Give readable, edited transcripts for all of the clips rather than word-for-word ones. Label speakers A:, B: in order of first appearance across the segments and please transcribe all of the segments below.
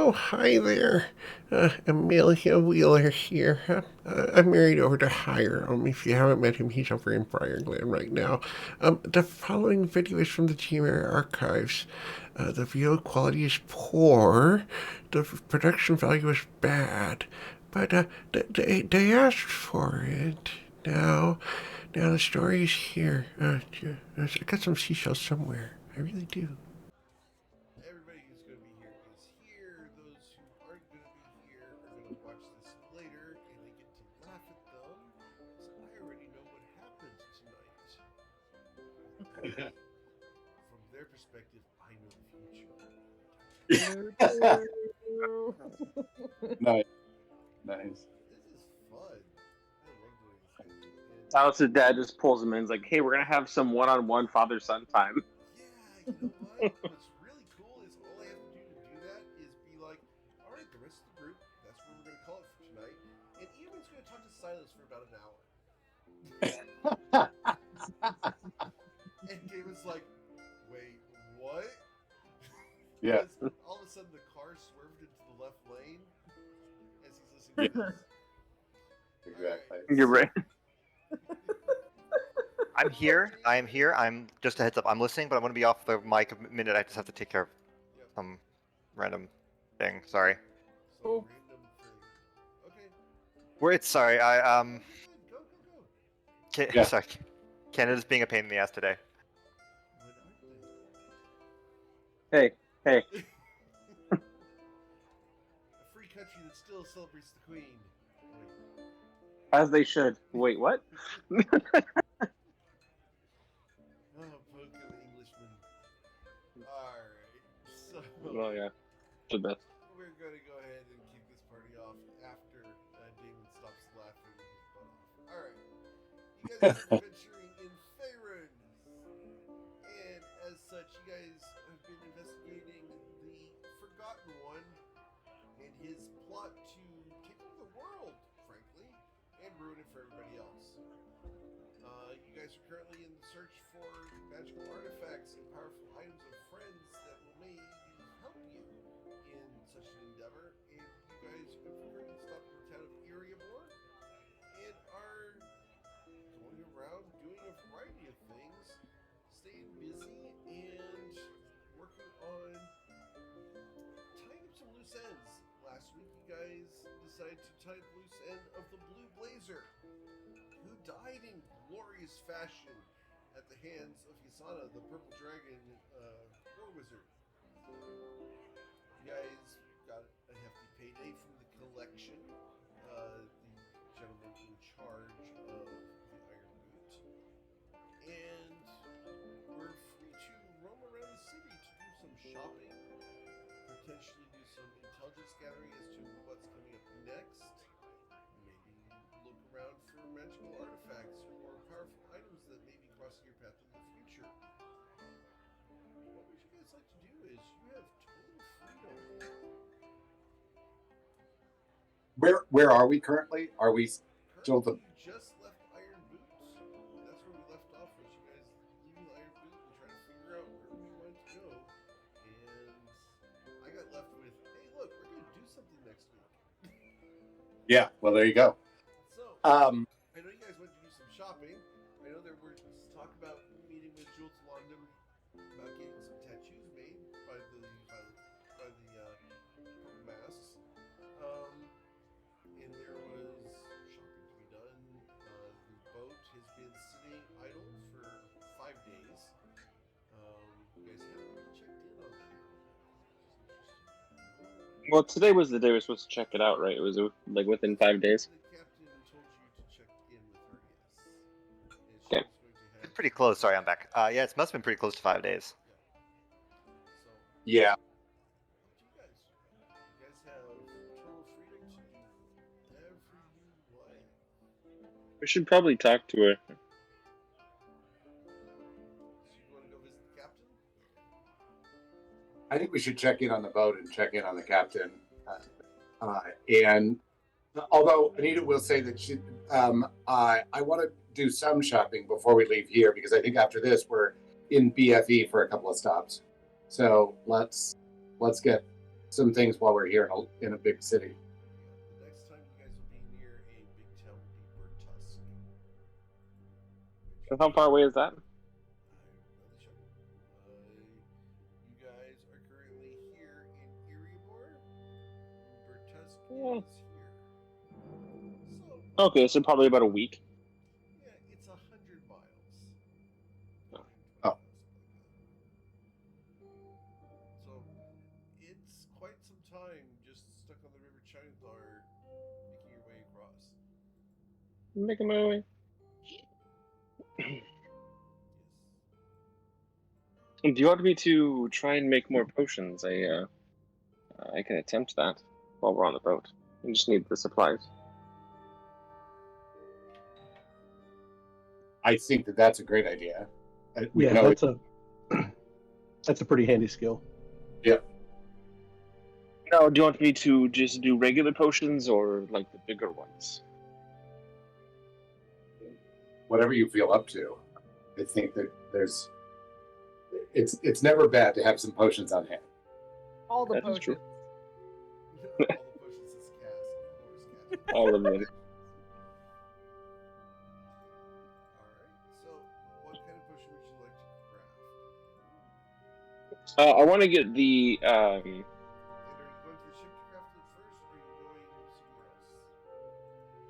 A: Oh, hi there. Amelia Wheeler here. I'm married over to Hiram. If you haven't met him, he's over in Briarglen right now. The following video is from the GMR archives. The video quality is poor. The production value is bad. But they asked for it. Now the story is here. I got some seashells somewhere. I really do.
B: Everybody who's going to be here is here. Those who aren't going to be here are going to watch this later, and I get to laugh at them because I already know what happened tonight. They, from their perspective, I know the future.
C: Nice. Nice.
B: This is fun. I love doing this game. And
D: Alice's dad just pulls him in. He's like, "Hey, we're gonna have some one-on-one father-son time."
B: yeah, you know what? What's really cool is all I have to do that is be like, all right, the rest of the group, that's what we're going to call it for tonight. And Ewan's going to talk to Silas for about an hour. And David's like, wait, what?
C: Yeah.
B: Because all of a sudden the car swerved into the left lane as he's listening to this.
C: Exactly.
D: You're right.
E: I'm here. I am here. I'm just a heads up. I'm listening, but I'm going to be off the mic a minute. I just have to take care of
B: Yep.
E: some random thing. Sorry.
B: Some random thing. Okay.
E: Sorry.
B: Go, go, go.
C: Yeah.
E: Sorry. Canada's being a pain in the ass today.
B: What aren't
D: Hey,
B: they? A free country that still celebrates the Queen. Wait.
D: as they should. Wait, what?
B: Oh, book of Englishman. Alright, so
D: Oh yeah, the best.
B: we're going to go ahead and kick this party off after Damon stops laughing his butt off. Alright, you guys are adventuring in Faerun, and as such, you guys have been investigating the Forgotten One and his plot to take over the world, frankly, and ruin it for everybody else. You guys are currently in the search for magical artifacts and powerful items of friends that will maybe help you in such an endeavor. And you guys have currently stopped in the town of Iriamore and are going around doing a variety of things, staying busy and working on tying up some loose ends. Last week, you guys decided to tie the loose end of the Blue Blazer, who died in glorious fashion at the hands of Hisana, the Purple Dragon War Wizard. You guys got a hefty payday from the collection, the gentleman in charge of the Iron Boot, and we're free to roam around the city to do some shopping, potentially do some intelligence gathering as to what's coming up next. Maybe look around for magical artifacts or powerful items that may be crossing your path in the future. What would you guys like to do is you have total freedom.
C: Where are we currently? Are we still
B: Currently,
C: the?
B: you just left Iron Boot. That's where we left off, was you guys leaving the Iron Boot and trying to figure out where we wanted to go. And I got left with, hey, look, we're going to do something next week.
C: Yeah. Well, there you go.
B: So, I know you guys went to do some shopping. I know there was talk about meeting with Jules London about getting some tattoos made by the purple masks. And there was shopping to be done. The boat has been sitting idle for 5 days. You guys haven't really checked in on that.
D: Well, today was the day we were supposed to check it out, right? It was like within 5 days.
B: The captain told you to check in with her, yes. And she
D: Okay.
B: was going to have.
E: It's pretty close. Sorry, I'm back. Yeah, it must have been pretty close to 5 days.
B: So,
C: Yeah.
B: up to you guys. You guys have total freedom to do whatever you like.
D: We should probably talk to her.
B: So you want to go visit the captain?
C: I think we should check in on the boat and check in on the captain. And although Anita will say that I want to do some shopping before we leave here because I think after this we're in BFE for a couple of stops. So let's get some things while we're here in a big city.
B: Yeah, the next time you guys will be near a big town will be Bertusk.
D: And how far away is that?
B: Let me check. You guys are currently here in Erebor. Bertusk
D: Yeah.
B: is here. So,
D: Okay, so probably about a week.
B: yeah, it's 100 miles.
C: Oh.
B: So, it's quite some time just stuck on the River Chinathar, making your way across.
D: Making my way.
B: Yes.
D: Do you want me to try and make more potions? I can attempt that while we're on the boat. We just need the supplies.
C: I think that that's a great idea. We
F: Yeah,
C: know
F: that's a pretty handy skill.
C: Yeah.
D: Now, do you want me to just do regular potions or like the bigger ones?
C: Whatever you feel up to. I think that it's never bad to have some potions on hand.
G: All the
D: That is true.
G: potions.
B: All the potions is cast, of course, cast.
D: All of them.
B: Alright, so what kind of potion would you like to craft?
D: I want to get the
B: And are you going to the ship to craft it first, or are you going somewhere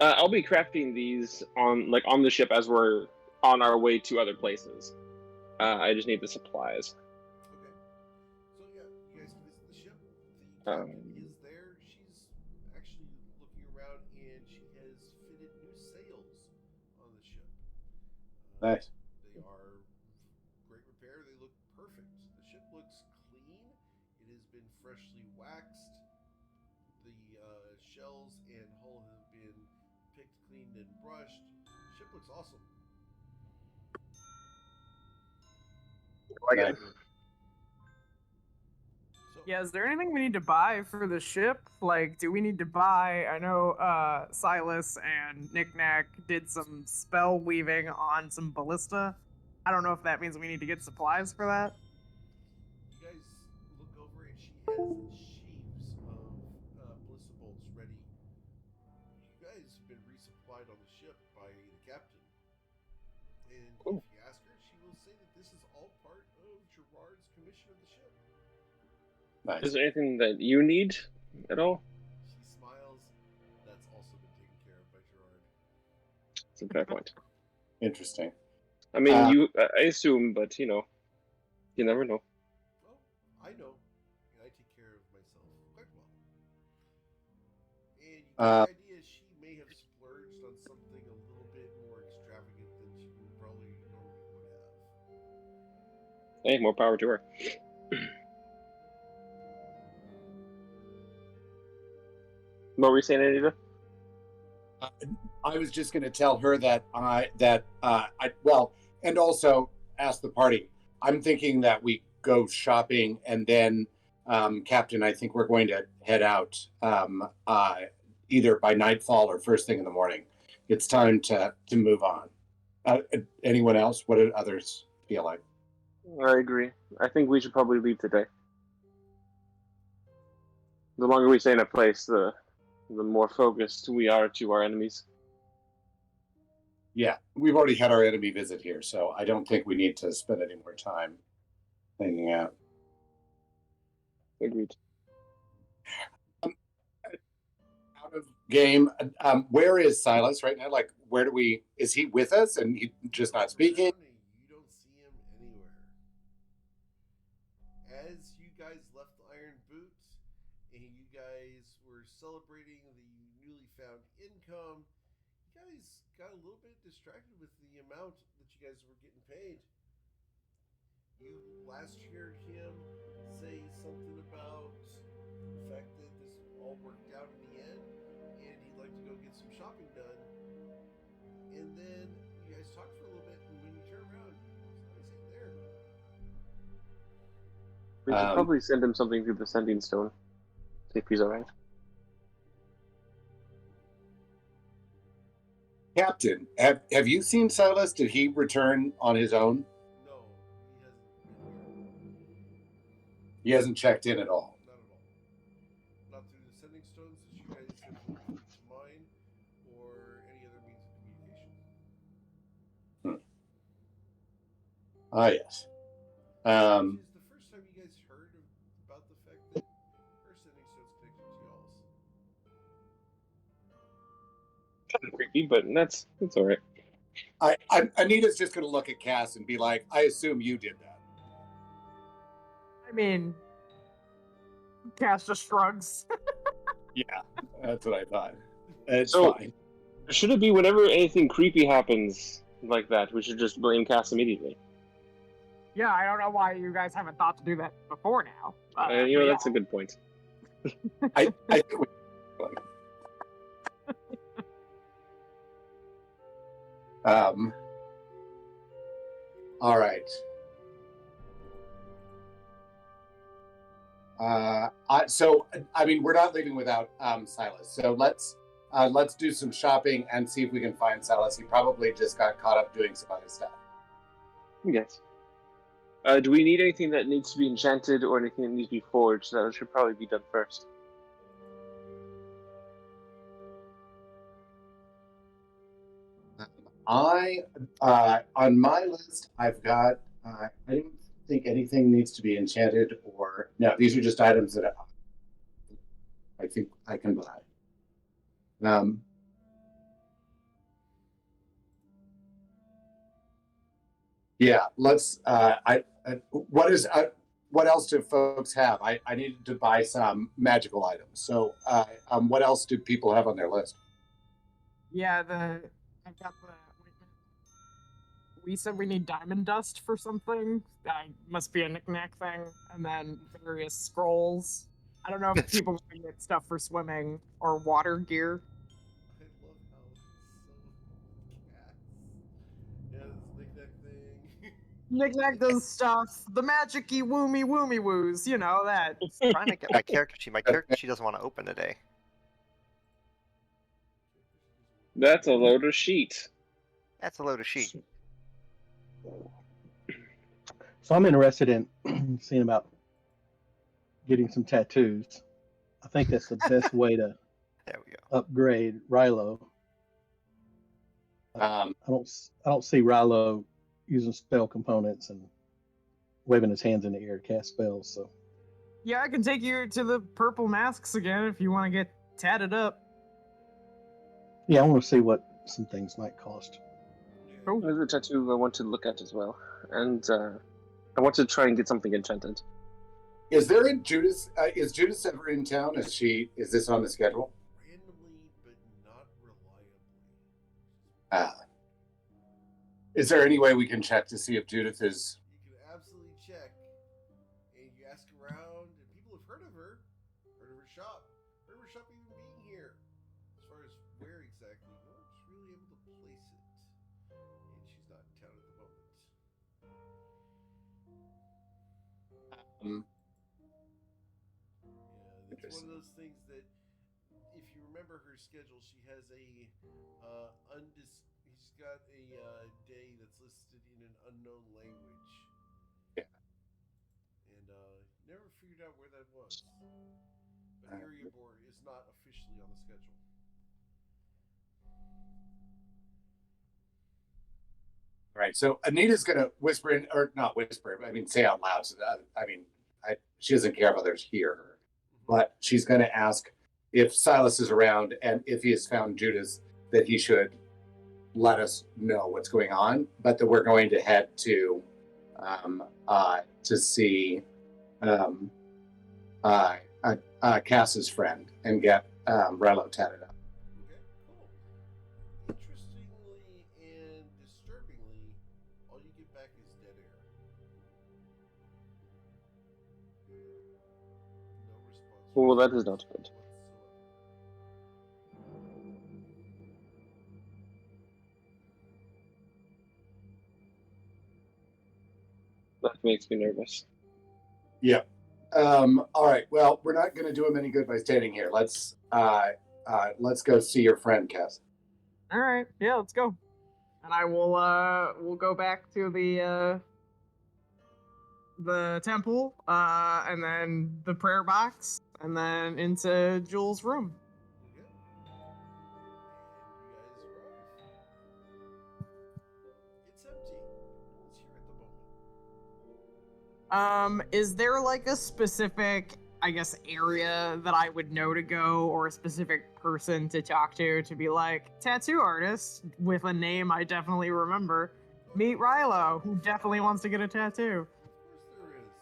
B: else?
D: I'll be crafting these on the ship as we're on our way to other places. I just need the supplies.
B: Okay. So yeah, you guys can visit the ship. The captain is there. She's actually looking around, and she has fitted new sails on the ship.
C: Nice.
B: They are great repair. They look perfect. The ship looks clean. It has been freshly waxed. The shells and hull have been picked, cleaned, and brushed. The ship looks awesome.
E: Like it.
B: So,
G: Yeah, is there anything we need to buy for the ship? Like, do we need to buy? I know Silas and Knick-Knack did some spell weaving on some ballista. I don't know if that means we need to get supplies for that.
B: you guys look over, and she has sheaves of ballista bolts ready. You guys have been resupplied on the ship by the captain. And
D: Cool.
B: if you ask her, she will say that this is all part of Gerard's commission of the ship.
C: Nice.
D: Is there anything that you need at all?
B: She smiles. That's also been taken care of by Gerard.
D: That's a fair point.
C: Interesting.
D: I mean, I assume, but you never know.
B: Well, I know, and I take care of myself quite well. And you get the idea she may have splurged on something a little bit more extravagant than she probably normally would have.
D: Hey, more power to her. What were you saying, Anita?
C: I was just going to tell her that and also ask the party. I'm thinking that we go shopping, and then, Captain, I think we're going to head out either by nightfall or first thing in the morning. It's time to move on. Anyone else? What do others feel like?
D: I agree. I think we should probably leave today. The longer we stay in a place, the more focused we are to our enemies.
C: Yeah, we've already had our enemy visit here, so I don't think we need to spend any more time hanging out.
D: Agreed.
C: Out of game. Where is Silas right now? Like, is he with us and he just not speaking?
B: You don't see him anywhere. As you guys left the Iron Boot, and you guys were celebrating the newly found income, you guys got a little bit distracted with the amount that you guys were getting paid. You last heard him say something about the fact that this all worked out in the end, and he'd like to go get some shopping done. And then you guys talked for a little bit, and when you turn around, he's not there.
D: We should probably send him something through the sending stone. See if he's alright.
C: Captain, have you seen Silas? Did he return on his own?
B: No, he hasn't been here.
C: He hasn't checked in at all.
B: Not at all.
C: Ah, yes.
B: Which
C: Um,
B: is the first time you guys heard about the fact that her sending stone's connected to y'all's.
D: Kind of creepy, but that's all right.
C: Anita's just going to look at Cass and be like, I assume you did that.
G: I mean, Cass just shrugs.
C: Yeah, that's what I thought. It's
D: So-
C: fine.
D: Should it be whenever anything creepy happens like that, we should just blame Cass immediately?
G: Yeah, I don't know why you guys haven't thought to do that before now.
D: You know,
G: but
D: that's a good point.
C: I think we. All right. So I mean, we're not leaving without Silas. So let's do some shopping and see if we can find Silas. He probably just got caught up doing some other stuff.
D: Yes. Do we need anything that needs to be enchanted or anything that needs to be forged? That should probably be done first.
C: On my list, I've got. I don't think anything needs to be enchanted or no. These are just items that I think I can buy. Yeah, let's. What else do folks have? I needed to buy some magical items. So, what else do people have on their list?
G: yeah, I've got the. We said we need diamond dust for something. Must be a knick-knack thing, and then various scrolls. I don't know if people want to get stuff for swimming or water gear.
B: I love how it's so cats. Yeah, this knick-knack thing.
G: Knick-knack does stuff. The magic-y woomy woos. You know that.
E: Trying to get my character sheet. My character sheet doesn't want to open today.
D: That's a load of sheet.
E: That's a load of sheet.
F: So I'm interested in seeing about getting some tattoos. I think that's the best way to
E: There we go.
F: upgrade Rilo. I don't see Rilo using spell components and waving his hands in the air to cast spells. So
G: Yeah, I can take you to the purple masks again if you want to get tatted up.
F: yeah, I want to see what some things might cost.
G: Cool.
D: There's a tattoo I want to look at as well, and I want to try and get something enchanted.
C: Is there a Judas? Is Judas ever in town? Is this on the schedule?
B: Randomly, but not reliably.
C: Is there any way we can check to see if Judith is?
B: You can absolutely check, and you ask around, and people have heard of her shop, heard of her shop even being here. As far as where exactly, no one's really able to place it, and she's not in town at the moment. Yeah, it's one of those things that, if you remember her schedule, she has a she's got a day that's listed in an unknown language.
C: Yeah.
B: And never figured out where that was. But Erebor is not officially on the schedule.
C: Right. So Anita's gonna whisper in, or not whisper, I mean, say out loud. So that, she doesn't care if others hear her, but she's gonna ask if Silas is around and if he has found Judas, that he should let us know what's going on. But that we're going to head to see Cass's friend and get Rilo tatted up.
B: Okay, cool. Interestingly and disturbingly, all you get back is dead air. No response.
D: Well, that is not good.
B: whatsoever.
D: That makes me nervous.
C: Yeah. All right. Well, we're not going to do him any good by standing here. Let's go see your friend, Cass.
G: All right, yeah, let's go. And I will we'll go back to the temple, and then the prayer box, and then into Jules' room.
B: Okay. And you guys arrive. It's empty. No one's here at the moment.
G: Is there like a specific, I guess, area that I would know to go, or a specific person to talk to be like, tattoo artist with a name I definitely remember? Meet Rilo, who definitely wants to get a tattoo.
B: Of course there is.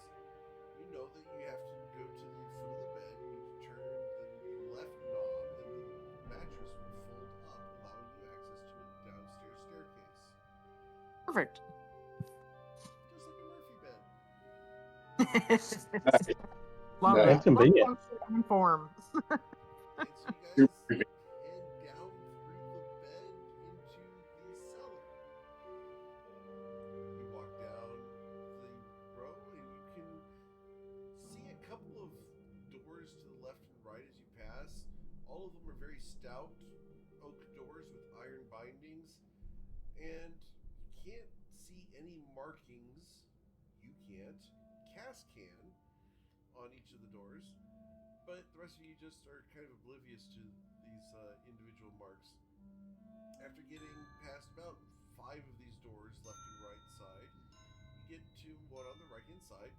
B: You know that you have to go to the foot of the bed, you turn the left knob, and the mattress will fold up, allowing you access to a downstairs staircase.
G: Perfect.
B: Just like a Murphy bed.
G: Love
C: Nice.
G: it.
F: That's convenient.
G: Function and form.
B: And so you guys head down through the bed into the cellar. You walk down the row and you can see a couple of doors to the left and right as you pass. All of them are very stout oak doors with iron bindings, and you can't see any markings. You can't. Cass can on each of the doors, but the rest of you just are kind of oblivious to these individual marks. After getting past about 5 of these doors, left and right side, you get to one on the right hand side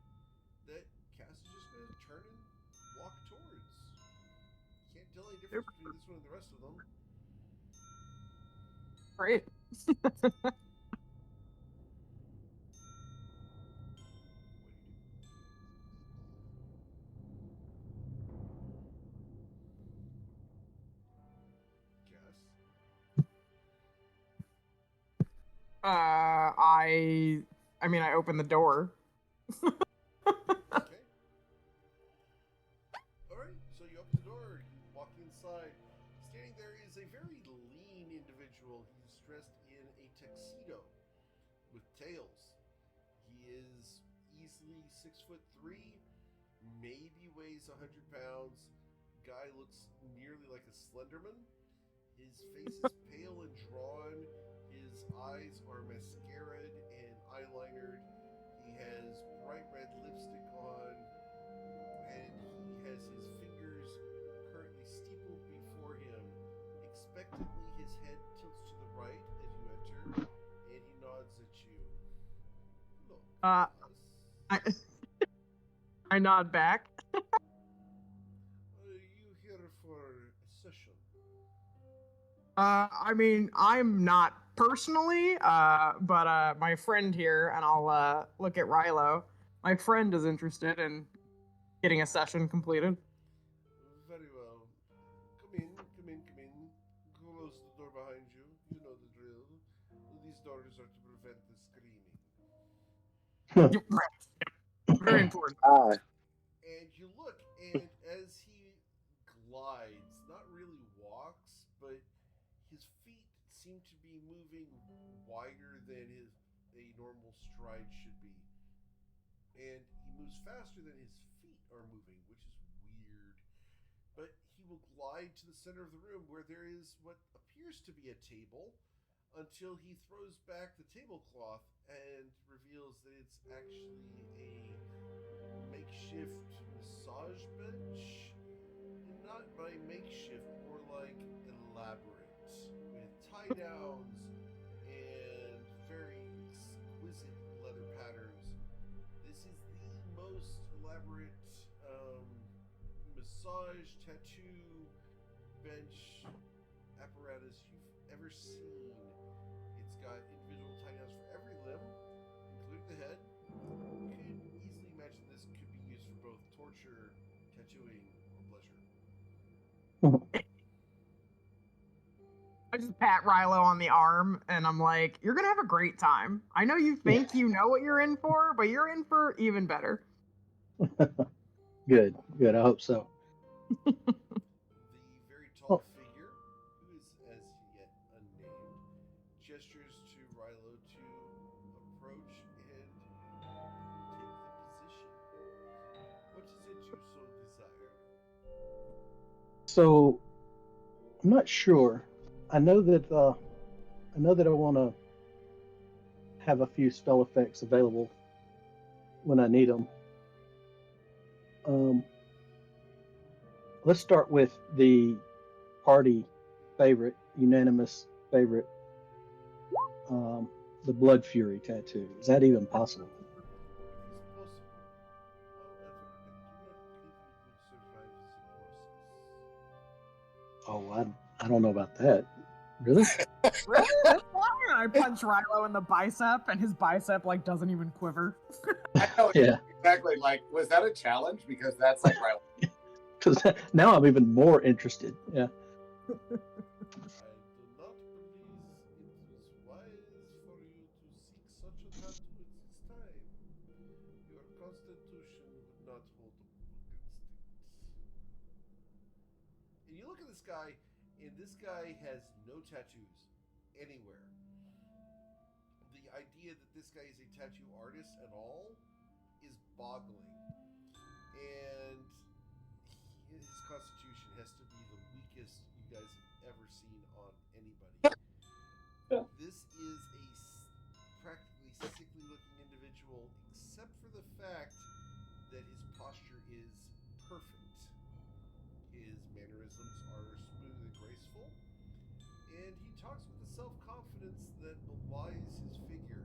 B: that Cass is just going to turn and walk towards. You can't tell any difference between this one and the rest of them.
G: Great.
B: What do you do? Cass?
G: I mean, I opened the door.
B: Okay. Alright, so you open the door, you walk inside. Standing there is a very lean individual. He's dressed in a tuxedo with tails. He is easily 6'3", maybe weighs 100 pounds. Guy looks nearly like a Slenderman. His face is pale and drawn. His eyes are mascaraed and eyelinered. He has bright red lipstick on, and he has his fingers currently steepled before him. Expectantly, his head tilts to the right as you enter, and he nods at you. Look,
G: I I nod back.
B: are you here for a session?
G: I mean, I'm not personally, but my friend here, and I'll look at Rilo. My friend is interested in getting a session completed.
B: Very well. Come in, come in, come in. Close the door behind you. You know the drill. These doors are to prevent the screaming.
G: Very important.
B: And you look, and as he glides, not really walks, but his feet seem to be moving wider than a normal stride should be. And he moves faster than his feet are moving, which is weird. But he will glide to the center of the room where there is what appears to be a table until he throws back the tablecloth and reveals that it's actually a makeshift massage bench. Not by makeshift, more like elaborate, with tie downs and very exquisite leather patterns. This is the most elaborate massage tattoo bench apparatus you've ever seen. It's got individual tie downs for every limb, including the head. You could easily imagine this could be used for both torture, tattooing, or pleasure.
G: I just pat Rilo on the arm, and I'm like, "You're gonna have a great time. I know you think you know what you're in for, but you're in for even better."
F: Good, good. I hope so.
B: The very tall figure, who is as yet unnamed, gestures to Rilo to approach and take the position. What is it you so desire?
F: So I'm not sure. I know that I want to have a few spell effects available when I need them. Let's start with the party favorite, unanimous favorite, the Blood Fury tattoo. Is that even possible?
B: It is possible.
F: Oh, I don't know about that. Really?
G: Really? This long? And I punch Rilo in the bicep, and his bicep like doesn't even quiver.
C: I know
F: Yeah.
C: exactly. Like, was that a challenge? Because that's like right.
F: Because now I'm even more interested. Yeah.
B: I do not believe it was wise for you to seek such a tattoo at this time. Your constitution would not hold up against it. And you look at this guy, and this guy has no tattoos anywhere. The idea that this guy is a tattoo artist at all is boggling. And his constitution has to be the weakest you guys have ever seen on anybody. This is a practically sickly looking individual, except for the fact that his posture is perfect. His mannerisms are smooth and graceful, and he talks with a self confidence that belies his figure.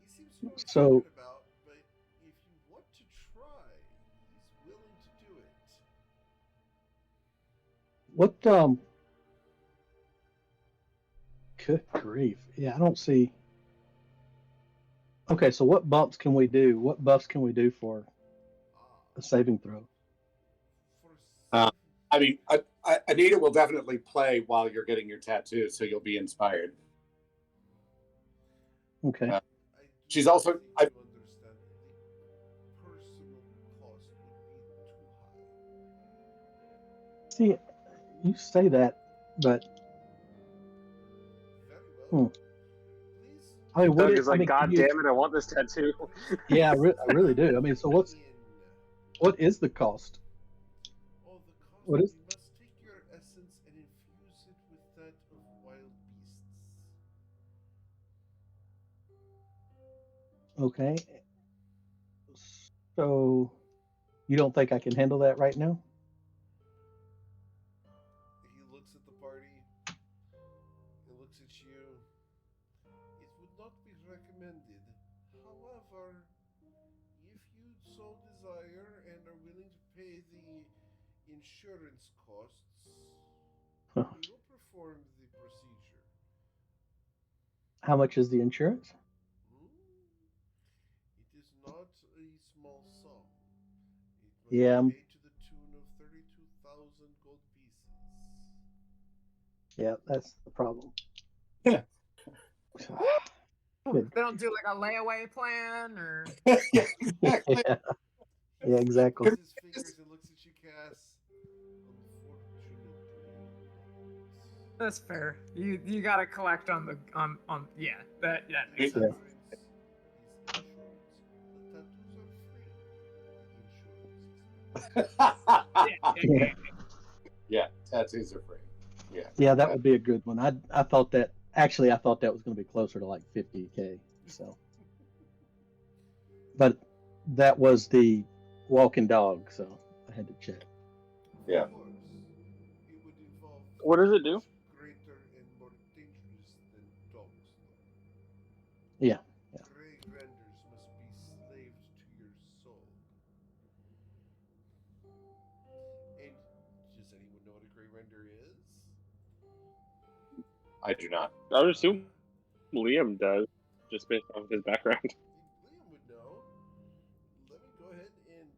B: He seems to know what he's
F: So
B: talking about, but if you want to try, he's willing to do it.
F: what? Good grief! Yeah, I don't see. Okay, so what bumps can we do? What buffs can we do for
B: Ah,
F: a saving throw?
B: for
C: Uh,
B: saving.
C: I mean, Anita will definitely play while you're getting your tattoo, so you'll be inspired.
F: Okay.
B: I do
C: She's
B: not
C: also.
B: think you understand that the personal cost would be too high.
F: See, you say that, but
B: Very well.
F: hmm.
B: Please
F: I mean,
D: Doug is
F: I
D: like,
F: mean, can
D: God
F: you?
D: damn it, I want this tattoo.
F: Yeah, I really do. I mean, so
B: in.
F: what is the cost?
B: Oh, the cost.
F: What
B: We
F: is?
B: must take your essence and infuse it with that of wild beasts.
F: Okay. So you don't think I can handle that right now?
B: He looks at the party. He looks at you. It would not be recommended. However, if you so desire and are willing to pay the insurance costs,
F: Huh.
B: we will perform the procedure.
F: How much is the insurance?
B: It is not a small sum. It must
F: Yeah,
B: be paid to the tune of 32,000 gold pieces.
F: yeah, that's the problem.
C: Yeah.
F: Good.
G: They don't do like a layaway plan or.
C: Yeah, exactly.
F: Yeah,
B: He
F: yeah, exactly.
B: snaps his fingers and looks at you, Cass. Unfortunately not.
G: That's fair. You gotta collect on the on yeah that makes
C: Yeah.
G: sense.
B: Insurance is insurance. The tattoos are free. The insurance is not.
G: Yeah.
C: Yeah, tattoos are free. Yeah.
F: Yeah, that would be a good one. I thought that actually I thought that was going to be closer to like 50K. So, but that was the walking dog, so I had to check.
C: Yeah.
B: Of course, it would involve
D: What does it do?
B: much greater and more dangerous than dogs, though.
F: Yeah, yeah.
B: Grey renders must be slaved to your soul. And does anyone know what a grey render is?
C: I do not.
D: I would assume Liam does, just based off his background.
B: Liam would know. Let me go ahead and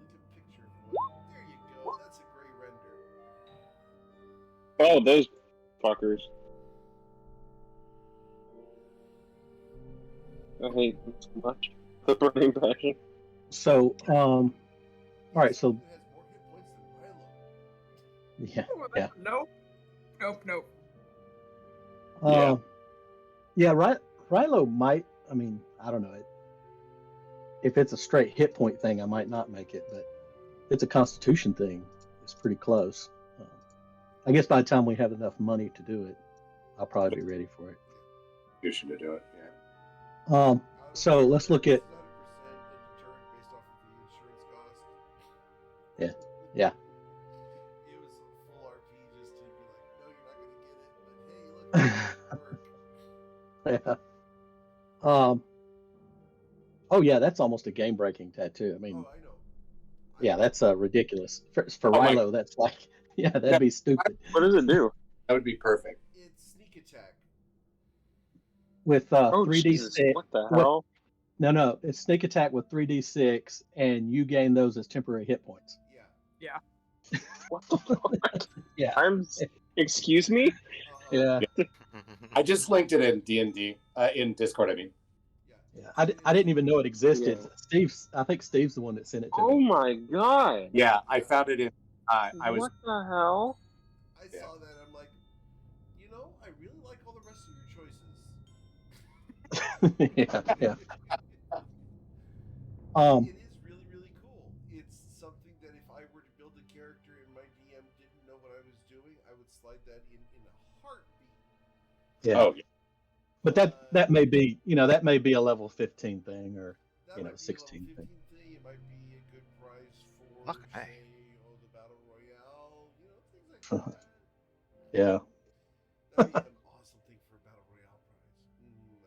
B: link a picture of one. There you go. That's a grey render.
D: Oh, those fuckers. I hate them so much. The burning passion.
F: So, all right. So,
B: Who has more hit points than Rilo?
F: yeah, yeah.
G: Nope.
D: Yeah.
F: Yeah. Rilo might. I mean, I don't know. If it's a straight hit point thing, I might not make it, but if it's a Constitution thing, it's pretty close. I guess by the time we have enough money to do it, I'll probably be ready for it.
C: You should do it. Yeah.
F: So let's look at.
B: 100% a deterrent based off of the insurance cost.
F: Yeah, yeah.
B: It was a full RP just to be like, no, you're not going to get it, but hey, look, it work.
F: Yeah. Oh yeah, that's almost a game-breaking tattoo. I mean,
B: Oh, I know.
F: Yeah, that's ridiculous. For
C: Oh my-
F: Rilo, that's like, yeah, that'd be stupid.
D: What does it do?
C: That would be perfect.
B: It's sneak attack.
F: With
D: Oh
F: 3d6.
D: Jesus! What the
F: With,
D: hell?
F: no, it's sneak attack with 3d6, and you gain those as temporary hit points.
B: Yeah.
D: What the fuck?
F: Yeah,
D: Excuse me?
F: yeah,
C: I just linked it in D&D, in Discord, I mean.
F: yeah. I didn't even know it existed.
D: Yeah.
F: I think Steve's the one that sent it to
D: Oh
F: me.
D: my god!
C: Yeah, I found it in, I was,
D: What the hell?
B: I saw that. I'm like, I really like all the rest of your choices.
F: Yeah.
B: It is really, really cool. It's something that if I were to build a character and my DM didn't know what I was doing, I would slide that in a heartbeat.
F: Yeah.
C: oh, yeah.
F: But that may be, that may be a level 15 thing, or
B: That might be a
F: 16
B: level
F: thing.
B: 15 thing. It might be a good price for,
E: Okay.
B: say, the Battle Royale, things like that.
F: Yeah.
B: That'd be an awesome thing for a Battle Royale prize. A feat.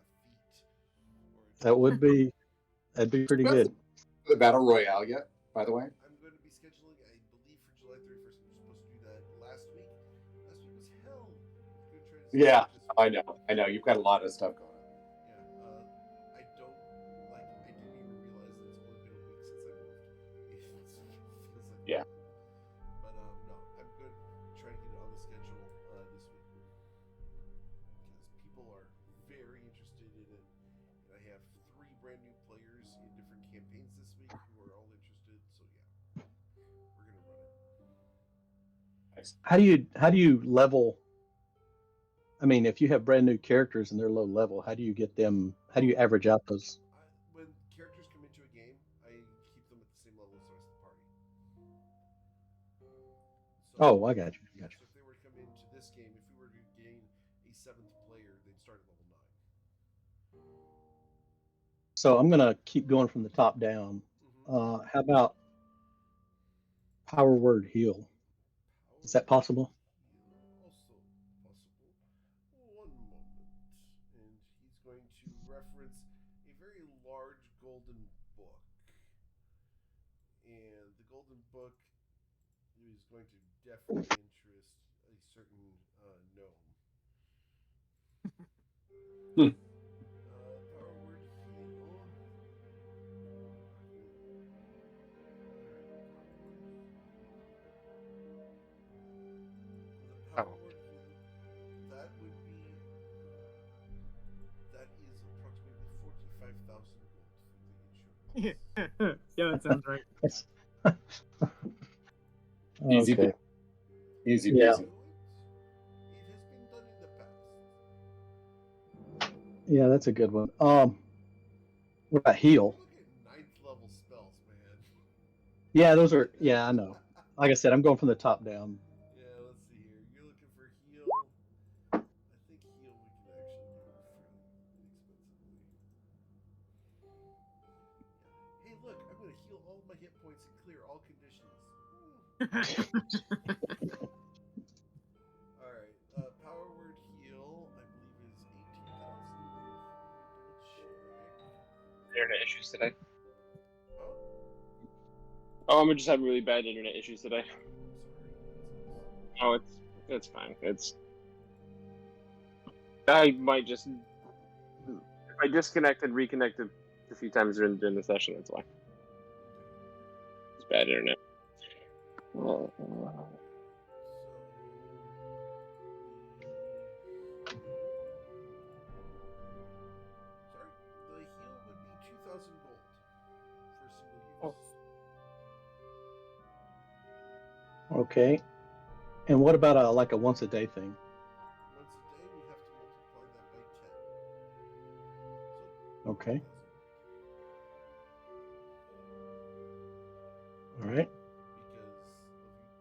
F: That would be, that'd be pretty good.
C: The Battle Royale yet, by the way?
B: I'm going to be scheduling, I believe, for July 31st. I'm supposed to do that last week. Last week was hell. I'm going to try to
C: Yeah,
B: schedule this week.
C: I know. You've got a lot of stuff going on.
B: Yeah, I didn't even realize that it's only been a week since I moved. It feels like
C: Yeah.
B: But no, I'm going to try to get it on the schedule this week because people are very interested in it, and I have 3 brand new players in different campaigns this week who are all interested. So yeah, we're gonna run it.
C: Nice.
F: How do you level? I mean, if you have brand new characters and they're low level, how do you get them? How do you average out those?
B: When characters come into a game, I keep them at the same level as the rest of the party. So,
F: Oh, I got you.
B: So if they were to come into this game, if we were to gain a 7th player, they'd start at level 9.
F: So I'm gonna keep going from the top down.
B: Mm-hmm.
F: How about power word heal? Is that possible?
B: Also possible. One moment. And he's going to reference a very large golden book. And the golden book is going to definitely interest a certain gnome. Power word heal. The power word heal, that would be, that is approximately 45,000 gold for the insurance.
G: Yeah, that sounds right.
C: Easy
F: Okay.
C: Easy
F: Yeah.
C: peasy.
B: It has been done in the past.
F: Yeah, that's a good one. What about heal?
B: Look at 9th level spells, man.
F: Yeah, those are. Yeah, I know. Like I said, I'm going from the top down.
B: Yeah, let's see here. You're looking for heal. I think heal we can actually do fairly inexpensively. Hey, look, I'm going to heal all of my hit points and clear all conditions. Alright, power word heal, I believe is 18,000.
D: Internet issues today.
B: Oh,
D: Oh, I'm just having really bad internet issues today.
B: sorry.
D: Oh, it's fine. I might just if I disconnected, reconnected a few times during the session. That's why. It's bad internet.
B: Sorry, the heal would be 2,000 gold for a single use.
F: Okay. And what about a once a day thing?
B: Once a day, we have to multiply that by 10. So,
F: Okay.
B: 1,000.
F: All right.
B: Because of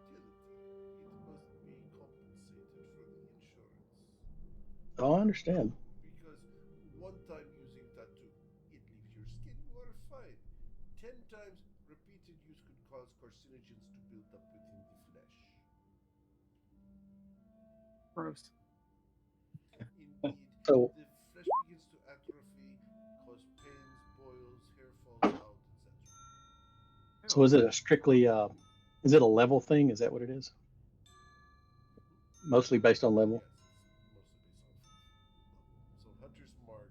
B: utility, it must be compensated for the insurance.
F: Oh, I understand.
B: Because one time using tattoo, it leaves your skin, you are fine. 10 times repeated use could cause carcinogens to build up within the flesh.
G: Gross.
B: Indeed,
F: So-
B: the flesh begins to atrophy, cause pains, boils, hair falls out, etc.
F: So is it a strictly is it a level thing? Is that what it is? Mostly based on level.
B: Yes, it's mostly based off level. So Hunter's Mark.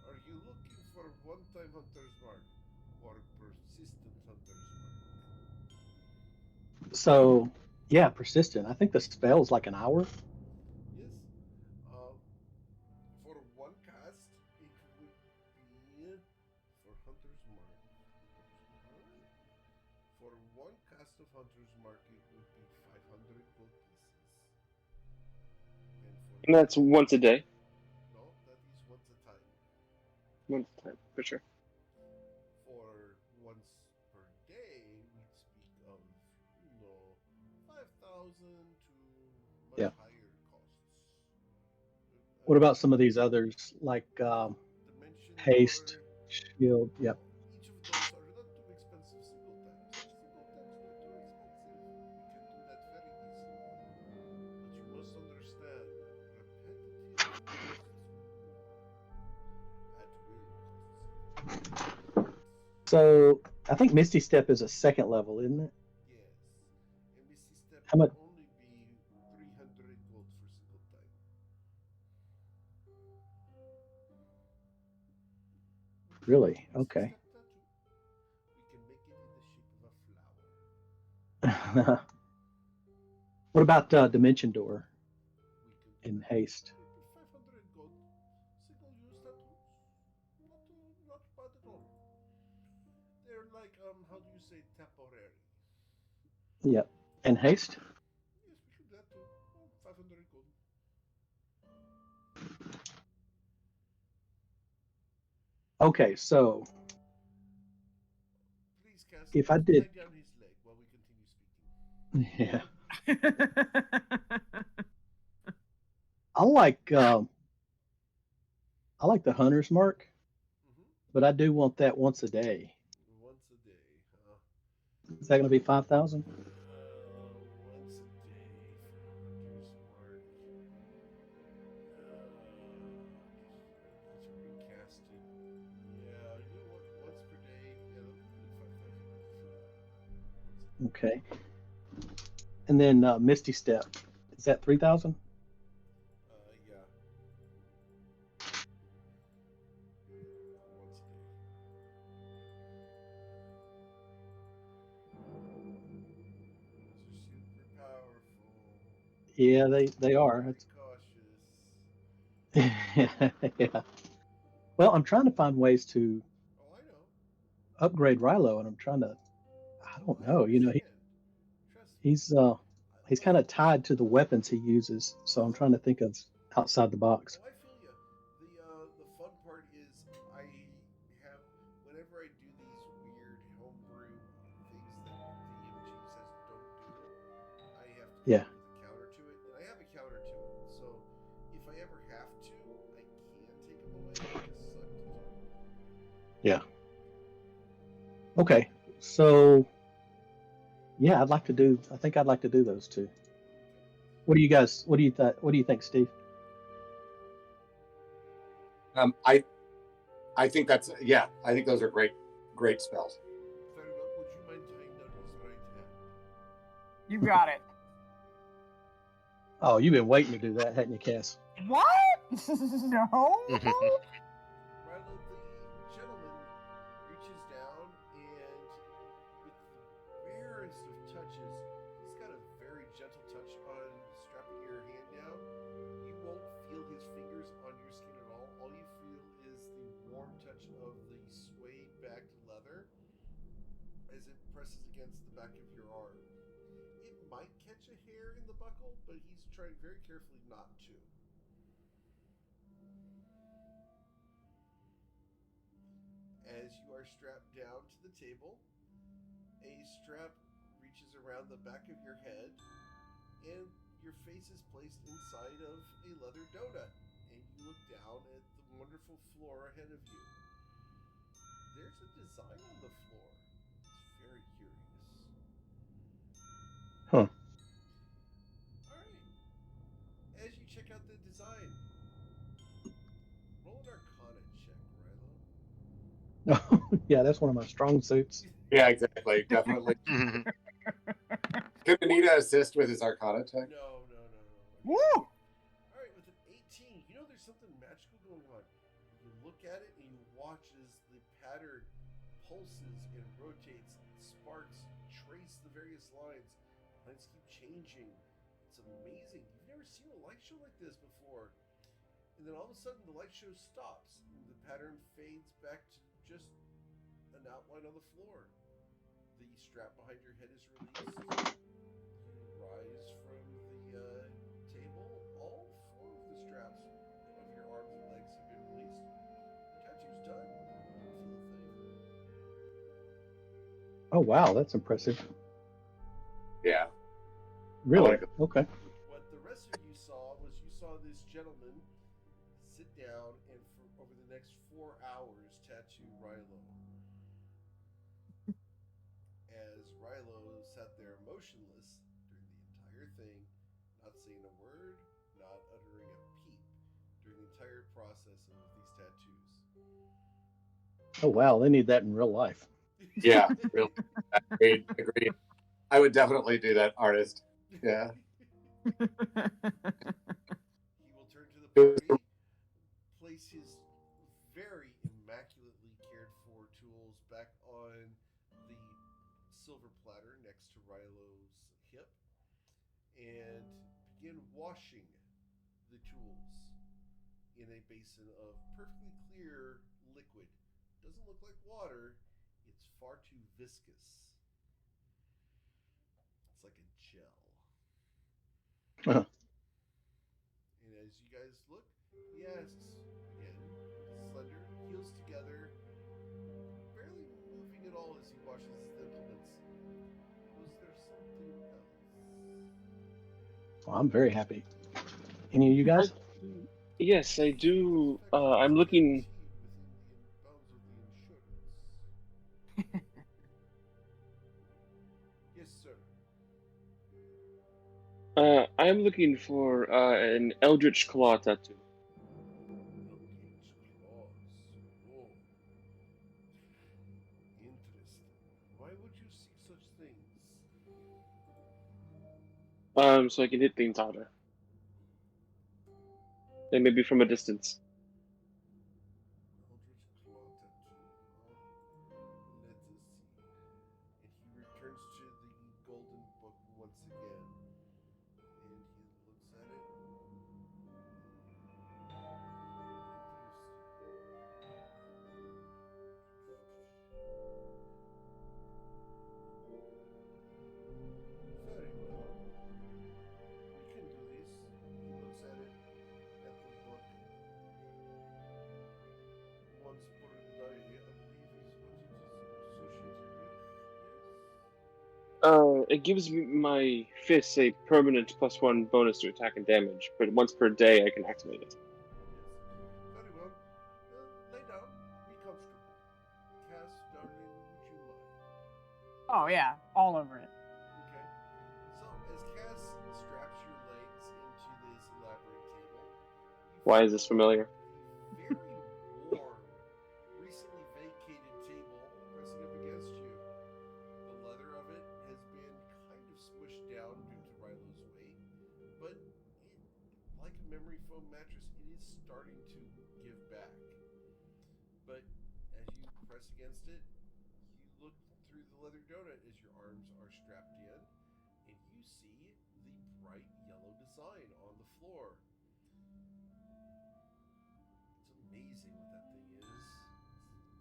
B: Are you looking for one-time Hunter's Mark or persistent Hunter's Mark?
F: So yeah, persistent. I think the spell's like an hour.
B: Yes. Uh, for one cast, it would be for Hunter's Mark. For one cast of Hunter's Mark, it would be 500 gold pieces. And for
D: And that's once a day.
B: no, that is once a time.
D: Once a time, for sure.
B: For once per day, we'd speak of, 5,000 to much
F: Yeah.
B: higher costs.
F: What about some of these others like
B: Dimension
F: haste,
B: Door.
F: shield? Yep.
B: Each of those are not too expensive single times. Single times not too expensive. We can do that very easily. But you must understand, repetitive costs more. At will costs.
F: So I think Misty Step is a second level, isn't it?
B: Yes. And Misty Step
F: How much?
B: would only be 300 gold for single time.
F: Really?
B: Misty
F: Okay.
B: Step tattoo. We can make it in the shape of a flower.
F: What about Dimension Door
B: We can do
F: in
B: that.
F: haste?
B: It would be 500 gold. Single use tattoos. Not bad at all. They're like, how do you say temporary?
F: Yep. And haste?
B: Yes, we could do that too. 500 gold.
F: Okay, so
B: Please, Cass,
F: if I did,
B: tie down his leg while we continue speaking.
F: yeah, I like the Hunter's Mark, but I do want that once a day.
B: Once a day, huh?
F: Is that going to be 5,000?
B: Once a day for Hunter's Mark. Need to recast it. Yeah, you know what? Once per day. Yeah, that'll be 5,000.
F: Okay. And then Misty Step, is that 3,000?
B: Yeah. Once a day. Those are super powerful.
F: Yeah, they are.
B: Very
F: That's
B: cautious.
F: yeah. Well, I'm trying to find ways to
B: Oh, I know.
F: upgrade Rilo, and I'm trying to. I
B: Oh,
F: don't
B: I
F: know. You know,
B: understand. Trust me.
F: he's
B: I
F: he's
B: love
F: kind of
B: it.
F: tied to the weapons he uses, so I'm trying to think of outside the box.
B: Oh, I feel you. The fun part is I have whenever I do these weird homebrew things that DMG says don't do, I have to come
F: Yeah.
B: up with a counter to it, and I have a counter to it. So if I ever have to, I can take them away. They just suck to do.
F: Yeah. Okay. So yeah, I'd like to do. I think I'd like to do those two. What do you guys? What do you think, Steve?
C: I think that's yeah. I think those are great spells.
B: Very well. Would you mind tying down his right hand?
G: You got it.
F: Oh, you've been waiting to do that, hadn't you, Cass?
G: What? No.
B: Rilo, the gentleman reaches down and, with the rarest of touches, he's got a very gentle touch on strapping your hand down. You won't feel his fingers on your skin at all. All you feel is the warm touch of the suede backed leather as it presses against the back of your arm. It might catch a hair in the buckle, but he's trying very carefully not to. As you are strapped down to the table, a strap reaches around the back of your head, and your face is placed inside of a leather donut. And you look down at the wonderful floor ahead of you. There's a design on the floor. It's very curious.
F: Huh.
B: Alright. As you check out the design, roll an Arcana check, Rilo.
F: Yeah, that's one of my strong suits.
C: Yeah, exactly. Definitely.
E: Mhm.
C: Can Anita assist with his Arcana check?
B: No, no, no, no.
G: Woo!
B: All right, with an 18, you know there's something magical going on. You look at it and you watch as the pattern pulses and rotates, sparks trace the various lines. Lines keep changing. It's amazing. You've never seen a light show like this before. And then all of a sudden the light show stops and the pattern fades back to just an outline on the floor. The strap behind your head is released. You rise from the table. All four of the straps of your arms and legs have been released. The tattoo's done. You don't feel a thing.
F: Oh wow, that's impressive.
C: Yeah.
F: Really?
C: like it.
F: Okay.
B: What the rest of you saw was you saw this gentleman sit down and for over the next 4 hours tattoo Rilo. As Rilo sat there motionless during the entire thing, not saying a word, not uttering a peep during the entire process of these tattoos.
F: Oh wow, they need that in real life.
C: Yeah, really. Agreed. I would definitely do that, artist. Yeah.
B: He will turn to the party, place his very immaculately cared for tools back on the silver platter next to Rilo's hip, and begin washing the tools in a basin of perfectly clear liquid. Doesn't look like water, it's far too viscous. It's like a gel.
F: Uh,
B: And as you guys look, he asks again, slender, heels together, barely moving at all as he washes his implements. Was there something else?
F: I'm very happy. Any of you guys?
D: Yes, I do.
B: In fact,
D: I'm looking.
B: guaranteed within the bounds of the insurance. Yes, sir.
D: I'm looking for an Eldritch Claw tattoo.
B: Eldritch claws. Oh, interesting. Why would you seek such things?
D: So I can hit things harder, and maybe from a distance.
B: Eldritch claw tattoo. Let us see. And he returns to the golden book once again. And he looks at it. Very well. We can do this. He looks at it, at the book. Once per day, I believe is what it is associated with.
D: It gives me my fists a permanent +1 bonus to attack and damage, but once per day I can activate it.
B: Yes. Yes. Very well. Lay down. Be comfortable. Cass, darling, would you mind?
G: Oh yeah, all over it.
B: Okay. So, as Cass straps your legs into this elaborate table, you
D: Why is
B: feel
D: this familiar?
B: the very warm, recently vacated table pressing up against you. The leather of it has been kind of smushed down due to Rilo's weight, but it, like a memory foam mattress, it is starting to give back. But as you press against it, you look through the leather donut as your arms are strapped in, and you see the bright yellow design on the floor. It's amazing what that thing is.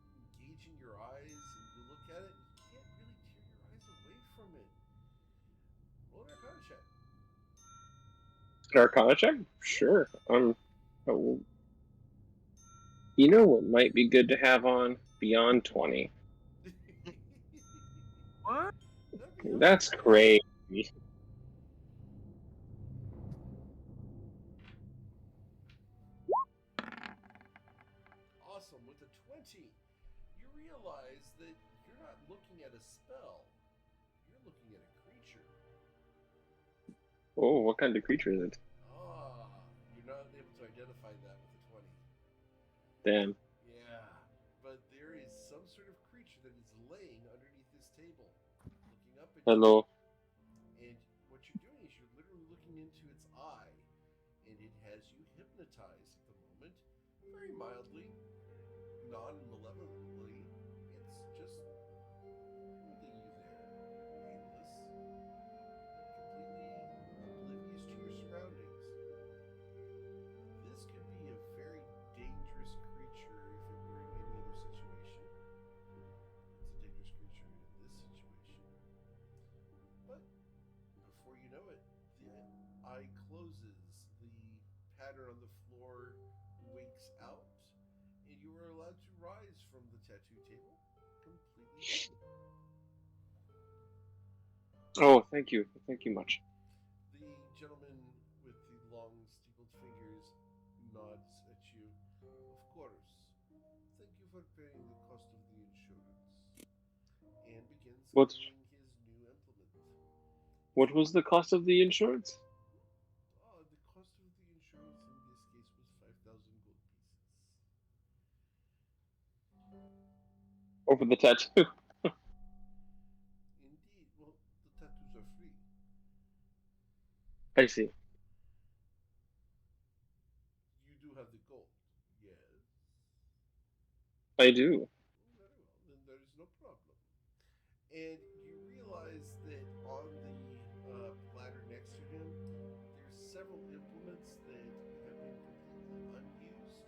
B: It's engaging your eyes, and you look at it, and you can't really tear your eyes away from it. Roll an Arcana check.
D: An Arcana check? Sure. Oh, you know what might be good to have on? Beyond 20.
G: What?
B: That'd be
D: That's
B: helpful.
D: crazy.
B: Awesome. With a 20, you realize that you're not looking at a spell, you're looking at a creature.
D: Oh, what kind of creature is it?
B: Ah, you're not able to identify that with a 20.
D: Damn.
B: Yeah, but there is some sort of creature that is laying underneath this
D: Hello.
B: And what you're doing is you're literally looking into its eye, and it has you hypnotized at the moment, very mildly, non-malevolently. It's just holding you there, painless, completely oblivious to your surroundings. This could be a very dangerous creature if it were in any other situation. It's a dangerous creature in this situation. But before you know it, the eye closes, the pattern on the floor wakes out, and you are allowed to rise from the tattoo table completely done.
D: Oh, thank you. Thank you much.
B: The gentleman with the long steepled fingers nods at you. Of course. Thank you for paying the cost of the insurance. And begins
D: What's
B: cleaning his new implement.
D: what was the cost of the insurance?
B: The cost of the insurance in this case was 5,000 gold pieces.
D: Over the tattoo.
B: Indeed, well, the tattoos are free.
D: I see.
B: You do have the gold. Yes.
D: I do.
B: Very well, then there is no problem. And you realize that on the platter next to him, there's several implements that have been completely unused,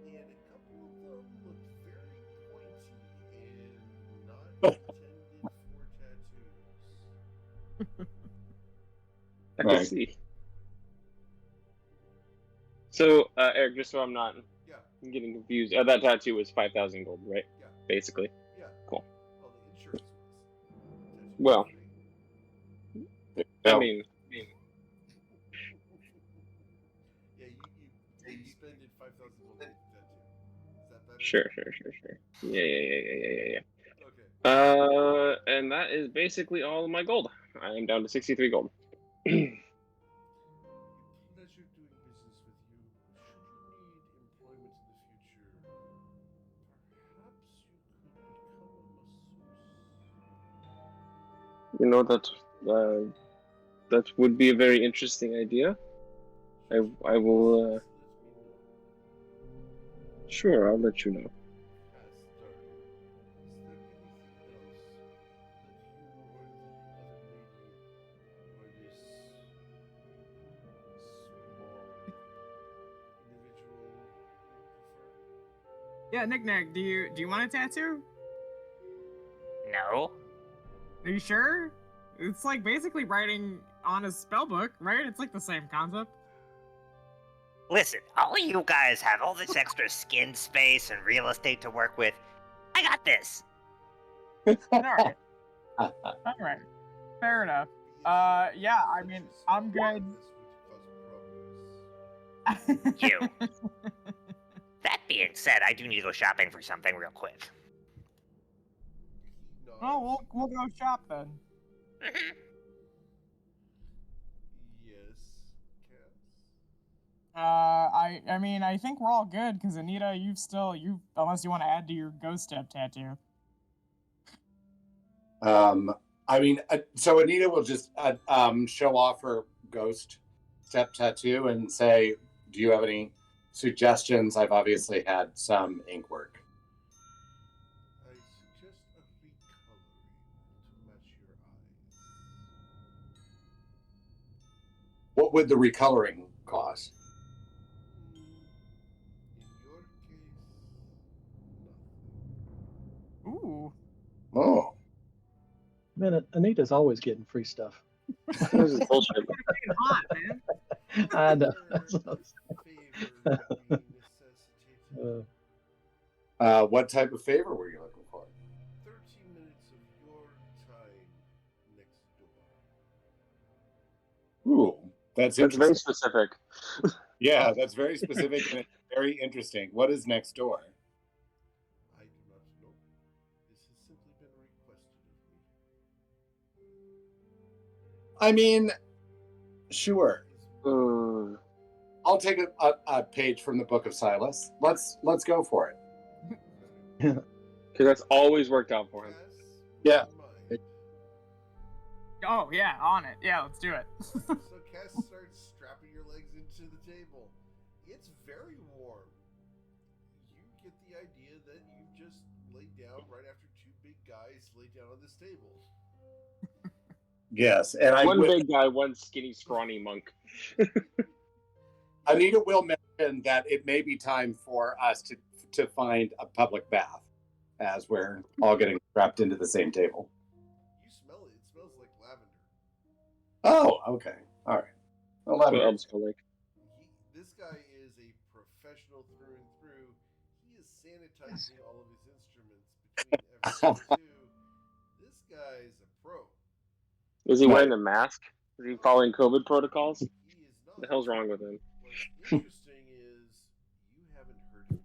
B: and a couple of them look very pointy and not intended for tattoos.
D: I
C: Right.
D: see. So, Eric, just so I'm not
B: Yeah,
D: getting confused, that tattoo was 5,000 gold, right?
B: yeah,
D: Basically.
B: yeah.
D: Cool.
B: Well, the insurance was. Tattoos
D: Well,
B: are free.
D: I
C: So,
D: mean,
B: Yeah, you spended 5,000 gold to get the tattoo. Is that better?
D: sure. Yeah.
B: Okay.
D: And that is basically all of my gold. I am down to 63 gold.
B: A pleasure doing business with you. Should you need employment in the future, perhaps you could become a masseuse.
D: You know that would be a very interesting idea.
B: Should you
D: I will.
B: please let me know.
D: Sure, I'll let you know.
B: Pastor, is there anything else that you or the other lady or this small individual would prefer?
G: Yeah, Knick-Knack, do you want a tattoo?
H: No.
G: Are you sure? It's like basically writing on a spell book, right? It's like the same concept.
H: Listen, all of you guys have all this extra skin space and real estate to work with. I got this.
G: Alright. Alright. Fair enough. Yeah, I mean, I'm good.
B: This would cause problems.
H: You. That being said, I do need to go shopping for something real quick.
B: He nods.
G: Oh, we'll go shop then.
H: Mhm.
B: Yes, Cass.
G: I mean, I think we're all good because Anita, you unless you want to add to your ghost step tattoo.
C: I mean, so Anita will just show off her ghost step tattoo and say, "Do you have any suggestions?" I've obviously had some ink work.
B: I suggest a recoloring to match your eyes.
C: What would the recoloring cost?
B: In your case, nothing.
G: Ooh.
C: Oh,
F: Man, Anita's always getting free stuff.
D: This is bullshit.
G: It's hot, man.
F: I know.
B: This favor would be necessitated.
C: what type of favor were you looking for?
B: 30 minutes of your time next door.
C: Ooh, that's
D: That's very
C: interesting.
D: specific.
C: Yeah, that's very specific and it's very interesting. What is next door?
B: I do not know. This has simply been requested of me.
C: I mean, sure.
D: Uh,
C: I'll take a page from the Book of Silas. Let's go for it.
D: Because that's always worked out for him.
B: Cass,
C: Yeah.
B: mind.
G: Oh yeah, on it. Yeah, let's do it.
B: So Cass starts strapping your legs into the table. It's very warm. You get the idea that you've just laid down right after two big guys laid down on this table.
C: Yes, and I
D: One
C: will,
D: big guy, one skinny, scrawny monk.
C: Anita will mention that it may be time for us to find a public bath as we're all getting strapped into the same table.
B: You smell it. It smells like lavender.
C: Oh, okay. All right. Well,
D: That's what
C: lavender.
D: elves feel like.
B: This guy is a professional through and through. He is sanitizing all of his instruments between every two. This guy is a pro.
D: Is he
C: Right.
D: wearing a mask? Is he following COVID protocols?
B: He is not.
D: What the hell's wrong with him?
B: What's interesting is you haven't heard him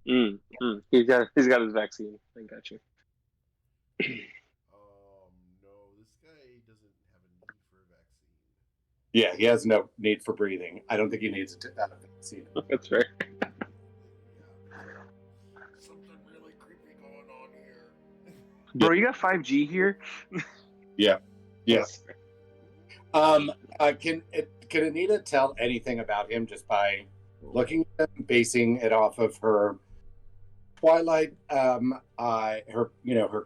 B: breathe yet.
D: He's got his vaccine. I got you.
B: No, this guy doesn't have a need for a vaccine.
C: Yeah, he has no need for breathing. I don't think he needs a vaccine.
D: That's fair.
B: Something really creepy going on here.
I: Bro, you got 5G here?
C: Yeah.
D: Yes.
C: Can Anita tell anything about him just by looking at him, basing it off of her Twilight, her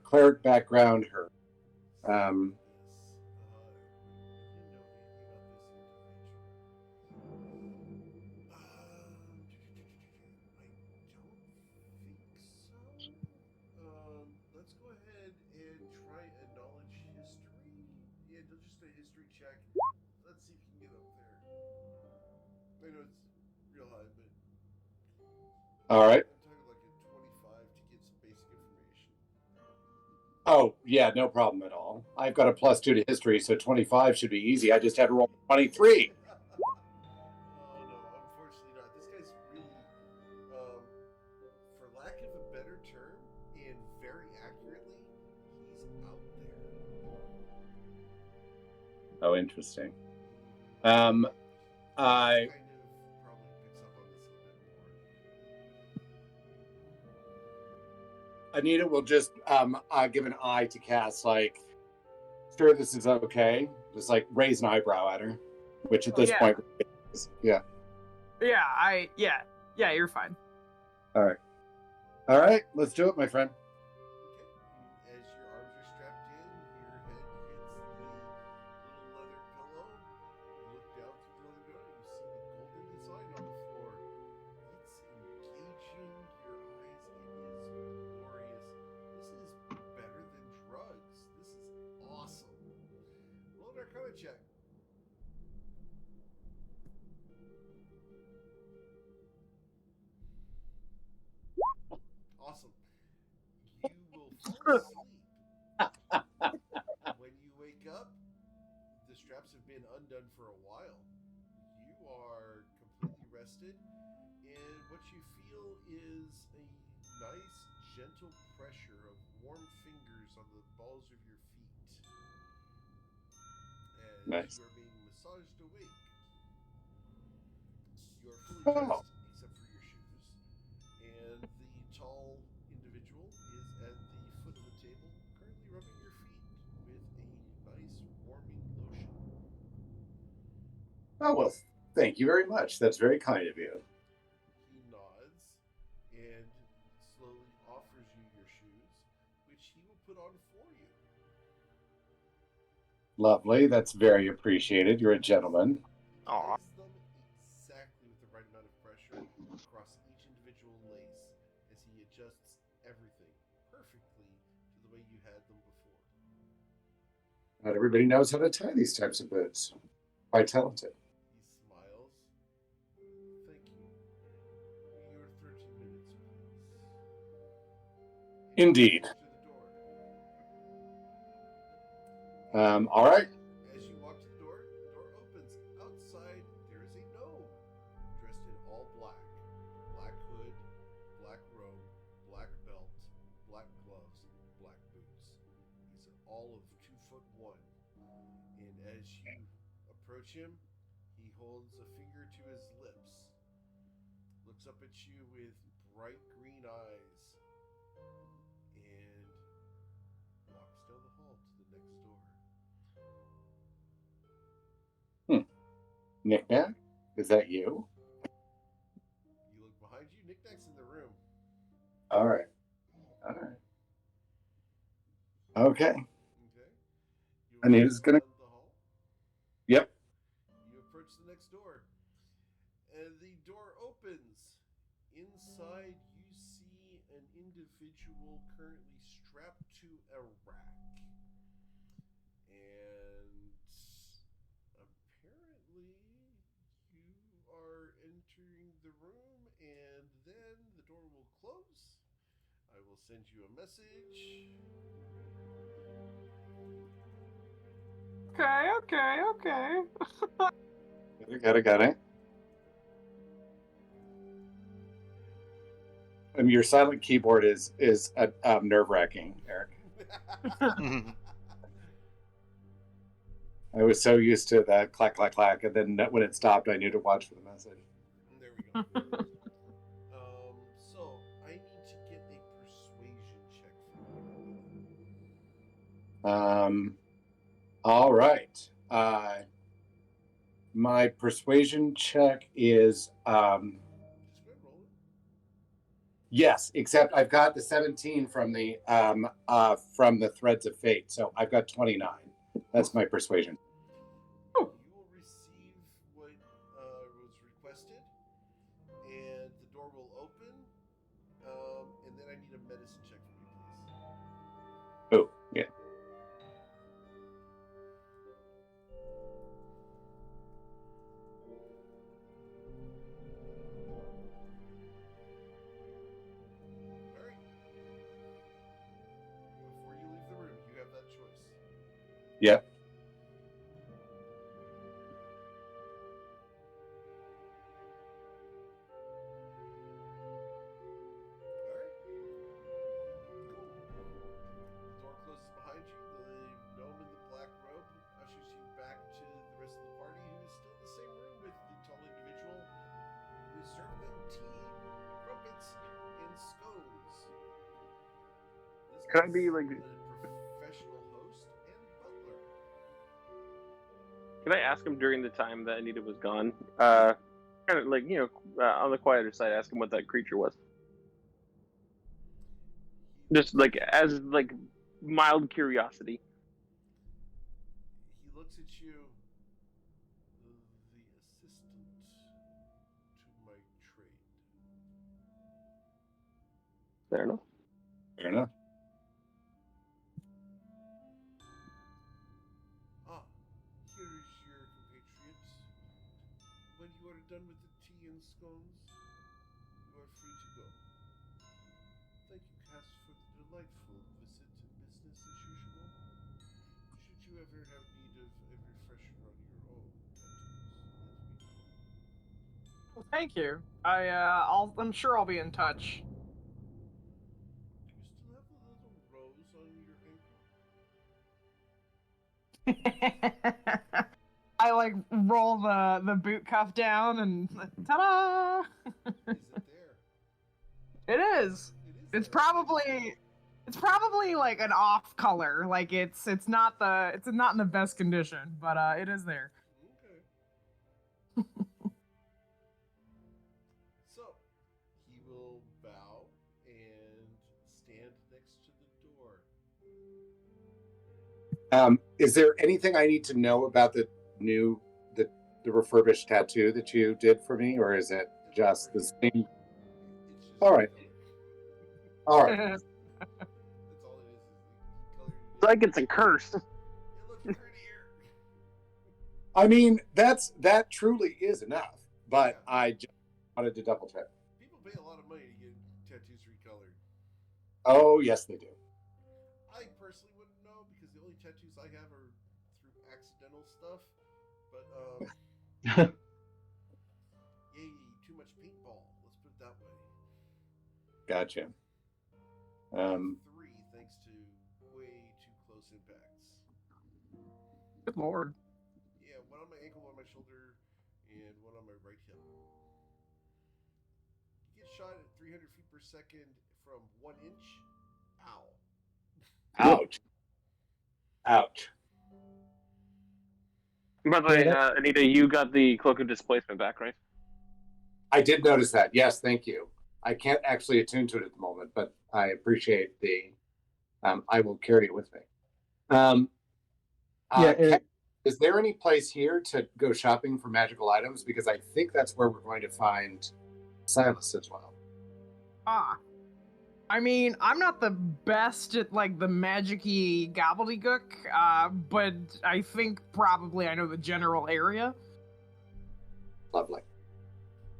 C: cleric background, her
B: Let's go ahead and try a knowledge history. Yeah, just a history check. Let's see if you can get up there. I know it's real high, but
C: all right.
B: I'm talking like a 25 to get some basic information.
C: Oh, yeah, no problem at all. I've got a +2 to history, so 25 should be easy. I just had to roll 23.
B: Oh no, unfortunately not. This guy's really, for lack of a better term, and very accurately, he's out there.
C: Oh, interesting. I
B: Kind of probably picks up on this a little bit more.
C: Anita will just give an eye to Cass, like, sure, this is okay. Just like raise an eyebrow at her, which at this point, yeah.
G: Yeah, you're fine.
C: All right, let's do it, my friend.
B: Okay, as your arms are strapped in, your head hits the little leather pillow. You look down through the leather pillow, you see the golden design on the floor. It's engaging your eyes. It is glorious. This is better than drugs. This is awesome. Roll an Arcana check. Awesome. You will fall asleep. When you wake up, the straps have been undone for a while. You are completely rested, and what you feel is a nice, gentle pressure of warm fingers on the balls of your feet as
C: Nice.
B: you are being massaged awake. You are fully dressed except for your shoes, and the tall individual is at the foot of the table, currently rubbing your feet with a nice warming lotion.
C: Oh, well, thank you very much. That's very kind of you.
B: He nods and slowly offers you your shoes, which he will put on for you.
C: Lovely. That's very appreciated. You're a gentleman.
E: Aw.
B: Place them exactly with the right amount of pressure across each individual lace as he adjusts everything perfectly to the way you had them before.
C: Not everybody knows how to tie these types of boots. Quite talented.
B: He smiles. Thank you. Your 13 minutes, please.
C: Indeed.
B: To the door.
C: All right.
B: As you walk to the door opens. Outside, there is a gnome dressed in all black. Black hood, black robe, black belt, black gloves, black boots. He's all of 2'1". And as you approach him, he holds a finger to his lips, looks up at you with bright green eyes, and walks down the hall to next door.
C: Knick-knack, is that you?
B: You look behind you. Knick-knack's in the room.
C: All right. Okay.
B: Okay. You
C: Anita's
B: walk
C: gonna.
B: down the hall.
C: Yep.
B: You approach the next door. And the door opens. Inside, you see an individual currently strapped to a rack. And apparently, you are entering the room, and then the door will close. I will send you a message.
G: Okay.
C: Got it. Your silent keyboard is nerve-wracking, Eric. I was so used to that clack, clack, clack, and then when it stopped, I knew to watch for the message.
B: There we go. So I need to get a persuasion check from you.
C: All right. My persuasion check is
B: Just go ahead and roll it.
C: yes, except I've got the 17 from the Threads of Fate, so I've got 29. That's my persuasion.
B: You will receive what was requested, and the door will open. And then I need a medicine check from you, please.
C: Oh, yeah.
B: All right. Before you leave the room, you have that choice.
C: Yep.
B: All right. Cool. The door closes behind you. The gnome in the black robe ushers you back to the rest of the party, who is still in the same room with the tall individual who is serving them tea, crumpets, and scones. This
I: Could I
B: guy's
I: be, like-
B: a professional host and butler.
D: Can I ask him during the time that Anita was gone? Kind of like, on the quieter side, ask him what that creature was. Just like as like mild curiosity.
B: He looks at you. The assistant to my trade.
D: Fair enough.
C: Fair enough.
B: Ah, here is your compatriot. When you are done with the tea and scones, you are free to go. Thank you, Cass, for the delightful visit and business as usual. Should you ever have need of a refresher on your own tattoos, let me know.
G: Well, thank you. I'm sure I'll be in touch.
B: Do you still have the little rose on your ankle?
G: I like roll the boot cuff down and ta-da!
B: Is it there?
G: It is.
B: It is
G: It's
B: there.
G: probably like an off color. Like it's not in the best condition, but it is there.
B: Okay. So, he will bow and stand next to the door.
C: Is there anything I need to know about the refurbished tattoo that you did for me, or is it just the same?
B: It's just
C: All right. All right.
B: That's all it is. He colored it
D: It's like it's a curse.
B: It looks prettier.
C: I mean, that truly is enough, but
B: Yeah.
C: I just wanted to double check.
B: People pay a lot of money to get tattoos recolored.
C: Oh, yes, they do.
B: I personally wouldn't know because the only tattoos I have are through accidental stuff. But yay, too much paintball. Let's put it that way.
C: Gotcha.
B: 3 thanks to way too close impacts.
G: Good lord.
B: Yeah, one on my ankle, one on my shoulder, and one on my right hip. You get shot at 300 feet per second from 1 inch. Ow.
C: Ouch. Ouch.
D: By the way,
F: Yeah,
D: Anita, you got the cloak of displacement back, right?
C: I did notice that. Yes, thank you. I can't actually attune to it at the moment, but I appreciate the. I will carry it with me.
F: Yeah, Eric.
C: Is there any place here to go shopping for magical items? Because I think that's where we're going to find Silas as well.
G: I mean, I'm not the best at like the magic-y gobbledygook, but I think probably I know the general area.
C: Lovely.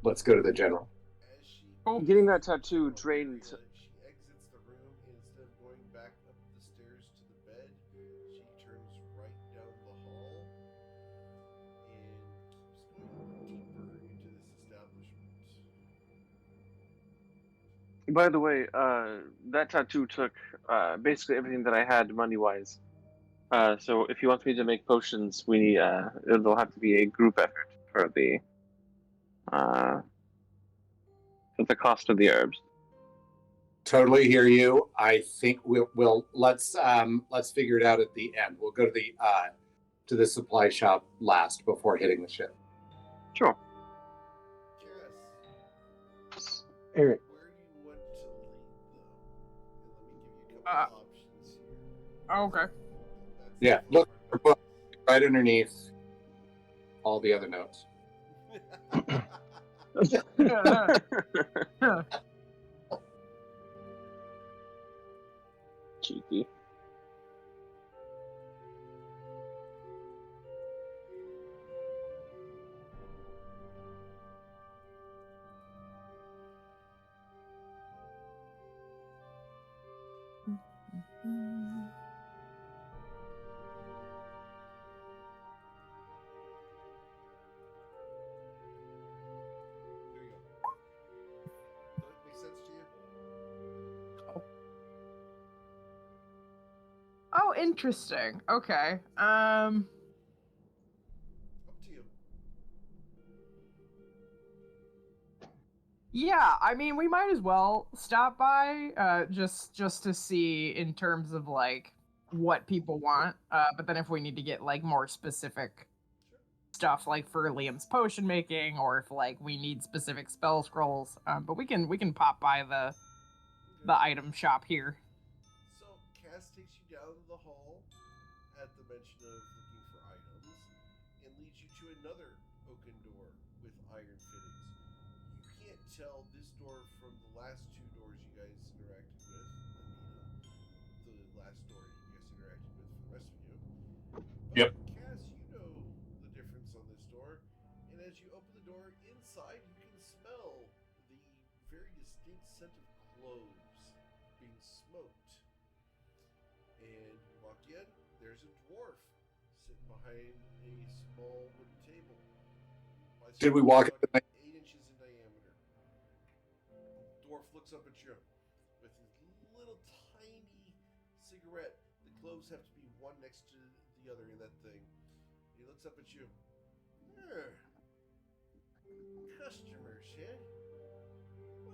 C: Let's go to the general.
B: As she
D: Getting that tattoo drained.
B: She exits the room, and instead of going back up the stairs to the bed, she turns right down the hall and keeps going deeper into this establishment.
D: By the way, that tattoo took basically everything that I had money-wise. So if he wants me to make potions, it'll have to be a group effort for the cost of the herbs.
C: Totally hear you. I think we'll let's figure it out at the end. We'll go to the supply shop last before hitting the ship.
D: Sure.
B: Cass,
F: Eric.
B: where do you want to lead them? And let me give you a couple of options here.
G: Okay.
B: That's
C: Yeah, look for book right underneath all the other notes.
D: Cheeky.
B: There you go. Does that make sense to you?
G: Oh, interesting. Okay.
B: Up to you.
G: Yeah, I mean, we might as well stop by, just to see in terms of like what people want. But then if we need to get like more specific stuff, like for Liam's potion making, or if like we need specific spell scrolls, but we can pop by the item shop here.
B: So Cass takes you down the hall at the mention of looking for items and leads you to another oaken door with iron fittings. You can't tell this door from the last two doors you guys interacted with, Anita. The last door you guys interacted with for the rest of you. But
C: Yep.
B: Cass, you know the difference on this door, and as you open the door inside, you can smell the very distinct scent of cloves being smoked. And you walk in, there's a dwarf sitting behind a small wooden table.
C: Did we walk
B: about
C: in the
B: 8 inches in diameter. Dwarf looks up at you with his little tiny cigarette. The cloves have to be one next to the other in that thing. He looks up at you. Customers, eh?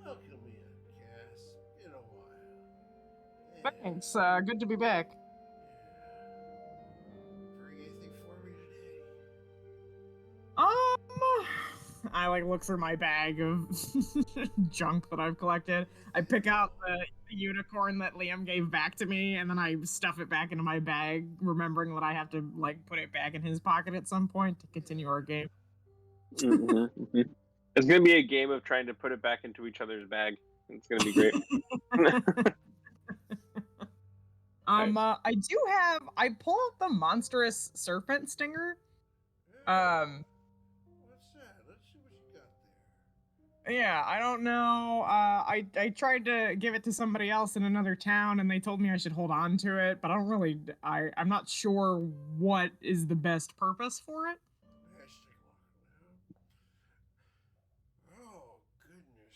B: Welcome in, Cass. Been a while.
G: Thanks. Good to be back.
B: Bring anything for me today?
G: I like look through my bag of junk that I've collected. I pick out the unicorn that Liam gave back to me, and then I stuff it back into my bag, remembering that I have to like put it back in his pocket at some point to continue our game.
D: Mm-hmm. It's gonna be a game of trying to put it back into each other's bag. It's gonna be great.
G: Nice. I do have. I pull out the monstrous serpent stinger.
B: What's that? Let's see what you got there.
G: Yeah, I don't know. I tried to give it to somebody else in another town, and they told me I should hold on to it, but I don't really. I'm not sure what is the best purpose for it.
B: Let's take a look. Oh goodness,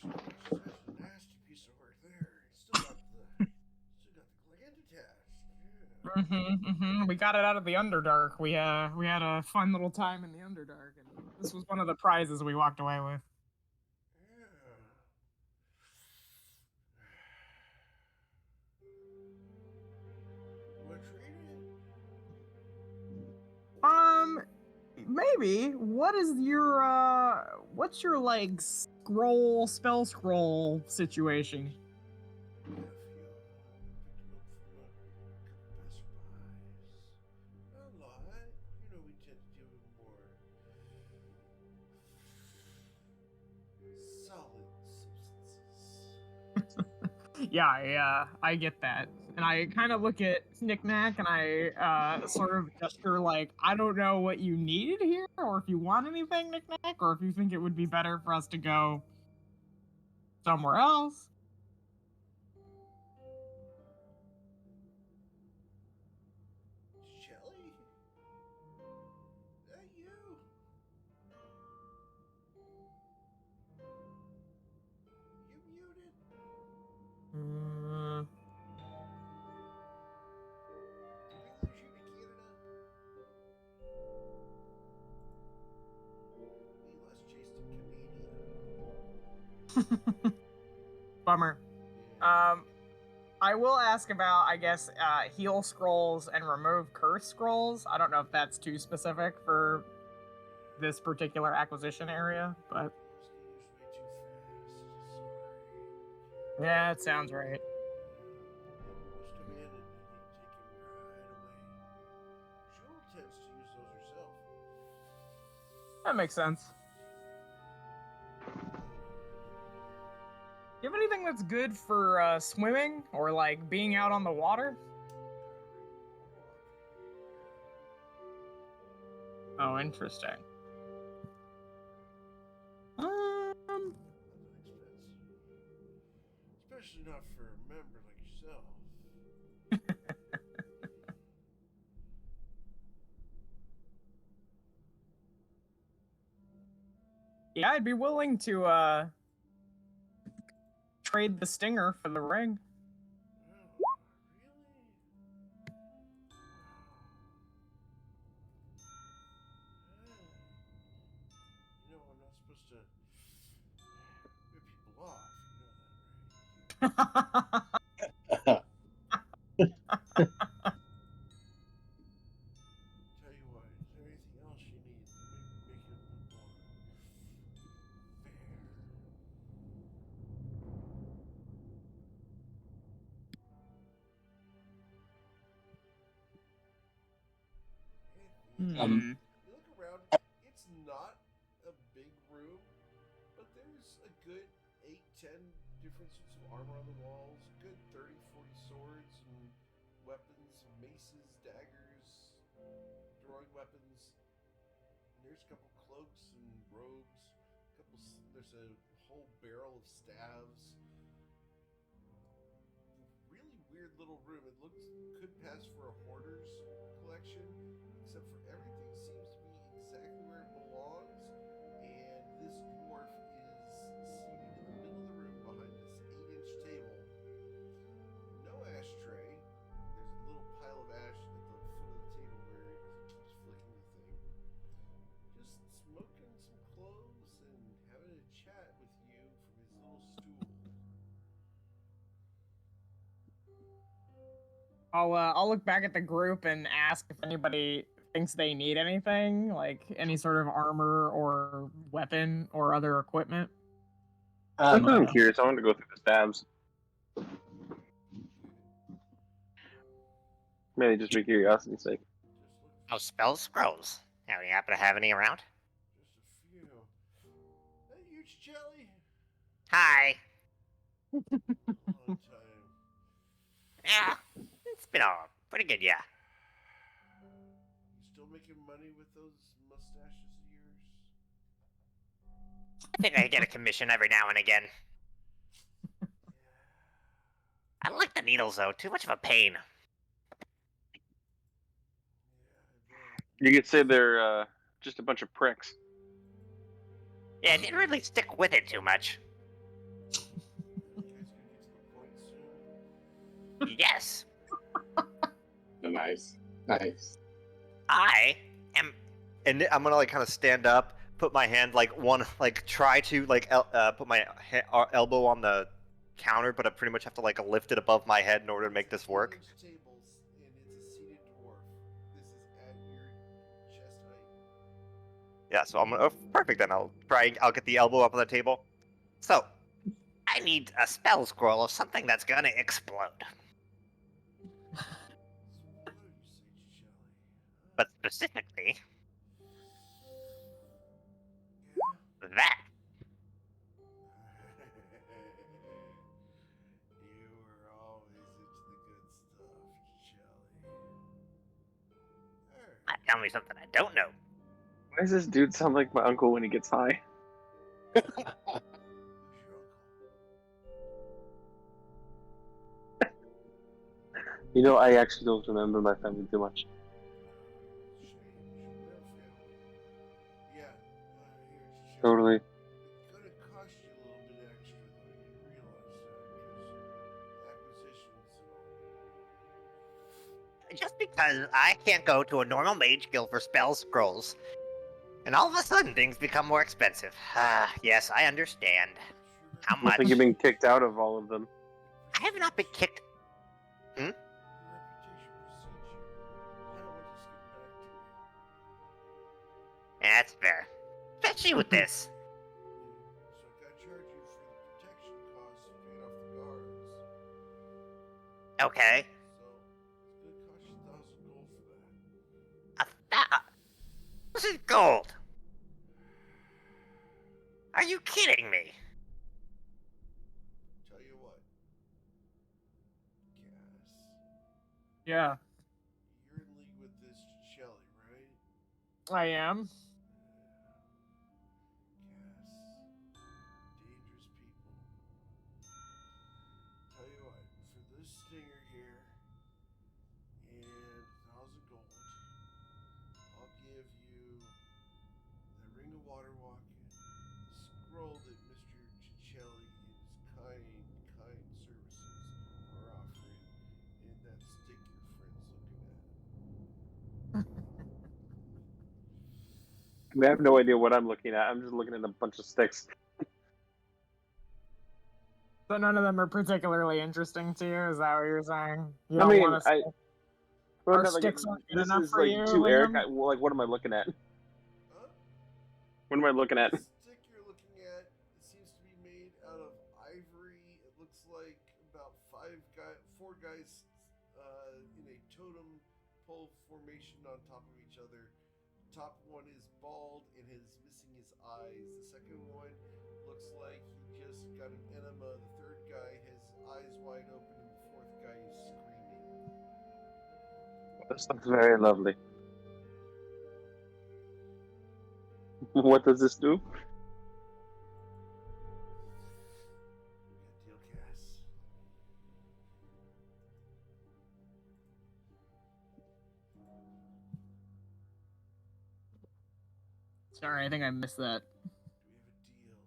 B: that's a nasty piece of work there. Still got the gland attached. Yeah.
G: We got it out of the Underdark. We had a fun little time in the Underdark, and this was one of the prizes we walked away with.
B: What treated?
G: maybe. What is your what's your like spell scroll situation?
B: Yeah, a few of them. Picked them up from Best Buys. Not a lot. You know, we tend to deal with more solid substances.
G: Yeah, I get that. And I kind of look at Knick-Knack and I sort of gesture like, I don't know what you need here, or if you want anything, Knick-Knack, or if you think it would be better for us to go somewhere else.
B: Shelly? Is that you? You muted?
G: Mm,
B: Did we lose you to Canada? We lost Chase to Canada.
G: bummer.
B: Yeah.
G: I will ask about, I guess, heal scrolls and remove curse scrolls. I don't know if that's too specific for this particular acquisition area, but
B: Lost English way too fast. Sorry.
G: yeah, it sounds right.
B: Most come in and you take him right away. Jewel tends to use those herself.
G: That makes sense. You have anything that's good for swimming or like being out on the water? Oh, interesting. Um,
B: Not that expensive. Especially not for a member like yourself.
G: yeah, I'd be willing to trade the stinger for the ring.
B: Oh, really? You know, I'm not supposed to rip people off. You know that, right? Tell you what, is there anything else you need to make it a bit more fair?
G: Hmm.
B: You look around, it's not a big room, but there's a good 8, 10 different suits of armor on the walls, good 30, 40 swords and weapons, maces, daggers, throwing weapons. And there's a couple cloaks and robes. There's a whole barrel of staves. Really weird little room. It could pass for a hoarder's collection, except for everything seems to be exactly where it belongs. And this dwarf is seated in the middle of the room behind this 8-inch table. No ashtray. There's a little pile of ash at the foot of the table where he keeps flicking the thing. Just smoking some cloves and having a chat with you from his little stool.
G: I'll look back at the group and ask if anybody thinks they need anything, like any sort of armor or weapon or other equipment.
D: That's what I'm curious. I wanted to go through the stabs. Maybe just for curiosity's sake.
H: Oh, spell scrolls. Now, you happen to have any around?
B: Just a few. That huge jelly.
H: Hi.
B: Long time.
H: Yeah, it's been all pretty good, yeah.
B: You still making money with those mustaches of yours?
H: I think I get a commission every now and again. I don't like the needles, though. Too much of a pain.
D: You could say they're just a bunch of pricks.
H: Yeah, it didn't really stick with it too much.
B: You guys gonna get to the point soon?
H: Yes,
C: Nice.
H: I am.
E: And I'm gonna like kind of stand up, put my hand like one, like try to like put my elbow on the counter, but I pretty much have to like lift it above my head in order to make this work.
B: 8-inch tables, and it's a seated dwarf. This is at your chest height.
E: Yeah, so I'm perfect then. I'll get the elbow up on the table. So,
H: I need a spell scroll of something that's gonna explode. But specifically, that.
B: You were always into the good stuff, Shelly. Alright.
H: Tell me something I don't know.
D: Why does this dude sound like my uncle when he gets high?
B: Who's your uncle?
D: You know, I actually don't remember my family too much.
B: Shame. You should have family. Yeah. Here's Shelly.
D: Totally.
B: It's gonna cost you a little bit extra, though. You realize that, because acquisitions and all.
H: Just because I can't go to a normal mage guild for spell scrolls, and all of a sudden things become more expensive. Yes, I understand. How
D: I
H: much?
D: think you've been kicked out of all of them.
H: I have not been kicked.
B: Your reputation precedes you. I don't want this to get back to you.
H: That's fair. Especially with this.
B: So I gotta charge you for the protection costs of paying off the guards.
H: Okay.
B: So it's gonna cost you 1,000 gold for that.
H: This is gold. Are you kidding me?
B: Tell you what, Cass,
G: Yeah,
B: you're in league with this Shelly, right?
G: I am.
B: Cass, dangerous people. Tell you what, for this stinger here and 1,000 gold, I'll give you the ring of water walking, the scroll that Mr. Ciccelli and his kind services are offering, and that stick your friend's looking at.
D: I mean, I have no idea what I'm looking at. I'm just looking at a bunch of sticks.
G: So none of them are particularly interesting to you. Is that what you're saying? You
D: I
G: don't
D: mean,
G: want to.
D: well,
G: Our
D: no, like,
G: sticks aren't good
D: this
G: enough
D: is
G: for
D: like
G: you,
D: too Eric.
G: Liam?
D: Well, like, what am I looking at?
B: Huh?
D: What am I looking at?
B: The stick you're looking at seems to be made out of ivory. It looks like about four guys in a totem pole formation on top of each other. The top one is bald and is missing his eyes. The second one looks like he just got an enema. The third guy has eyes wide open, and the fourth guy is screaming.
D: This looks very lovely. What does this do?
B: Good deal, Cass.
G: Sorry, I think I missed that.
B: Do we have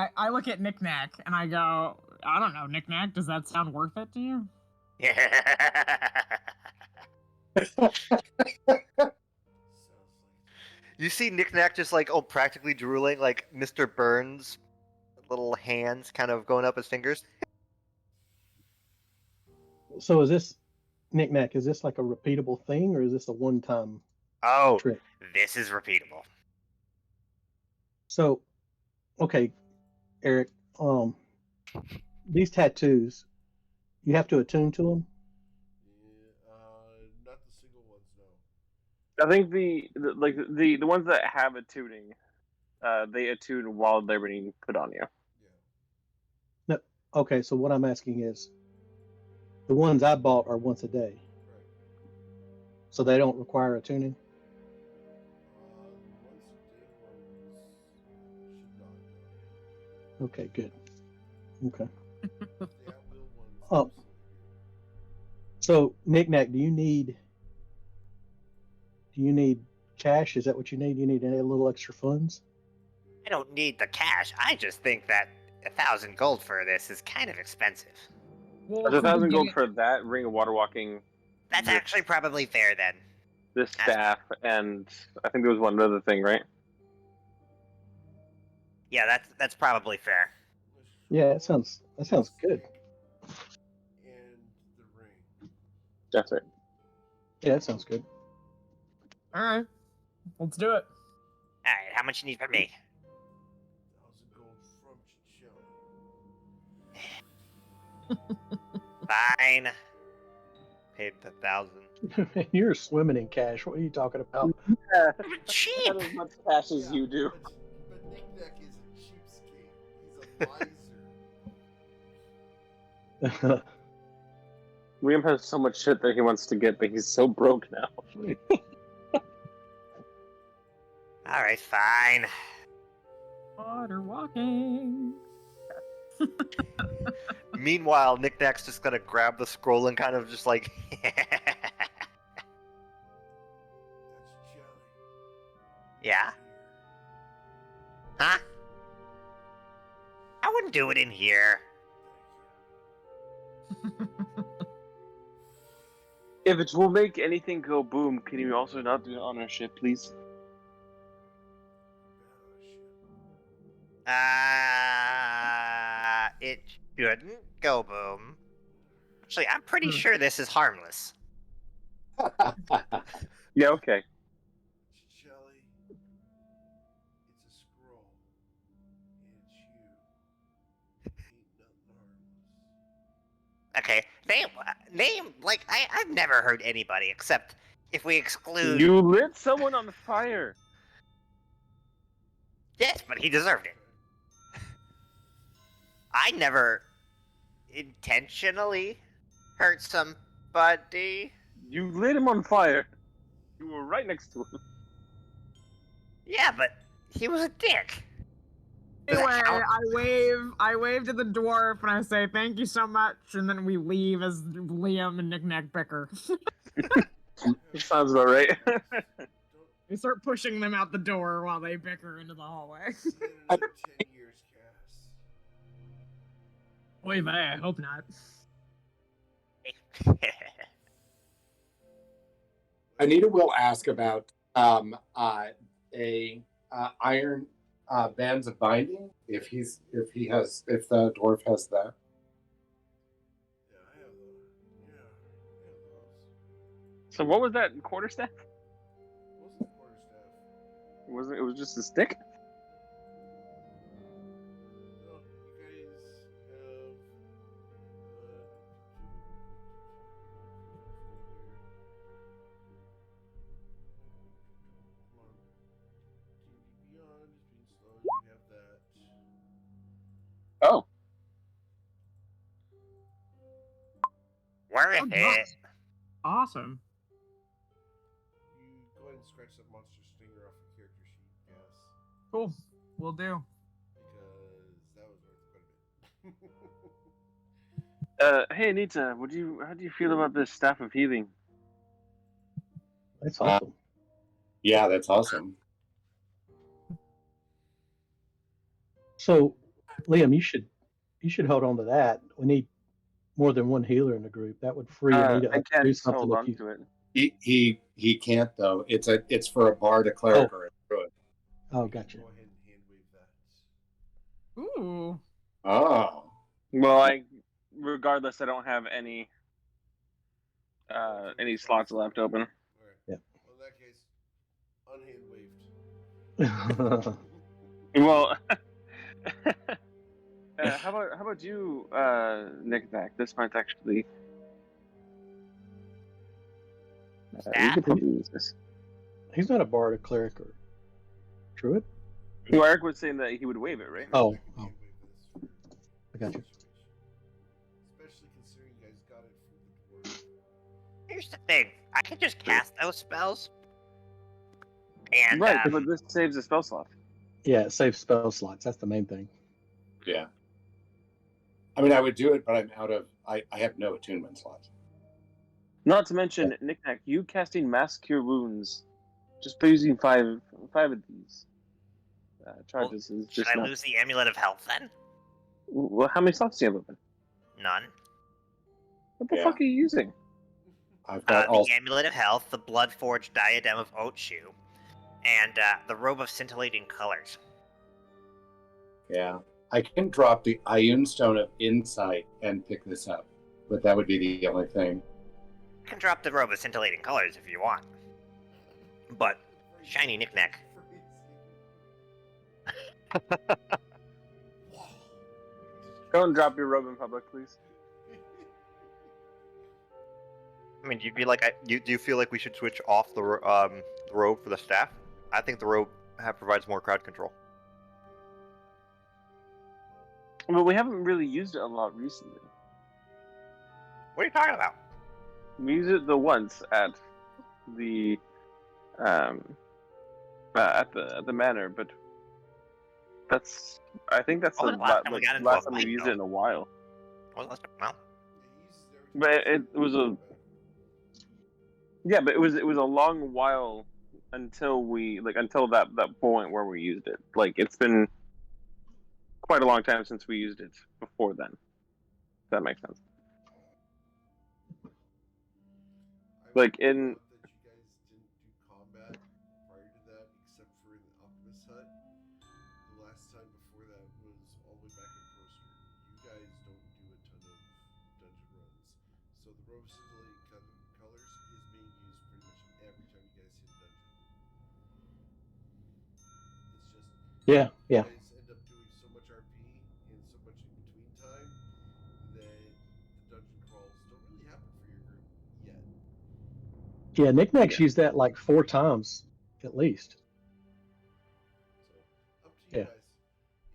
B: a deal?
G: I look at Knick-Knack and I go, I don't know, Knick-Knack, does that sound worth it to you?
E: You see Knick-Knack just like practically drooling, like Mr. Burns' little hands kind of going up his fingers.
F: So is this Knick-Knack? Is this like a repeatable thing, or is this a one-time
H: Oh,
F: trick?
H: this is repeatable.
F: So, okay, Eric, these tattoos, you have to attune to them.
B: Yeah, not the single ones, no.
D: I think the ones that have attuning, they attune while they're being put on you.
B: Yeah.
F: No, okay, so what I'm asking is, the ones I bought are once a day,
B: Right.
F: so they don't require attuning.
B: The once a day ones should not, no.
F: Okay, good. Okay.
B: The at-will ones.
F: Oh.
B: absolutely.
F: So, Knick-Knack, do you need cash? Is that what you need? You need a little extra funds?
H: I don't need the cash. I just think that 1,000 gold for this is kind of expensive.
G: Well,
D: There's 1,000 gold for that ring of water walking,
H: That's actually probably fair then.
D: this staff, and I think there was one other thing, right?
H: Yeah, that's probably fair.
F: Yeah, that sounds good.
B: And the ring.
D: That's right.
F: Yeah, that sounds good.
G: All right. Let's do it.
H: All right, how much you need from me?
B: 1,000 gold from Chelly.
H: Fine. Paid the 1,000.
F: You're swimming in cash. What are you talking about?
I: Yeah,
H: Cheap.
I: I have as much cash as you do.
B: But Nick Nack is a cheapskate. He's a miser.
I: William has so much shit that he wants to get, but he's so broke now.
H: All right, fine.
G: Water walking.
E: Meanwhile, Nick Nack's just gonna grab the scroll and kind of just like.
B: That's Chelly.
H: Yeah? Huh? I wouldn't do it in here.
I: If it will make anything go boom, can you also not do it on our ship, please?
H: It shouldn't go boom. Actually, I'm pretty sure this is harmless.
I: Yeah, okay.
B: Chelly, it's a scroll. It's you. Ain't nothing harmless.
H: Okay, name, like, I've never heard anybody except if we exclude.
I: You lit someone on fire.
H: Yes, but he deserved it. I never intentionally hurt somebody.
I: You lit him on fire. You were right next to him.
H: Yeah, but he was a dick.
G: Anyway, I wave to the dwarf and I say thank you so much, and then we leave as Liam and Nick Nack bicker.
I: Sounds about right.
G: We start pushing them out the door while they bicker into the hallway.
B: See you in another 10 years, Cass.
G: Oy vey, I hope not.
C: Anita will ask about iron bands of binding if the dwarf has that.
B: Yeah, I have those. Yeah, I have those.
I: So what was that quarterstaff?
B: What's the quarterstaff?
I: It was just a stick?
B: No, you guys have. Come on. D&D Beyond is being slow. You have that.
I: Oh.
H: Worth
G: Oh,
H: it.
G: nice. Awesome.
B: You go ahead and scratch that monster stinger off your character sheet, yes.
G: Cool. Will do.
B: Because that was worth quite a bit.
I: Hey Anita, how do you feel about this staff of healing?
F: That's awesome.
C: Yeah, that's awesome.
F: So, Liam, you should hold on to that. We need more than one healer in the group. That would free Anita
I: I
F: up to do
I: can't
F: something.
I: hold
F: If
I: on
F: you...
I: to it.
C: He can't though. It's for a bard, a cleric, or a druid.
F: Oh, gotcha.
B: Go ahead and hand wave that.
G: Ooh.
C: Oh.
I: Well, regardless, I don't have any slots left open.
B: Alright.
F: Yeah.
B: Well, in that case, unhand waved.
I: Well, how about you, Nick Nack? This might actually. You could probably use this.
F: He's not a bard, a cleric, or druid.
I: Well, Eric was saying that he would waive it, right?
F: Oh,
B: Hand wave this
F: I got you.
B: Especially considering you guys got it from the dwarf.
H: Here's the thing. I can just cast those spells. And,
I: Right, but this saves a spell slot.
F: Yeah, it saves spell slots. That's the main thing.
C: Yeah. I mean, I would do it, but I'm out of. I have no attunement slots.
I: Not to mention, Nick Nack, you casting Mass Cure Wounds just by using five of these charges is
H: should
I: just
H: I
I: not...
H: lose the Amulet of Health then?
I: Well, how many slots do you have open?
H: None.
I: What the
C: Yeah.
I: fuck are you using?
C: I've got all.
H: The Amulet of Health, the Blood-Forged Diadem of Oat Shoe, and the Robe of Scintillating Colors.
C: Yeah, I can drop the Ioun Stone of Insight and pick this up, but that would be the only thing.
H: You can drop the Robe of Scintillating Colors if you want. But Shiny knickknack.
I: Don't drop your robe in public, please.
E: I mean, do you feel like we should switch off the robe for the staff? I think the robe provides more crowd control.
I: Well, we haven't really used it a lot recently.
E: What are you talking about?
I: We used it the once at the at the manor, but I think that's
H: When
I: the
H: was the last time we got into a
I: last time
H: fight,
I: we used
H: though?
I: it in a while.
H: Well, last time, well,
I: But it was a but it was a long while until until that point where we used it. Like it's been quite a long time since we used it before then. If that makes sense. Like in
B: that you guys didn't do combat prior to that, except for in the Optimus Hut. The last time before that was all the way back in Proster. You guys don't do a ton of dungeon runs, so the rose scintillating colors is being used pretty much every time you guys hit a dungeon. It's just
F: Yeah,
B: you
F: yeah.
B: guys end up doing so much RP and so much in between time that the dungeon crawls don't really happen for your group yet.
F: Yeah, Knickknack's used that like 4 times at least.
B: So up to you
F: Yeah.
B: guys.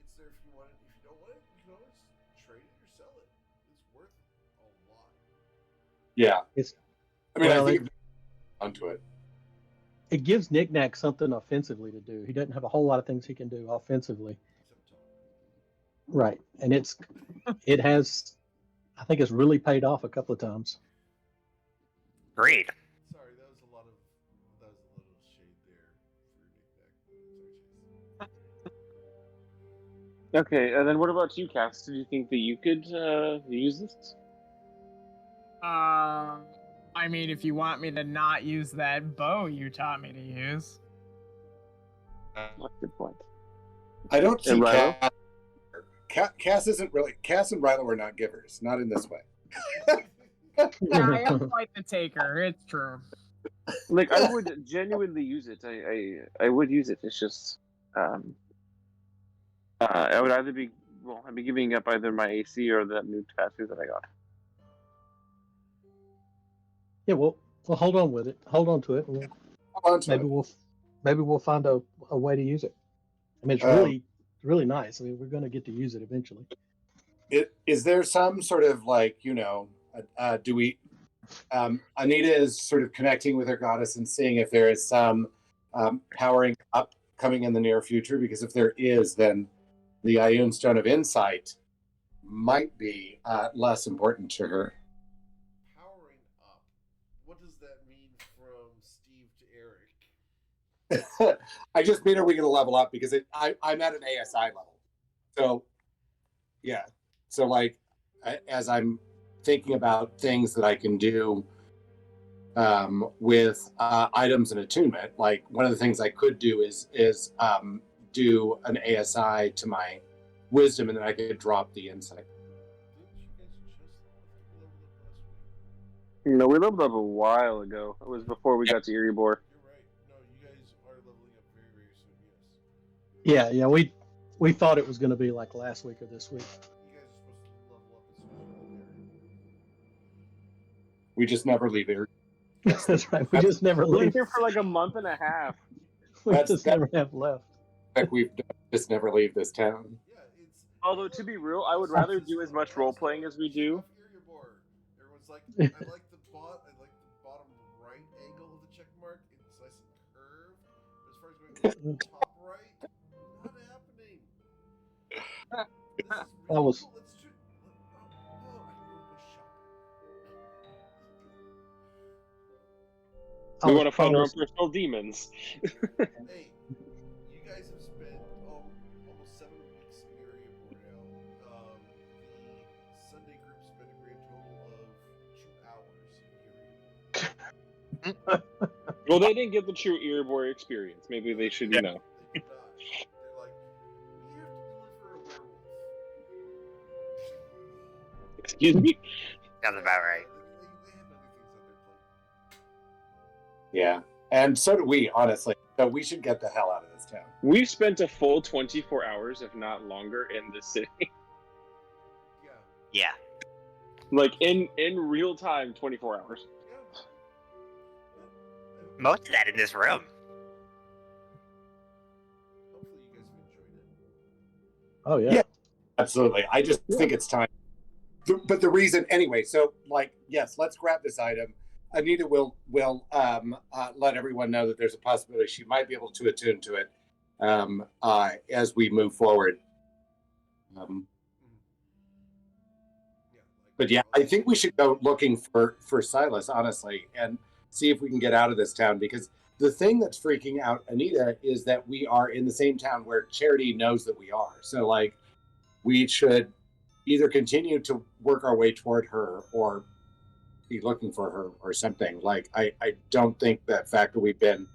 B: It's there if you want it. If you don't want it, you can always trade it or sell it. It's worth a lot.
C: Yeah.
F: It's
C: I mean,
F: well,
C: I think onto it.
F: it gives Knickknack something offensively to do. He doesn't have a whole lot of things he can do offensively.
B: Except talk.
F: Right. And it has, I think it's really paid off a couple of times.
H: agreed.
B: Sorry, that was a little shade there for Nick Sorry, Chase.
I: okay, and then what about you, Cass? Do you think that you could use this?
G: I mean, if you want me to not use that bow you taught me to use.
I: That's a good point.
C: I don't see
I: And Rilo?
C: Cass isn't really. Cass and Rilo are not givers, not in this way.
G: Yeah, I am quite the taker. It's true.
I: Like I would genuinely use it. I would use it. It's just I would either I'd be giving up either my AC or that new tattoo that I got.
F: Yeah, well, hold on with it. Hold on to it. And
C: Hold on to
F: maybe we'll find a way to use it. I mean, it's really nice. I mean, we're going to get to use it eventually.
C: Is there some sort of like, do we Anita is sort of connecting with her goddess and seeing if there is some powering up coming in the near future, because if there is, then the Ioun Stone of Insight might be less important to her.
B: Powering up. What does that mean from Steve to Eric?
C: I just mean, are we going to level up? Because I'm at an ASI level. So, yeah. So, like, as I'm thinking about things that I can do with items and attunement, like one of the things I could do is do an ASI to my wisdom, and then I could drop the insight.
B: Didn't you guys just level up last week?
I: No, we leveled up a while ago. It was before we got to Erebor.
B: You're right. No, you guys are leveling up very, very soon, yes.
F: Yeah, we thought it was going to be like last week or this week.
B: You guys are supposed to level up as soon as you get there.
C: We just never leave it.
F: That's right. We just never
I: We were
F: leave.
I: here for like a month and a half.
F: We just never have left.
C: Like we've just never leave this town.
B: Yeah, it's.
I: Although to be real, I would rather do as much role playing as we do.
B: Everyone's like, I like the bottom right angle of the check mark. It's nice and curved. But as far as going top right, not happening. This is
F: That was-
B: cool. Let's do. Oh, I can go shopping.
F: I
I: We
F: was
I: want to find our own
F: promised-
I: personal demons.
B: Hey, you guys have spent almost 7 weeks in Area Boreal. The Sunday group spent a grand total of 2 hours in Area.
I: Well, they didn't get the true Erebor experience. Maybe they should,
B: They did not. They're like, we have to deliver a werewolf.
I: Excuse me.
H: Sounds about right.
B: They have other things on their plate.
C: Yeah, and so do we, honestly. So we should get the hell out of this town.
I: We've spent a full 24 hours, if not longer, in the city.
B: Yeah.
H: Yeah.
I: Like in real time, 24 hours.
B: Yeah.
H: Most of that in this room.
B: Hopefully you guys have enjoyed it.
F: Oh yeah.
C: Yeah. Absolutely. I just think it's time. But the reason, anyway, so like, yes, let's grab this item. Anita will let everyone know that there's a possibility she might be able to attune to it as we move forward. But yeah, I think we should go looking for Silas, honestly, and see if we can get out of this town, because the thing that's freaking out Anita is that we are in the same town where Charity knows that we are. So like, we should either continue to work our way toward her or be looking for her or something. Like, I don't think that fact that we've been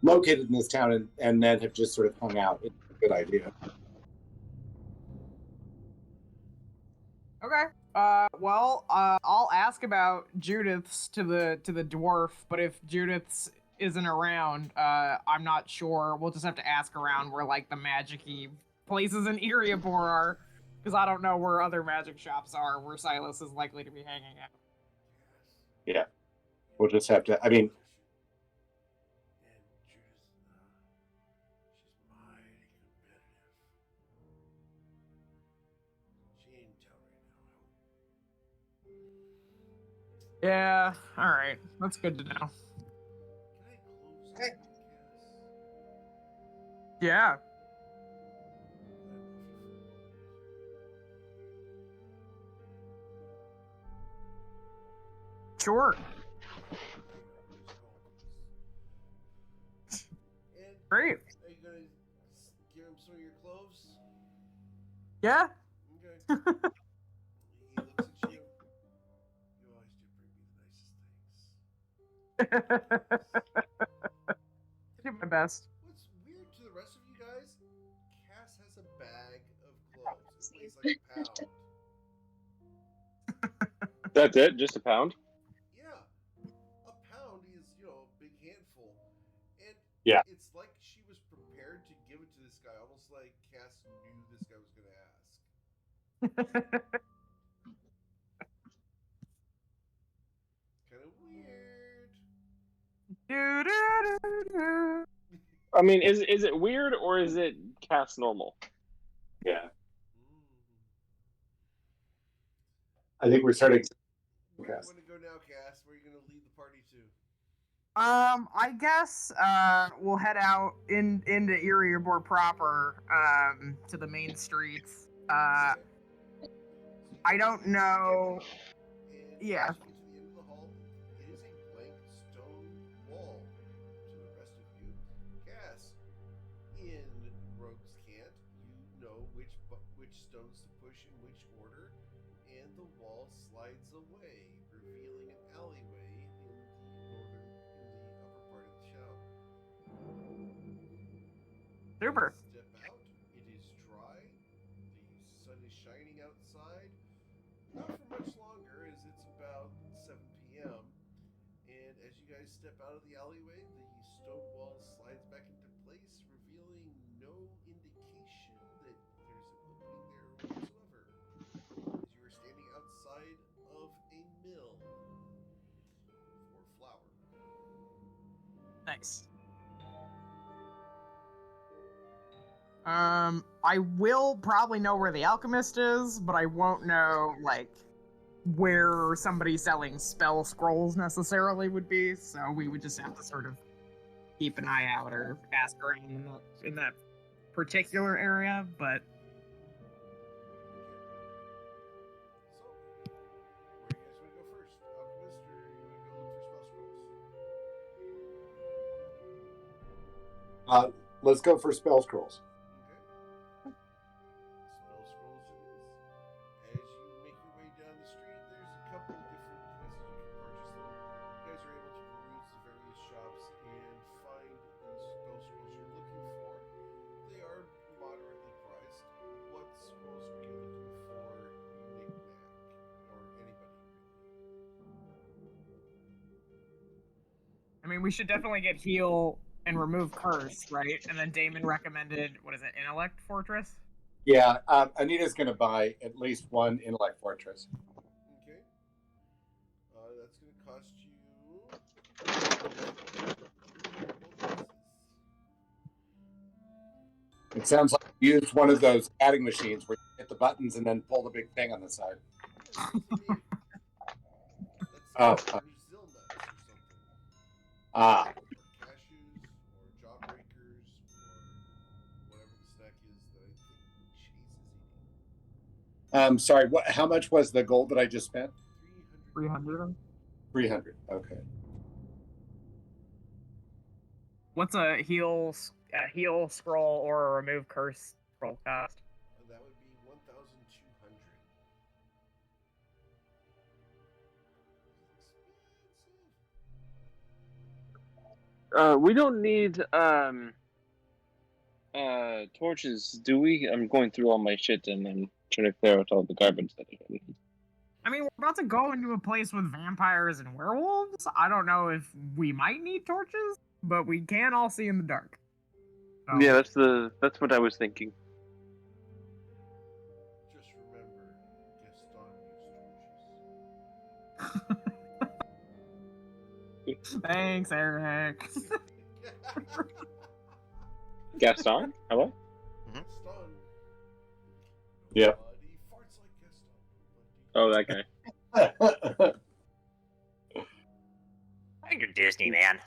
C: located in this town and then have just sort of hung out is a good idea.
G: Okay. Well, I'll ask about Judith's to the dwarf, but if Judith's isn't around, I'm not sure. We'll just have to ask around where like the magic-y places in Eriabor are, because I don't know where other magic shops are where Silas is likely to be hanging out.
C: Yeah, we'll just have to. I mean,
B: And Judith, she's mighty competitive. She ain't in town right now.
G: Yeah. All right. That's good to know.
B: Can I close it, Cass?
G: Yeah. Sure.
B: And
G: Great.
B: are you gonna give him some of your clothes?
G: Yeah.
B: Okay. He looks at you. You always do bring me the nicest things.
G: Do my best.
B: What's weird to the rest of you guys? Cass has a bag of clothes. It weighs like a pound.
I: That's it? Just a pound?
B: Yeah, a pound is, a big handful. And
C: Yeah.
B: it's like she was prepared to give it to this guy, almost like Cass knew this guy was going to ask. Kind of weird.
G: Do-do-do-do.
I: I mean, is it weird or is it cast normal?
C: yeah, I think we're starting.
B: Where do you
C: Cass.
B: want to go now, Cass? Where are you going to lead the party to?
G: I guess we'll head out into Eriabor proper, to the main streets. I don't know.
B: And
G: Yeah.
B: as you get to the end of the hall, it is a blank stone wall. To the rest of you, Cass, in Rogue's Cant, you know which stones to push in which order, and the wall slides away, revealing an alleyway in the upper part of the shop.
G: Super.
B: Step out. It is dry. The sun is shining outside. Not for much longer, as it's about 7 p.m. And as you guys step out of the alleyway, the stone wall slides back into place, revealing no indication that there's an opening there whatsoever. As you are standing outside of a mill for flour.
G: Nice. I will probably know where the alchemist is, but I won't know, like, where somebody selling spell scrolls necessarily would be, so we would just have to sort of keep an eye out or ask around in that particular area, but...
B: So, where do you guys want to go first? Alchemist, or you want to go look for spell scrolls?
C: Let's go for spell scrolls.
B: Okay. Spell scrolls it is. As you make your way down the street, there's a couple different places you can purchase them. You guys are able to peruse the various shops and find the spell scrolls you're looking for. They are moderately priced. What scrolls were you looking for, Knick-Knack? Or anybody, really?
G: I mean, we should definitely get heal and remove curse, right? And then Damon recommended, what is it, intellect fortress?
C: Yeah, Anita's going to buy at least one intellect fortress.
B: Okay. That's going to cost you.
C: It sounds like you used one of those adding machines where you hit the buttons and then pull the big thing on the side.
B: That's
C: Oh,
B: Brazil nuts or something.
C: ah.
B: Cashews or jawbreakers or whatever the snack is that I think Chase is eating.
C: Sorry, what? How much was the gold that I just spent?
G: 300.
C: 300. Okay.
G: What's a heal scroll or a remove curse scroll cost?
B: That would be 1,200.
I: We don't need torches, do we? I'm going through all my shit and I'm trying to clear out all the garbage that I need.
G: I mean, we're about to go into a place with vampires and werewolves. I don't know if we might need torches, but we can all see in the dark. So.
I: Yeah, that's what I was thinking.
B: Just remember, Gaston used torches.
G: Thanks, Eric.
I: Gaston? Hello?
B: Gaston.
C: Yep.
B: Nobody farts like Gaston.
I: Oh, that guy.
H: You're Disney, man.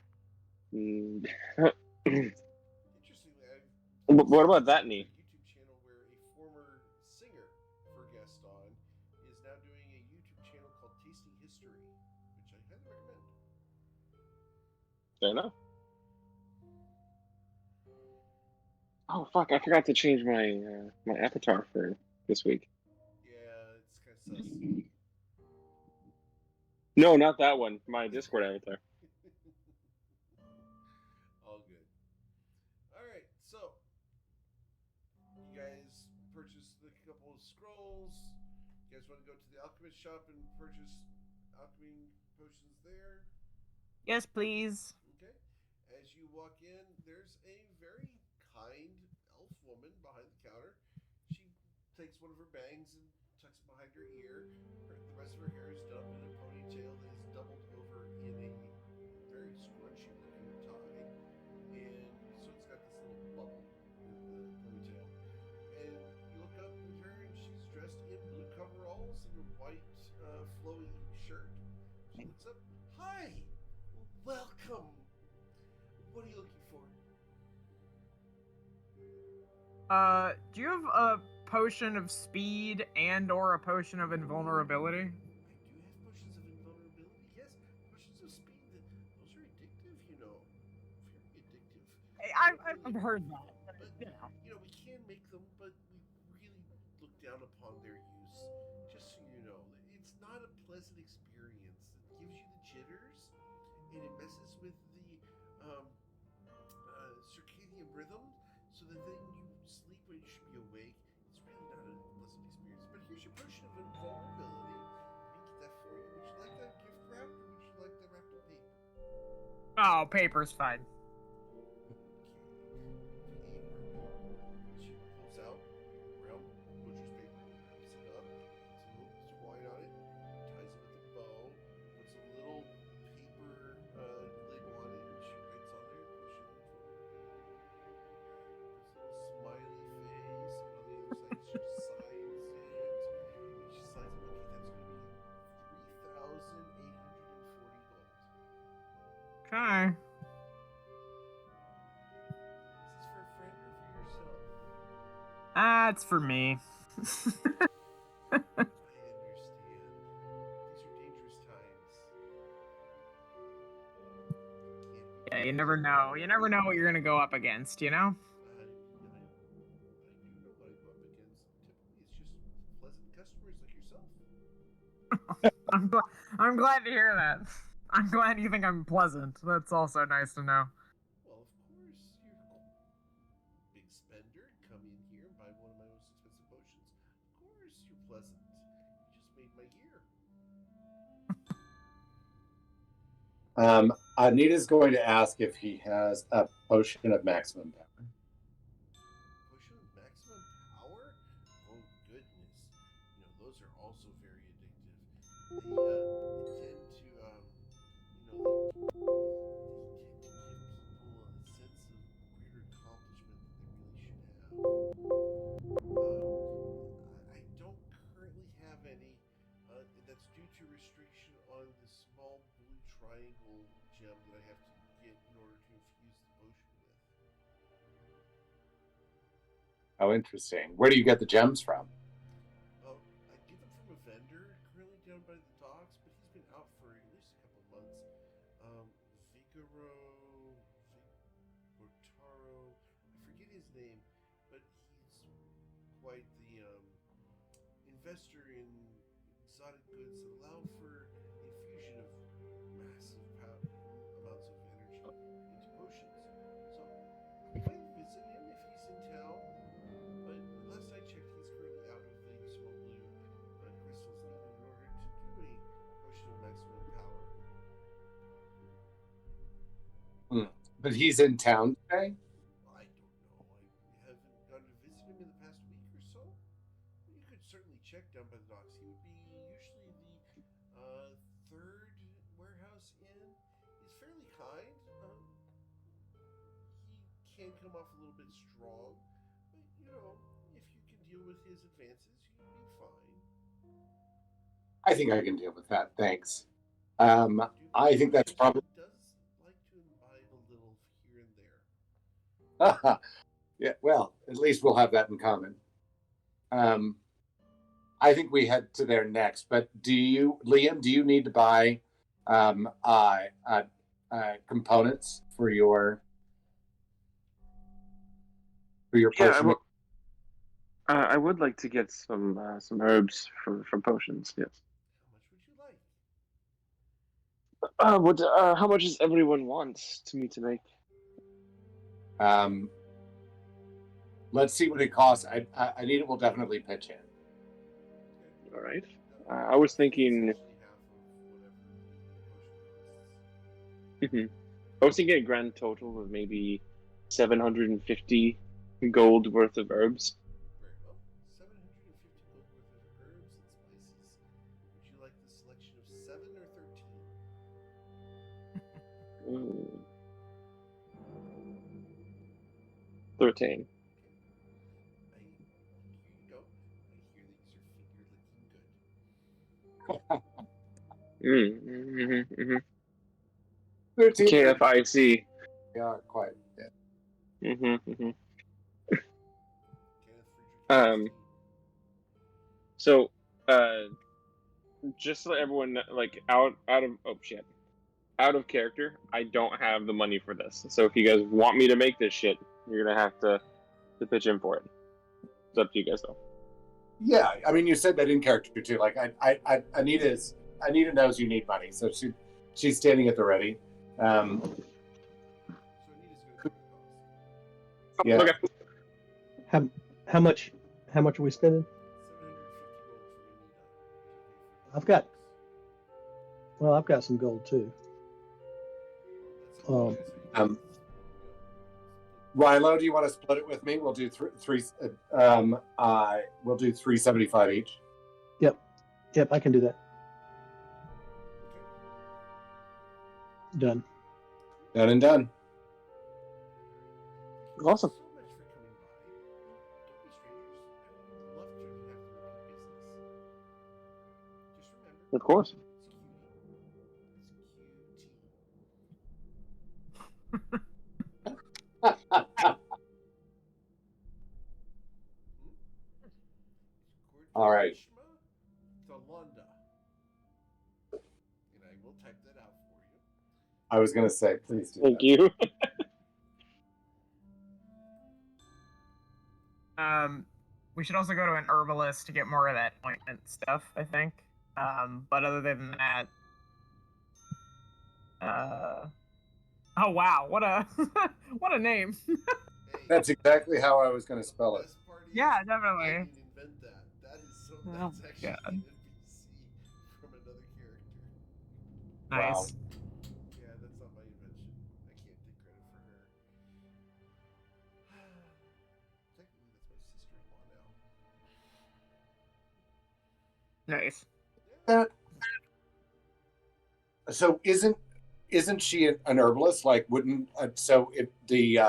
I: What about that knee?
B: YouTube channel where a former singer for Gaston is now doing a YouTube channel called Tasting History, which I highly recommend.
I: Fair enough. Oh fuck! I forgot to change my my avatar for this week.
B: Yeah, it's kind of sus.
I: No, not that one. My Discord avatar.
B: All good. All right, so you guys purchased a couple of scrolls. You guys want to go to the alchemist shop and purchase alchemy potions there?
G: Yes, please.
B: Okay. As you walk in, there's a very kind elf woman behind the counter. She takes one of her bangs and tucks it behind her ear. The rest of her hair is done up in a ponytail that is doubled over in a very scrunchy looking tie. And so it's got this little bubble in the ponytail. And you look up at her and she's dressed in blue coveralls and a white flowy shirt. She looks up. Hi! Welcome! What are you looking for?
G: Do you have a potion of speed and or a potion of invulnerability?
B: I do have potions of invulnerability, yes. Potions of speed, those are addictive, you know. Very addictive.
G: I've heard that, but you know.
B: You know, we can make them, but we really look down upon their use. Just so you know, it's not a pleasant experience. It gives you the jitters, and it messes with the circadian rhythm, so that then you sleep when you should be awake. It's really not a pleasant experience. But here's your potion of invulnerability. I can get that for you. Would you like that gift wrapped, or would you like that wrapped in paper?
G: Oh, paper's fine.
B: She pulls out brown butcher's paper, wraps it up, puts a little twine on it, ties it with a bow, puts a little paper label on it, and she writes on there, puts a smiley face, and on the other side she signs it, and she signs it. Okay, that's going to be 3,840 gold.
G: Okay.
B: Is this for a friend or for yourself?
G: It's for me.
B: I understand. These are dangerous times.
G: Yeah, you never know. You never know what you're gonna go up against, you know?
B: I do know what I go up against. Typically, it's just pleasant customers like yourself.
G: I'm glad to hear that. I'm glad you think I'm pleasant. That's also nice to know.
B: Well, of course, you're a big spender. Come in here and buy one of my most expensive potions. Of course, you're pleasant. You just made my year.
C: Anita's going to ask if he has a potion of maximum power.
B: Potion of maximum power? Oh goodness! Those are also very addictive. They tend to, they tend to give people a sense of greater accomplishment that they really should have. I don't currently have any. That's due to restriction on the small blue triangle gem that I have to get in order to infuse the potion with.
C: Oh, interesting. Where do you get the gems from?
B: I get them from a vendor currently down by the docks, but he's been out for at least a couple of months. Vigoro, I forget his name, but he's quite the investor in exotic goods that allow for infusion of massive amounts of energy into potions. So I might visit him if he's in town, but last I checked, he's currently out of the small blue crystals needed in order to do a potion of maximum power.
C: But he's in town today?
B: I don't know. I haven't gone to visit him in the past week or so. You could certainly check down by the docks. He would be usually the third warehouse in. He's fairly kind. He can come off a little bit strong, but if you can deal with his advances, you'd be fine.
C: I think I can deal with that. Thanks. I think that's probably.
B: He does like to imbibe a little here and there.
C: Yeah, well, at least we'll have that in common. I think we head to there next, but Liam, do you need to buy components for your potion?
I: I would like to get some herbs for potions. Yes.
B: How much would you like?
I: How much does everyone want me to make?
C: Let's see what it costs. Anita will definitely pitch in.
I: All right. I was thinking. I was thinking a grand total of maybe 750 gold worth of herbs.
B: Very well. 750 gold worth of herbs and spices. Would you like the selection of 7 or
I: 13.
B: Here you go. I hear these are finger licking good.
C: 13.
I: KFIC.
C: Yeah, quite. Yeah.
I: So, just so everyone out of character, I don't have the money for this. So if you guys want me to make this shit, you're gonna have to pitch in for it. It's up to you guys though.
C: Yeah, I mean, you said that in character too. Like, Anita knows you need money, so she's standing at the ready. Yeah.
I: Okay.
F: How much are we spending?
B: 750 gold for Anita.
F: I've got some gold too.
C: Rilo, do you want to split it with me? We'll do we'll do 375 each.
F: Yep, I can do that. Done.
C: Done and done.
I: Awesome.
B: So much for coming by. Don't be strangers. I'd love to have repeat business. Just remember.
I: Of course.
C: All right.
B: Thalanda. And I will type that out for you.
C: I was going to say, please do.
I: Thank
C: that.
I: you.
G: We should also go to an herbalist to get more of that ointment stuff, I think. But other than that, oh wow, what a what a name.
C: That's exactly how I was going to spell it.
G: Yeah, definitely.
B: I didn't invent that. That's actually
G: God.
B: an NPC from another character.
G: Nice.
C: Wow.
B: Yeah, that's not my invention.
G: Nice.
C: That so isn't she an herbalist? Like, wouldn't so if the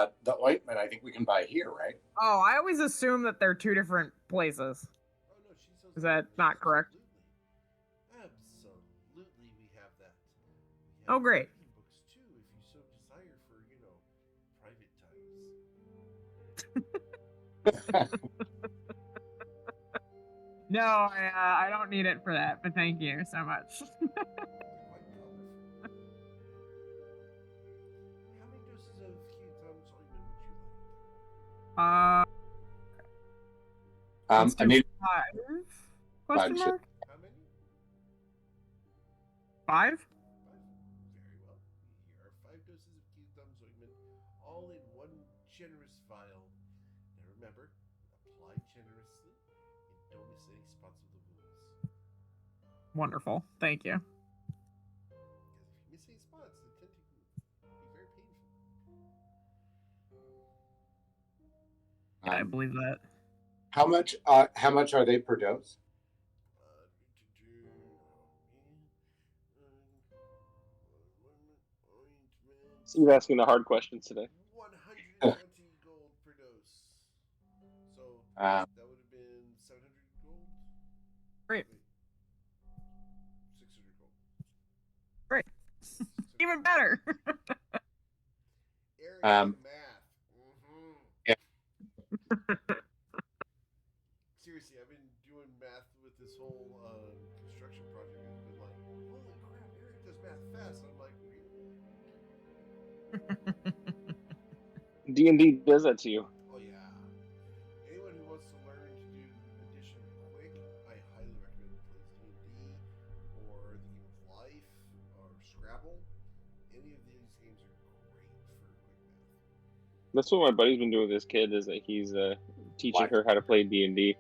C: ointment? I think we can buy here, right?
G: Oh, I always assume that they're two different places.
B: Oh no, she's so
G: Is that not correct?
B: Absolutely, we have that. We
G: Oh, great.
B: reading books too, if you so desire for private times.
G: No, I don't need it for that, but thank you so much.
B: They're quite powerful. How many doses of Keaton's ointment would you like?
G: Let's
C: I
G: do
C: need
G: 5? Question
C: shit.
G: mark?
B: How many?
G: 5?
B: Five. Very well. Here are 5 doses of Keaton's ointment, all in one generous vial. Now remember, apply generously and don't miss any spots of the wounds.
G: Wonderful. Thank you.
B: Because if you miss any spots, it tend to be very painful.
G: Yeah, I believe that.
C: How much are they per dose?
I: Steve asking the hard questions today.
B: 120 gold per dose. So that would have been 700 gold.
G: Great.
B: Wait, 600 gold.
G: Great.
B: 600
G: Even better.
B: Eric, math.
C: Yeah.
B: Seriously, I've been doing math with this whole construction project. It's been like, holy crap, Eric does math fast. I'm like,
I: D&D does that to you.
B: oh yeah. Anyone who wants to learn to do addition quick, I highly recommend plays D&D or the Game of Life or Scrabble. Any of these games are great for quick math.
I: That's what my buddy's been doing with his kid, is that he's teaching her how to play D&D,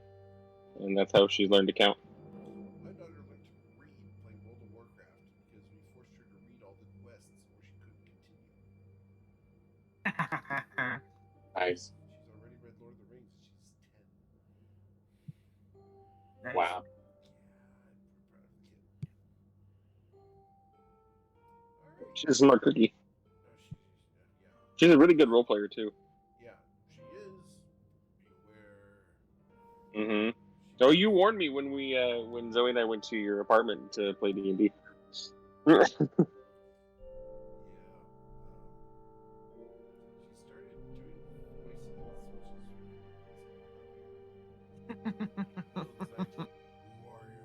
I: and that's how she learned to count.
B: My daughter learned to read playing World of Warcraft because we forced her to read all the quests or she couldn't continue.
C: Nice.
B: She's already read Lord of the Rings and she's 10.
G: Nice.
C: Wow.
B: Yeah, I'm pretty proud of the kid. Alright.
I: She's a smart cookie.
B: No, yeah.
I: She's a really good role player too.
B: Yeah, she is. Beware.
I: Mm-hmm. Oh, you warned me when when Zoe and I went to your apartment to play D&D.
B: Yeah. She started doing voices, which is who are you?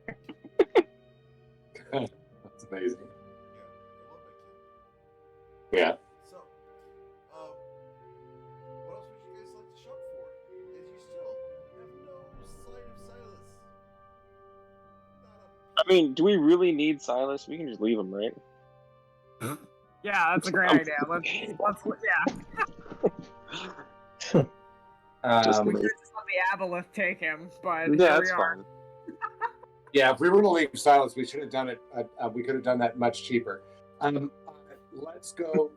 B: What the hell is that?
C: That's amazing.
B: Yeah, I love my kid.
C: Yeah.
B: So, what else would you guys like to shop for? As you still have no sight of Silas. Not
I: I mean, do we really need Silas? We can just leave him, right?
G: Yeah, that's a great idea. Let's yeah.
I: Just
G: We
I: leave.
G: could just let the aboleth take him, but
I: Yeah,
G: here
I: that's
G: we are.
I: fine.
C: Yeah, if we were to leave Silas, we should have done it. We could have done that much cheaper. Let's go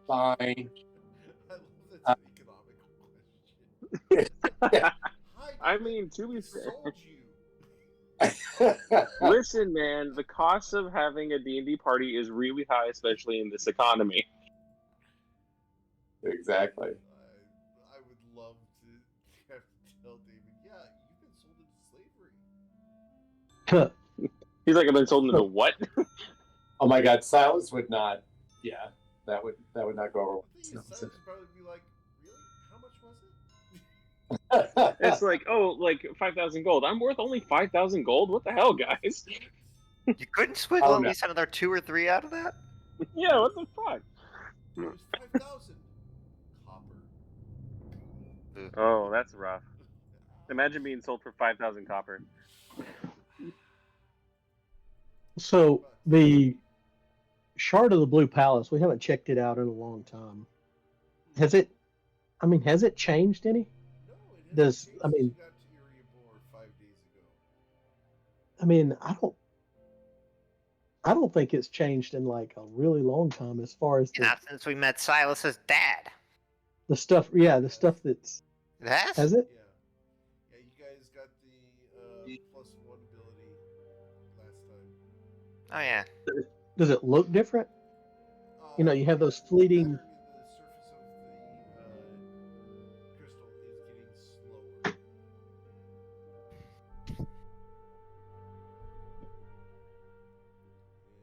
C: buy.
B: I love that's an economical question.
I: I mean, to be
B: We
I: fair,
B: sold you.
I: listen, man, the cost of having a D&D party is really high, especially in this economy.
C: Exactly.
B: I would love to have to tell David, yeah, you've been sold into slavery.
I: He's like, I've been sold into what?
C: Oh my God, Silas would not. Yeah, that would not go over.
B: The thing is, Silas would probably be like, really? How much was it?
I: It's like, oh, like 5,000 gold. I'm worth only 5,000 gold? What the hell, guys?
E: You couldn't swiggle
C: Oh,
E: at
C: no.
E: least another 2 or 3 out of that?
I: Yeah, what the fuck?
B: It was 5,000 copper.
I: Oh, that's rough. Imagine being sold for 5,000 copper.
F: So the Shard of the Blue Palace, we haven't checked it out in a long time. Has it? I mean, has it changed any?
B: No, it
F: Does-
B: hasn't
F: I
B: changed
F: mean-
B: since you got to Iriabor 5 days ago.
F: I mean, I don't think it's changed in like a really long time as far as
H: Not since we met Silas's dad.
F: the stuff. Yeah, the stuff that's
H: It has?
F: has it.
B: Yeah. Yeah, you guys got the +1 ability last time.
E: Oh yeah.
F: Does it look different? You know, you have those fleeting.
B: The surface of the crystal is getting slower.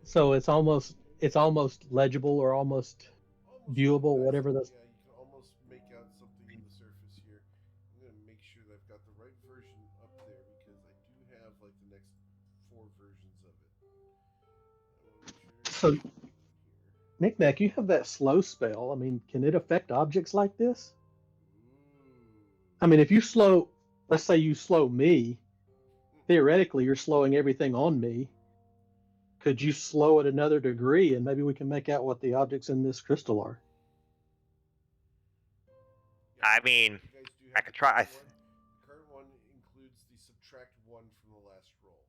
F: So it's almost legible or almost viewable, whatever those.
B: Yeah, you can almost make out something in the surface here. I'm gonna make sure that I've got the right version up there because I do have like the next 4 versions of it.
F: So, Knickknack, you have that slow spell. I mean, can it affect objects like this? I mean, if you slow, let's say you slow me, theoretically you're slowing everything on me. Could you slow it another degree and maybe we can make out what the objects in this crystal are?
E: I mean, I could try.
B: The current one includes the subtract 1 from the last roll.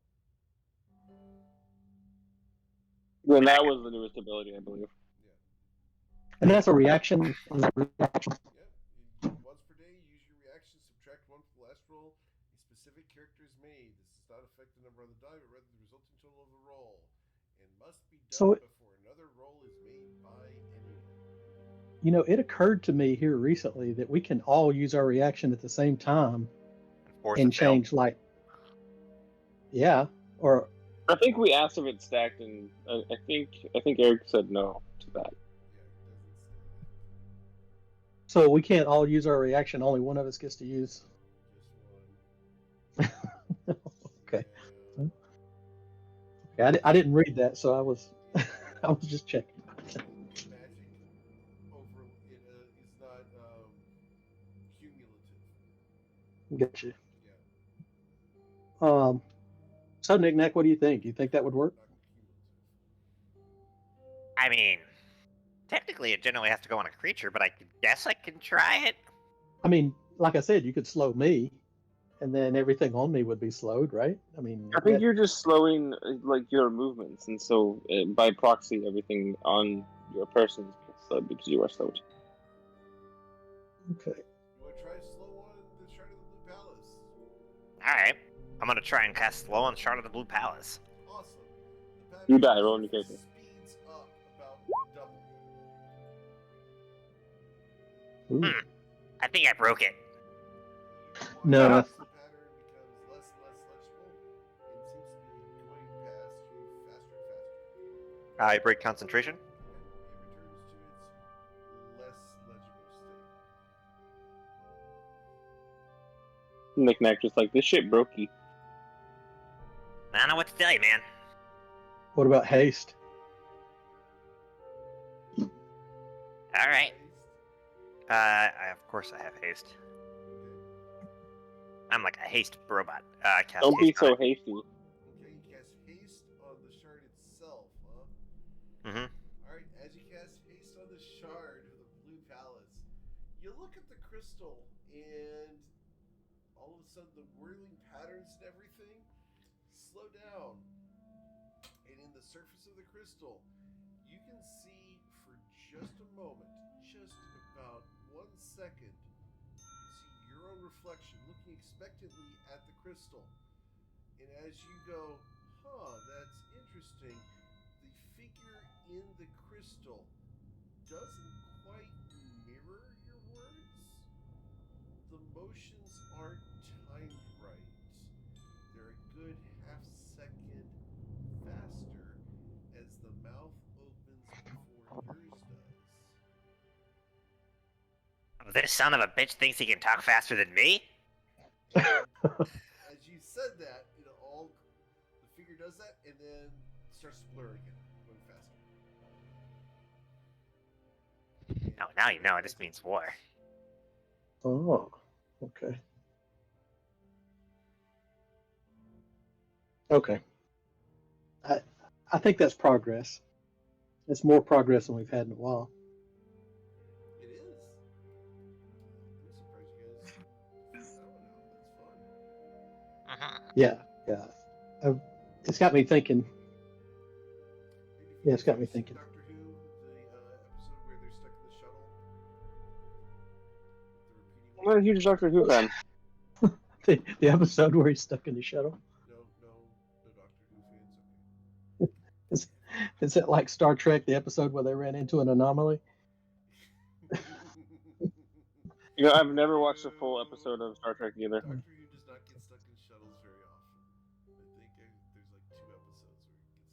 I: Then that was the newest ability, I believe.
F: And that's a reaction.
B: Yep. Once per day, use your reaction, subtract 1 from the last roll. A specific character is made. This does not affect the number on the die, but rather the resulting total of the roll. And must be done before another roll is made by anyone.
F: You know, it occurred to me here recently that we can all use our reaction at the same time and change, like, yeah, or.
I: I think we asked if it stacked, and I think Eric said no to that.
F: So we can't all use our reaction. Only one of us gets to use. Okay. Okay. I didn't read that, so I was I was just checking.
B: Magic over it is not cumulative.
F: Gotcha. So Knickknack, what do you think? Do you think that would work?
H: I mean, technically it generally has to go on a creature, but I guess I can try it.
F: I mean, like I said, you could slow me, and then everything on me would be slowed, right? I mean,
I: I think you're just slowing like your movements, and so by proxy, everything on your person is being slowed because you are slowed.
F: Okay.
B: You want to try slow on the Shard of the Blue Palace?
H: All right, I'm gonna try and cast slow on Shard of the Blue Palace.
B: Awesome.
I: You die. Roll your character.
B: Speeds up about double.
H: I think I broke it.
F: No.
B: The pattern becomes less and less legible, and seems to be going past you faster and faster.
E: I break concentration.
B: It returns to its less legible state.
I: Knickknack just like, this shit brokey.
H: I don't know what to tell you, man.
F: What about haste?
H: All right.
E: Of course I have haste.
H: I'm like a haste robot. Cast
I: Don't be
H: haste on
I: so
H: it.
I: hasty.
B: Okay, you cast haste on the shard itself, huh?
E: Mm-hmm.
B: Alright, as you cast haste on the shard of the Blue Palace, you look at the crystal, and all of a sudden the whirling patterns and everything slow down. And in the surface of the crystal, you can see for just a moment, just about 1 second, you see your own reflection looking expectantly at the crystal. And as you go, that's interesting, the figure in the crystal doesn't quite mirror your words. The motions aren't timed right. They're a good half second faster as the mouth opens before yours does.
H: This son of a bitch thinks he can talk faster than me?
B: As you said that, the figure does that and then starts to blur again, going faster.
H: Oh, now you know this means war.
F: Oh, okay. Okay. I think that's progress. It's more progress than we've had in a while.
B: It is. I'm surprised you guys. That's fun.
F: Yeah. It's got me thinking. Yeah, it's got me thinking.
B: Doctor Who, the episode where they're stuck in the shuttle.
I: I'm not a huge Doctor Who fan.
F: The episode where he's stuck in the shuttle.
B: No Doctor Who fans.
F: Is, is it like Star Trek, the episode where they ran into an anomaly?
B: Okay.
I: You know, I've never watched a full episode of Star Trek either.
B: Doctor Who does not get stuck in shuttles very often. I think there's like 2 episodes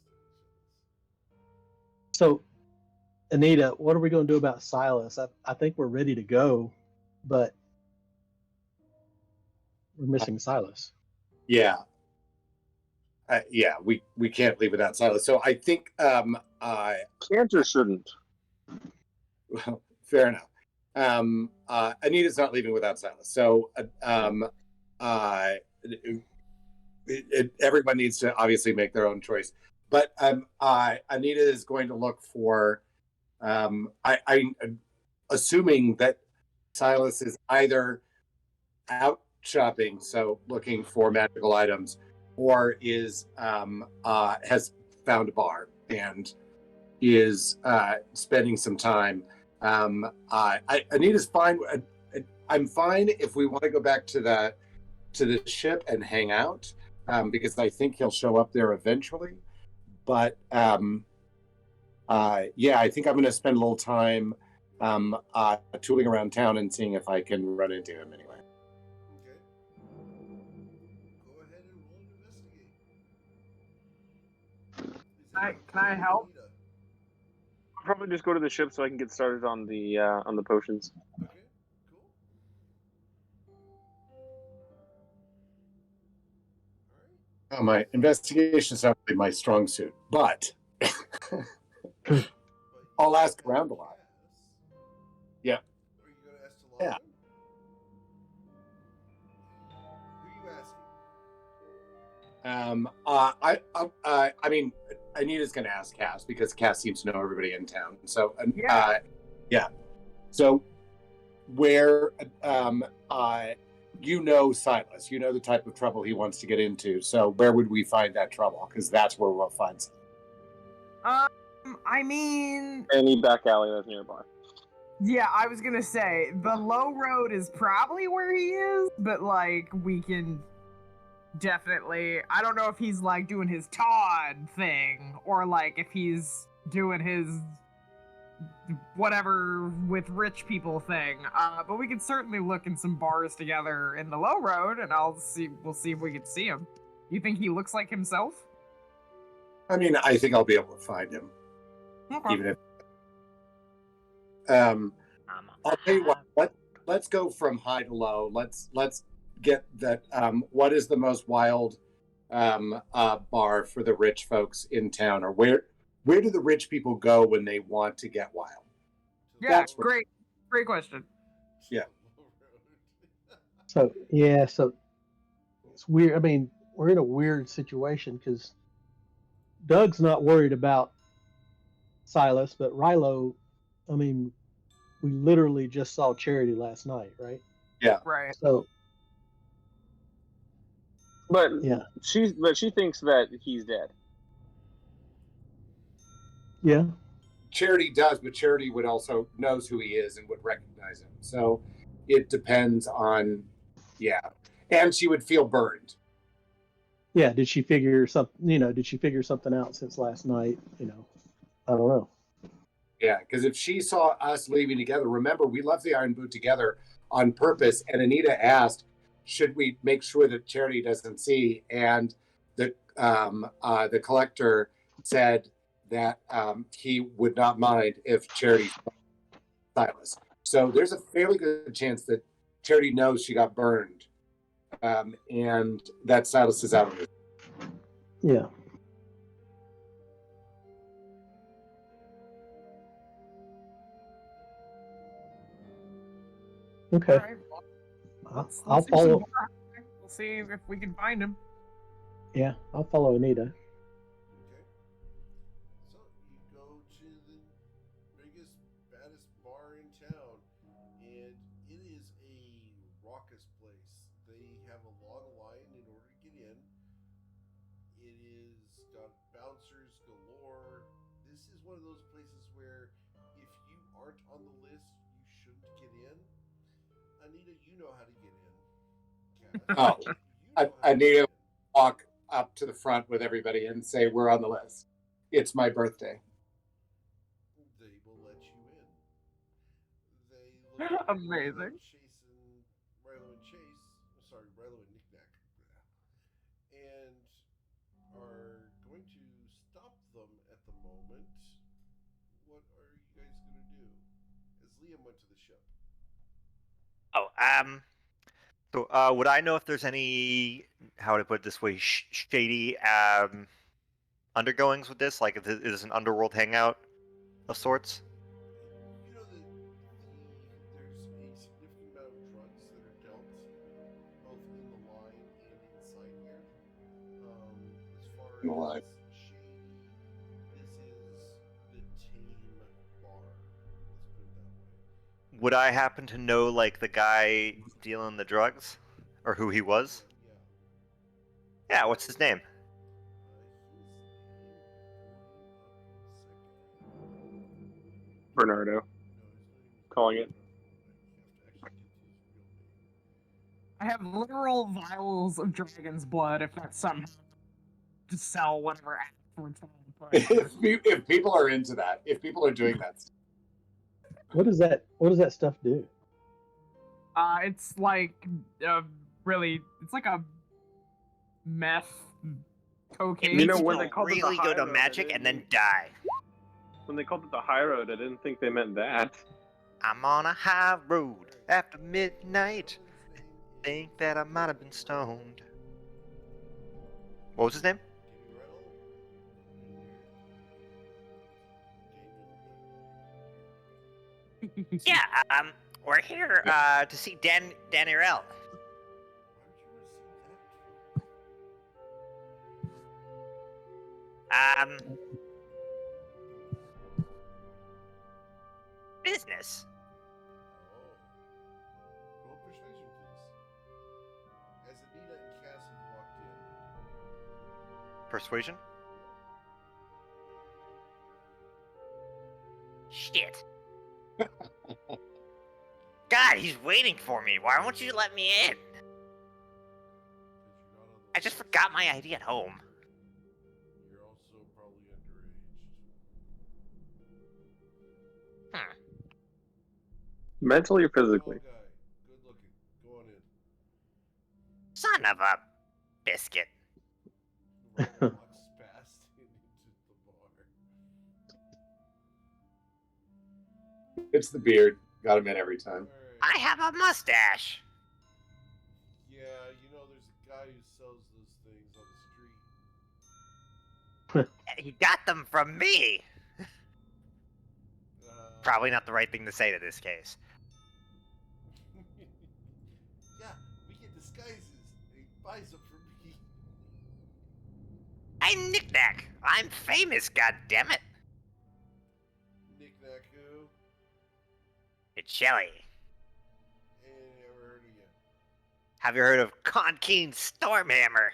B: where he gets stuck in shuttles.
F: So, Anita, what are we going to do about Silas? I think we're ready to go, but we're missing Silas.
C: Yeah. Yeah, we can't leave without Silas. So I think
I: Can't or shouldn't?
C: well, fair enough. Anita's not leaving without Silas. So everyone needs to obviously make their own choice. But Anita is going to look for. I'm assuming that Silas is either out shopping, so looking for magical items, or is has found a bar and is spending some time. Anita's fine. I'm fine if we want to go back to the ship and hang out, because I think he'll show up there eventually. But yeah, I think I'm going to spend a little time tooling around town and seeing if I can run into him anyway.
B: Okay. Go ahead and roll an investigate.
G: Can I help?
B: Anita?
I: I'll probably just go to the ship so I can get started on the potions.
B: Okay, cool. All right.
C: My investigation is not really my strong suit, but
B: But
C: I'll ask around a lot. Yeah.
B: Are you going to ask Talon?
C: Yeah.
B: Who are you asking?
C: I mean, Anita's going to ask Cass because Cass seems to know everybody in town. So,
G: Yeah.
C: yeah. So, where, you know Silas, you know the type of trouble he wants to get into. So, where would we find that trouble? Because that's where we'll find some.
G: I mean,
I: Any back alley that's nearby.
G: yeah, I was gonna say the low road is probably where he is, but like we can definitely. I don't know if he's like doing his Todd thing or like if he's doing his whatever with rich people thing. But we can certainly look in some bars together in the low road, and we'll see if we can see him. You think he looks like himself?
C: I mean, I think I'll be able to find him,
G: Okay.
C: even if. I'll tell you what. Let's go from high to low. Let's get that. What is the most wild bar for the rich folks in town, or where do the rich people go when they want to get wild?
G: Yeah,
C: That's what-
G: great question.
C: Yeah.
F: So yeah, so it's weird. I mean, we're in a weird situation because Doug's not worried about Silas, but Rilo, I mean, we literally just saw Charity last night, right?
G: Right.
F: So
I: But
F: yeah,
I: she thinks that he's dead.
F: yeah,
C: Charity does, but Charity would also knows who he is and would recognize him. So it depends on, yeah, and she would feel burned.
F: yeah. Did she figure something? Did she figure something out since last night? I don't know.
C: Yeah, because if she saw us leaving together, remember we left the Iron Boot together on purpose, and Anita asked, "Should we make sure that Charity doesn't see?" And the collector said that he would not mind if Charity saw Silas. So there's a fairly good chance that Charity knows she got burned, and that Silas is out of it.
F: Yeah. Okay.
G: All right. Well,
F: I'll
G: let's do some
F: follow.
G: bar hopping. We'll see if we can find him.
F: Yeah, I'll follow Anita.
B: Okay. So you go to the biggest, baddest bar in town, and it is a raucous place. They have a long line in order to get in. It is got bouncers galore. This is one of those places where if you aren't on the list, you shouldn't get in. Anita, you know how to get in.
C: Oh, I need to walk up to the front with everybody and say we're on the list. It's my birthday.
B: They will let you in. They look at
G: Amazing.
B: Chase and Rilo and Chase. Sorry, Rilo and Knickknack. And are going to stop them at the moment. What are you guys going to do? As Liam went to the ship.
E: Oh, So, would I know if there's any, how would I put it this way, shady undergoings with this? Like, if it is an underworld hangout of sorts?
B: You know that there's a significant amount of drugs that are dealt both in the line and inside here. As far
C: In the line.
B: as shady, this is the tame bar. Let's put it that way.
E: Would I happen to know, like, the guy dealing the drugs? Or who he was?
B: Yeah.
E: Yeah, what's his name?
I: Bernardo. Calling it.
G: I have literal vials of dragon's blood if that's somehow to sell whatever afterwards.
C: If people are into that, if people are doing that,
F: What does that stuff do?
G: It's like it's like a meth cocaine.
I: You know,
E: People
I: when they called it the
E: really
I: high
E: go to
I: road,
E: magic
I: I
E: and then
I: didn't-
E: die.
I: When they called it the high road, I didn't think they meant that.
E: I'm on a high road after midnight. Think that I might have been stoned. What was his name?
H: Yeah, we're here to see Daniel. Business.
B: Roll persuasion, please. As Anita and Cass have walked in.
E: Persuasion?
H: Shit. God, he's waiting for me. Why won't you let me in? I just forgot my ID at home.
B: You're also probably underage.
I: Mentally or physically?
B: Tall guy, good looking. Go on in.
H: Son of a biscuit.
B: Rilo walks past into the bar.
C: it's the beard. Got him in every time.
H: I have a mustache.
B: Yeah, you know, there's a guy who sells those things on the street.
H: He got them from me. Probably not the right thing to say to this case.
B: Yeah, we get disguises. And he buys them from me.
H: I'm Knickknack. I'm famous, goddammit.
B: Knickknack who?
H: It's Shelly.
B: Ain't never heard of you.
H: Have you heard of Con Keen's Stormhammer?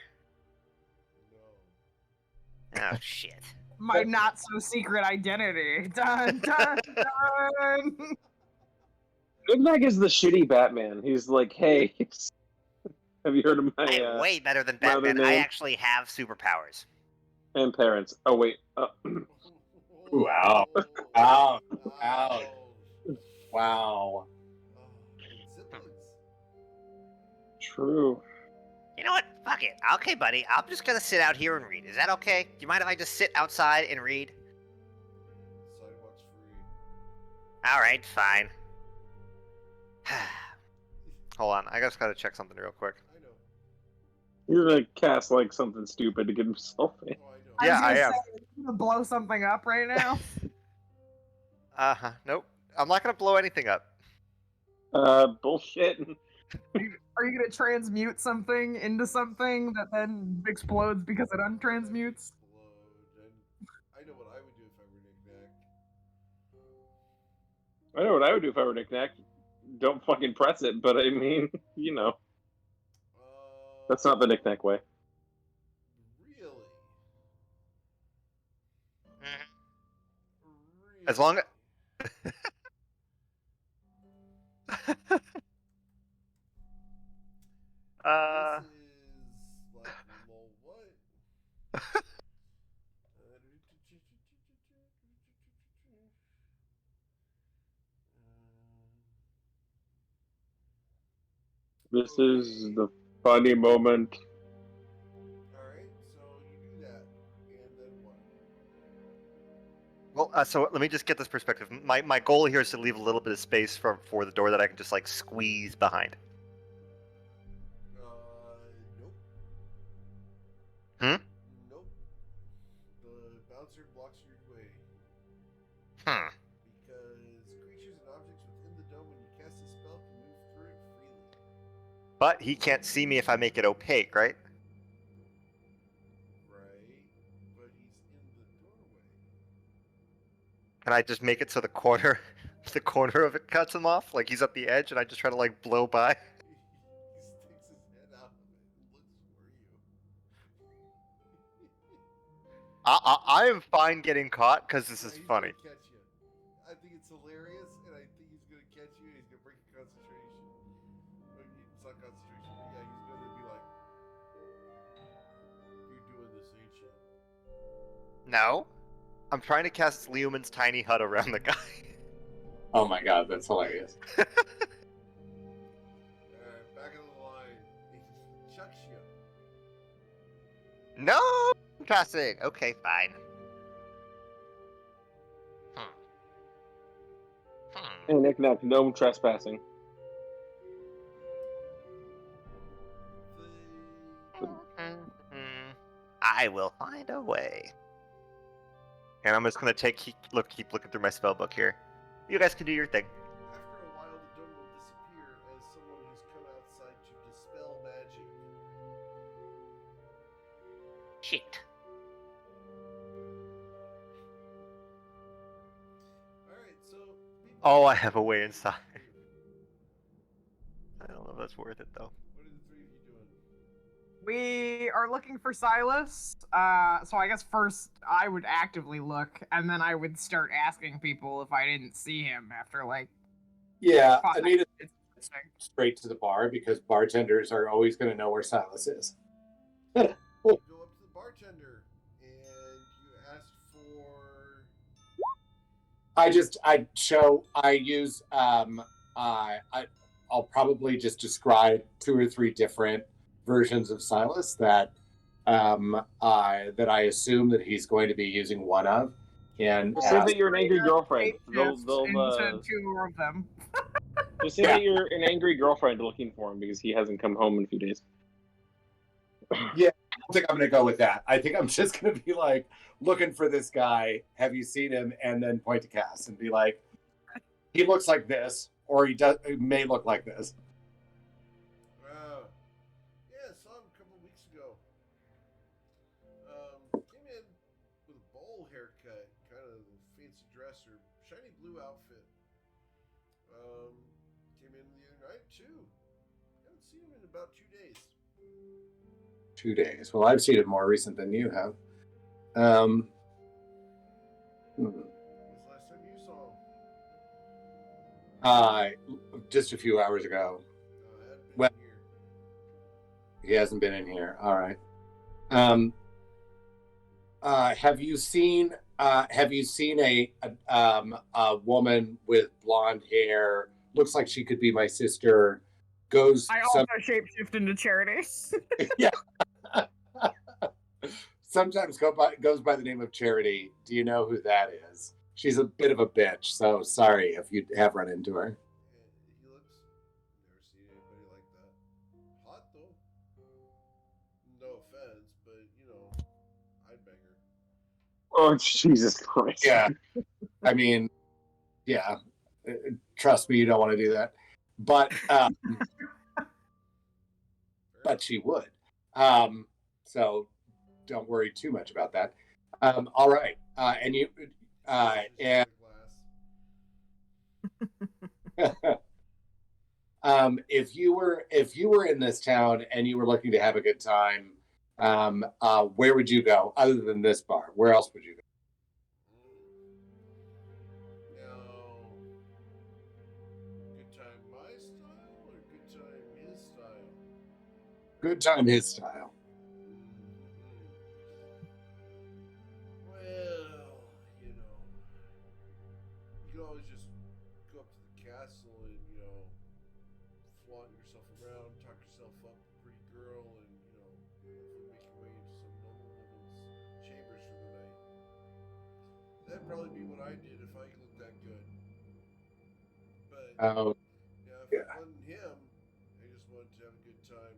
B: No.
H: Oh, shit.
G: My not so secret identity. Dun dun dun.
I: Knickknack is the shitty Batman. He's like, hey, have you heard of my
H: I'm way better than
I: my other
H: Batman. I
I: name?
H: actually have superpowers.
I: And parents? Oh wait,
C: Ooh, ow. Ouch. Ouch. Wow.
B: Siblings.
I: true.
H: You know what? Fuck it. Okay, buddy. I'm just gonna sit out here and read. Is that okay? Do you mind if I just sit outside and read?
B: Sidewalk's free.
H: Alright, fine.
E: Hold on, I just gotta check something real quick.
B: I know.
I: You're gonna cast like something stupid to get himself in.
B: Oh, I know.
G: I
E: Yeah,
G: was gonna
E: I am.
G: say, you gonna blow something up right now?
E: Nope. I'm not gonna blow anything up.
I: Bullshit.
G: Are you gonna transmute something into something that then explodes because it untransmutes?
B: Explode. And I know what I would do if I were Knickknack.
I: I know what I would do if I were Knickknack. Don't fucking press it, but I mean, you know, that's not the Knickknack way.
B: Really?
H: Mhm.
E: As long Uh,
B: This is like lol what?
I: This is the funny moment.
B: Alright, so you do that. And then what?
E: well, so let me just get this perspective. My goal here is to leave a little bit of space for the door that I can just like squeeze behind.
B: Nope.
E: Hmm?
B: Nope. The bouncer blocks your way.
E: Hmm.
B: Because creatures and objects within the dome, when you cast a spell, can move through it freely.
E: But he can't see me if I make it opaque, right?
B: Right? But he's in the doorway.
E: Can I just make it so the corner, the corner of it cuts him off? Like he's at the edge, and I just try to like blow by.
B: He sticks his head out of it and looks for you.
E: I am fine getting caught because this is
B: He's
E: funny.
B: gonna catch you. I think it's hilarious, and I think he's gonna catch you. And he's gonna break your concentration. Or it's not concentration, but yeah, he's gonna be like, "You're doing this, ain't you?"
E: No, I'm trying to cast Leoman's tiny hut around the guy.
C: Oh my god, that's hilarious.
B: Alright, back of the line. He chucks you.
H: No trespassing. Okay, fine.
I: Hey, Knick-Knack, no trespassing.
H: I will find a way.
E: And I'm just gonna keep looking through my spell book here. You guys can do your thing.
B: After a while, the dome will disappear as someone who's come outside to dispel magic.
H: Shit.
B: Alright, so.
E: Oh, I have a way inside. I don't know if that's worth it though.
B: What are the three of you doing?
G: We are looking for Silas. So I guess first I would actively look, and then I would start asking people if I didn't see him after like.
C: Yeah,
G: 5
C: Anita
G: minutes.
C: straight to the bar because bartenders are always going to know where Silas is.
B: You go up to the bartender and you ask for.
C: I'll probably just describe 2 or 3 different versions of Silas that I assume that he's going to be using one of. And
I: Just say that you're an angry girlfriend. They'll
G: into 2 of them.
I: just say that you're an angry girlfriend looking for him because he hasn't come home in a few days.
C: Yeah, I don't think I'm going to go with that. I think I'm just going to be like looking for this guy. Have you seen him? And then point to Cass and be like, he looks like this, or he may look like this.
B: Yeah, saw him a couple of weeks ago. Came in with a bowl haircut, kind of fancy dresser, shiny blue outfit. Came in the other night too. Haven't seen him in about 2 days.
C: 2 days. Well, I've seen it more recent than you have.
B: When was the last time you saw him?
C: Just a few hours ago.
B: Well,
C: He hasn't been in here. All right. Have you seen a woman with blonde hair? Looks like she could be my sister.
G: I also shapeshift into Charity.
C: Yeah. Sometimes goes by the name of Charity. Do you know who that is? She's a bit of a bitch, so sorry if you have run into her.
B: He looks. Never seen anybody like that. Hot though. No offense, but I'd bang her.
I: Oh, Jesus Christ.
C: Yeah. I mean, yeah. Trust me, you don't want to do that. But but she would. So don't worry too much about that. All right. And you and if you were in this town and you were looking to have a good time, where would you go other than this bar? Where else would you go?
B: Now, good time my style or good time his style?
C: Good time, his style.
B: Well, you know, you can always just go up to the castle and, flaunt yourself around, talk yourself up, a pretty girl, and, hopefully make your way into some noblewoman's chambers for the night. That'd probably be what I did if I looked that good. But,
C: Oh,
B: if
C: yeah.
B: it wasn't him, I just wanted to have a good time.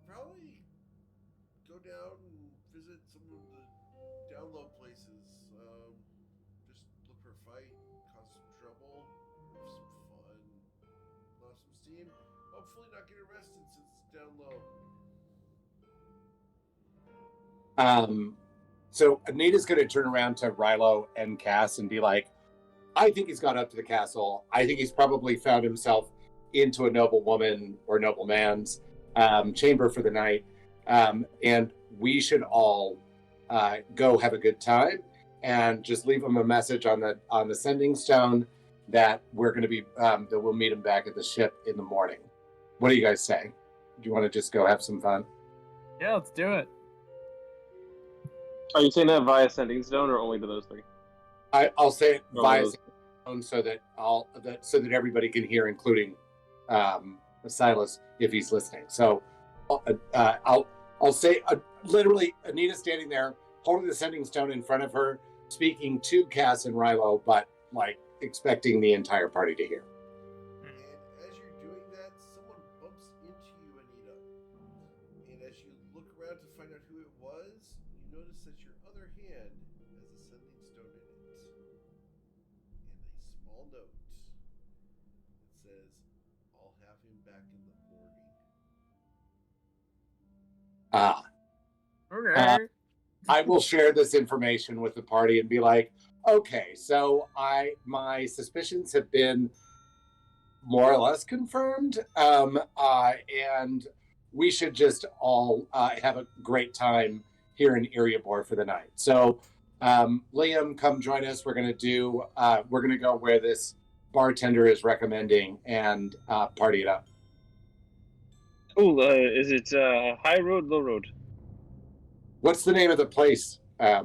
B: Probably go down and visit some of the down low places. Just look for a fight, cause some trouble, have some fun, lost some steam. Hopefully, not get arrested since it's down low.
C: So Anita's going to turn around to Rilo and Cass and be like, I think he's gone up to the castle. I think he's probably found himself into a noblewoman or nobleman's chamber for the night. And we should all go have a good time and just leave him a message on the sending stone that we're going to be, that we'll meet him back at the ship in the morning. What do you guys say? Do you want to just go have some fun?
G: Yeah, let's do it.
I: Are you saying that via sending stone or only to those three?
C: I'll say it via
I: those.
C: phone so that everybody can hear, including Silas if he's listening. So I'll say literally Anita standing there holding the sending stone in front of her, speaking to Cass and Rilo, but like expecting the entire party to hear.
B: And as you're doing that, someone bumps into you, Anita. And as you look around to find out who it was, you notice that your other hand has a sending stone in it. And a small note that says, I'll have him back in the morning.
G: Okay.
C: I will share this information with the party and be like, okay, so my suspicions have been more or less confirmed, and we should just all have a great time here in Eriabor for the night. So, Liam, come join us. We're gonna go where this bartender is recommending and party it up.
I: Oh, is it high road, low road?
C: What's the name of the place?
B: The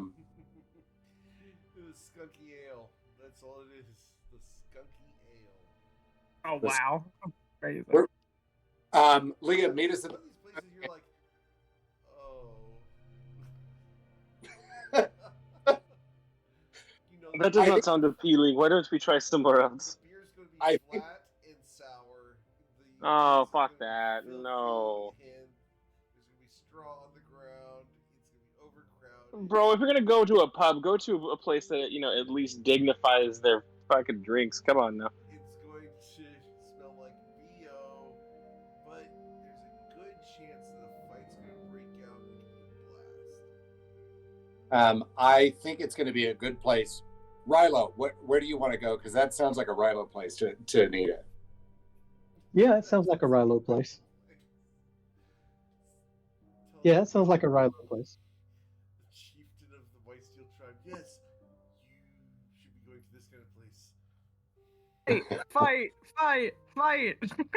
B: Skunky Ale. That's all it is. The Skunky Ale.
G: Oh wow. Crazy.
C: Liam, meet us at
B: One of these places you're like, oh.
I: That does not sound appealing. Why don't we try somewhere else?
B: The beer's going to be flat and sour.
I: Oh, fuck that. No.
B: And there's going to be straw on the ground. It's going to be overcrowded.
I: Bro, if you're gonna go to a pub, go to a place that, at least dignifies their fucking drinks. Come on now.
B: It's going to smell like BO, but there's a good chance that a fight's going to break out and it could be a blast.
C: I think it's going to be a good place. Rilo, where do you want to go? Because that sounds like a Rilo place to Anita.
F: Yeah, it sounds like a Rilo place. Yeah, it sounds like a Rilo place.
B: The chieftain of the White Steel tribe. Yes, you should be going to this kind of place.
G: Fight!
B: Alright, so you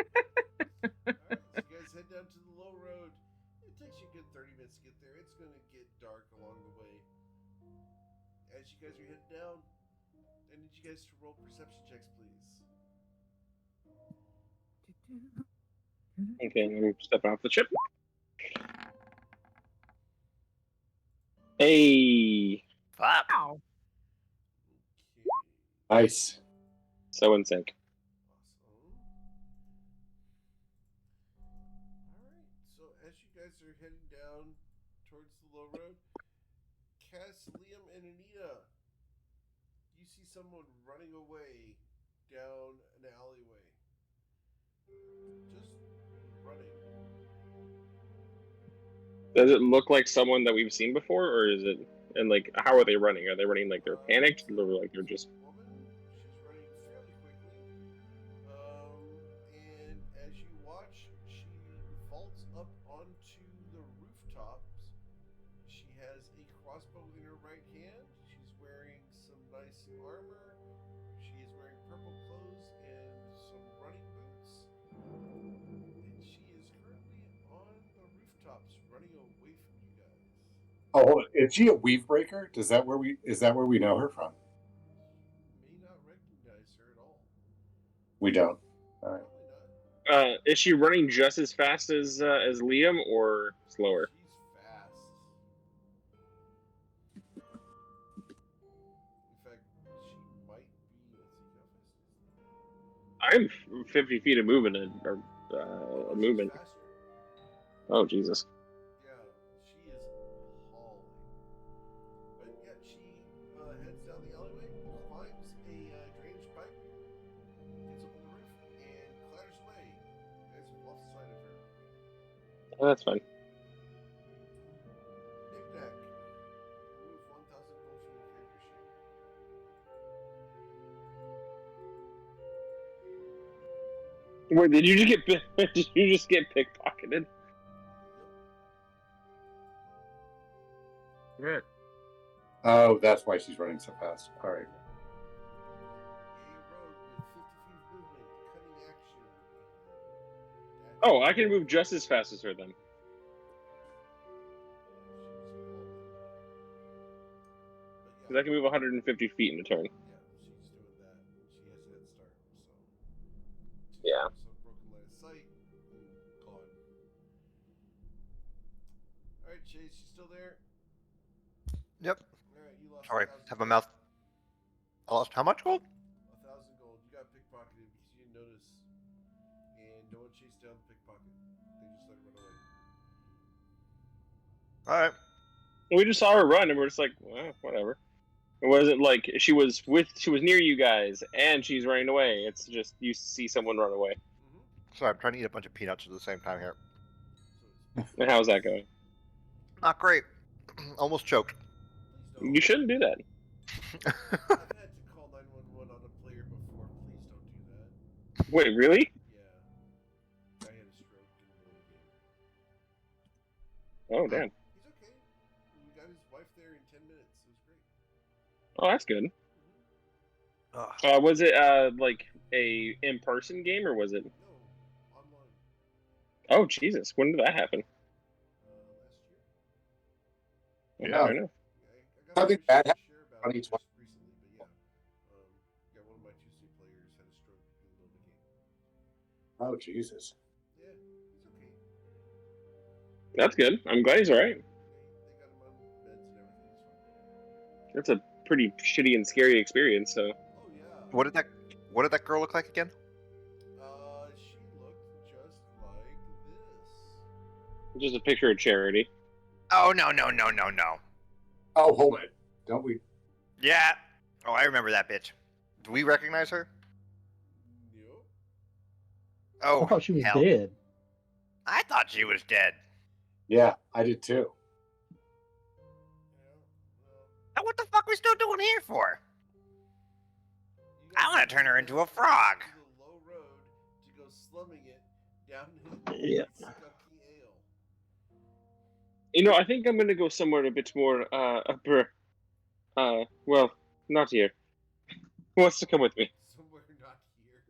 B: guys head down to the low road. It takes you a good 30 minutes to get there. It's going to get dark along the way. As you guys are heading down, I need you guys to roll perception checks, please.
I: Okay, I'm stepping off the ship. Hey,
H: Fuck.
G: Ow.
B: Okay.
C: Nice.
I: so in sync.
B: Awesome. Alright, so as you guys are heading down towards the low road, Cass, Liam, and Anita, you see someone running away down an alleyway. Just running.
I: Does it look like someone that we've seen before, or is it? And like, how are they running? Are they running like they're panicked, or like they're just?
B: Woman, she's running fairly quickly. And as you watch, she vaults up onto the rooftops. She has a crossbow in her right hand. She's wearing some nice armor. She is wearing purple clothes and some running boots. And she is away from you guys.
C: Oh, hold it. Is she a weave breaker? Is that where we know her from?
B: May not recognize her at all.
C: We don't. All right.
B: Probably not.
I: Is she running just as fast as Liam or slower?
B: She's fast. In fact, she might be. Let's see how fast.
I: I'm 50 feet of movement or
B: Oh,
I: movement.
B: she's faster.
I: Oh Jesus!
B: Yeah, she is hauling. But yeah, she heads down the alleyway, climbs a drainage pipe, gets up on the roof, and clatters away. You guys are off the side of her.
I: Oh, that's fine.
B: Knick-knack. Remove 1,000 gold from your character sheet.
I: Wait, did you just get did you just get pickpocketed?
B: Yep.
I: Good.
C: Oh, that's why she's running so fast. All right.
B: A rogue with 50 feet of movement, cunning action.
I: Oh, I can move just as fast as her then. Because I can move 150 feet in a turn.
B: Yeah, she's doing that. She has a head start, so.
I: Yeah.
B: So broken line of sight and gone. Alright, Chase, you still there?
E: Yep.
B: Alright, you lost
E: Sorry,
B: 1,000
E: have my
B: gold.
E: mouth. I lost how much gold?
B: 1,000 gold. You got pickpocketed because you didn't notice. And no one chased down the pickpocket. They just let it run away.
E: Alright.
I: We just saw her run, and we're just like, well, whatever. It wasn't like she was near you guys, and she's running away. It's just you see someone run away.
E: Sorry, I'm trying to eat a bunch of peanuts at the same time here.
I: And how's that going?
E: Not great. Almost choked.
B: Please don't.
I: You shouldn't do that.
B: I've had to call 911 on a player before. Please don't do that.
I: Wait, really?
B: Yeah. Guy had a stroke in the middle of the game.
I: Oh, damn.
B: He's okay. We got his wife there in 10 minutes. It was great.
I: Oh, that's good.
E: Ugh.
I: Was it like a in-person game, or was it?
B: No, online.
I: Oh, Jesus! When did that happen?
B: Last year.
C: Yeah.
I: Fair enough.
B: I got
C: Something
B: information
C: bad
B: to
C: happened
B: share about it
C: 2020.
B: just recently, but yeah. Yeah, one of my Tuesday players had a stroke in the middle of the game.
C: Oh, Jesus.
B: Yeah, he's okay.
I: That's good. I'm glad he's all right.
B: They got him on meds and everything. He's fine.
I: That's a pretty shitty and scary experience. So.
B: Oh yeah.
E: What did that girl look like again?
B: She looked just like this.
I: Just a picture of Charity.
E: Oh no.
C: Oh, hold it. Don't we?
E: Yeah. Oh, I remember that bitch. Do we recognize her?
B: Nope.
E: Oh,
F: I thought she was
E: hell.
F: dead.
E: I thought she was dead.
C: Yeah, I did too.
E: Now what the fuck are we still doing here for? I want to turn her into a frog.
B: The low road to go slumming it down
F: Yeah.
B: Skunky Ale.
I: You know, I think I'm gonna go somewhere a bit more well, not here. Who wants to come with me?
B: Somewhere not here.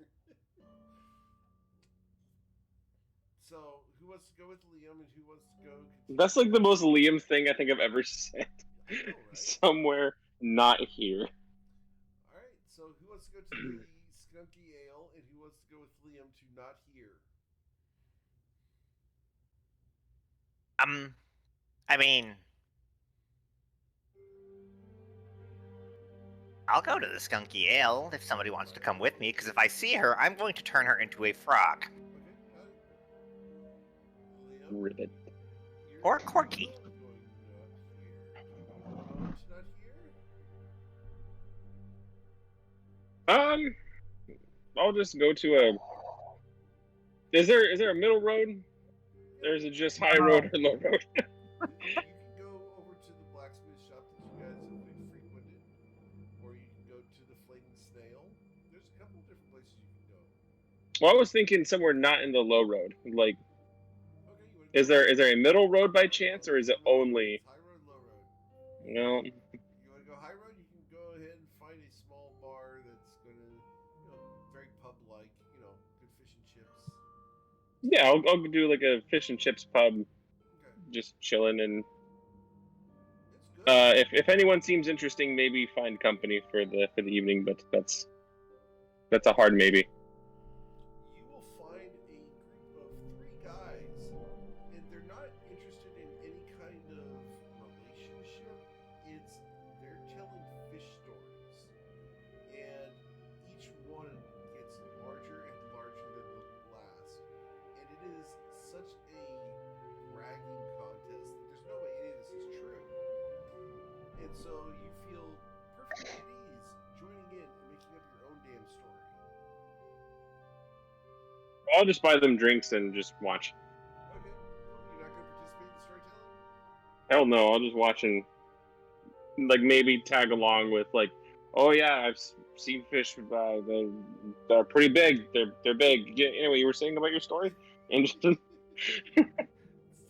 B: So, who wants to go with Liam and who wants to go?
I: That's like the most Liam thing I think I've ever said.
B: I know, right?
I: Somewhere not here.
B: Alright, so who wants to go to the Skunky Ale and who wants to go with Liam to not here?
H: I mean, I'll go to the Skunky Ale if somebody wants to come with me, because if I see her, I'm going to turn her into a frog.
B: Okay, got it. Liam,
I: Ribbit.
B: you're
H: Or Corky.
B: going not here. Not here?
I: I'll just go to a. Is there a middle road? Or is it just high road or low road?
B: You can go over to the blacksmith shop that you guys have frequented, or you can go to the Flaming Snail. There's a couple different places you can go.
I: Well, I was thinking somewhere not in the low road. Like,
B: Okay, you want
I: is there a middle road by chance, or is it only?
B: high road, low road?
I: No.
B: You want to go high road? You can go ahead and find a small bar that's gonna, very pub-like. Good fish and chips.
I: Yeah, I'll do like a fish and chips pub.
B: Okay.
I: just chilling, and
B: It's good.
I: if anyone seems interesting, maybe find company for the evening. But that's a hard maybe.
B: You will find a group of 3 guys, and they're not interested in any kind of relationship. It's they're telling fish stories, and each one gets larger and larger than the last, and it is such a bragging contest that there's no way any of this is true, and so you feel perfectly at ease joining in and making up your own damn story.
I: I'll just buy them drinks and just watch.
B: Okay, cool. You're not going to participate in the storytelling?
I: Hell no, I'll just watch and like maybe tag along with like, oh yeah, I've seen fish. They're pretty big. They're big. Yeah, anyway, you were saying about your story, and just
B: It's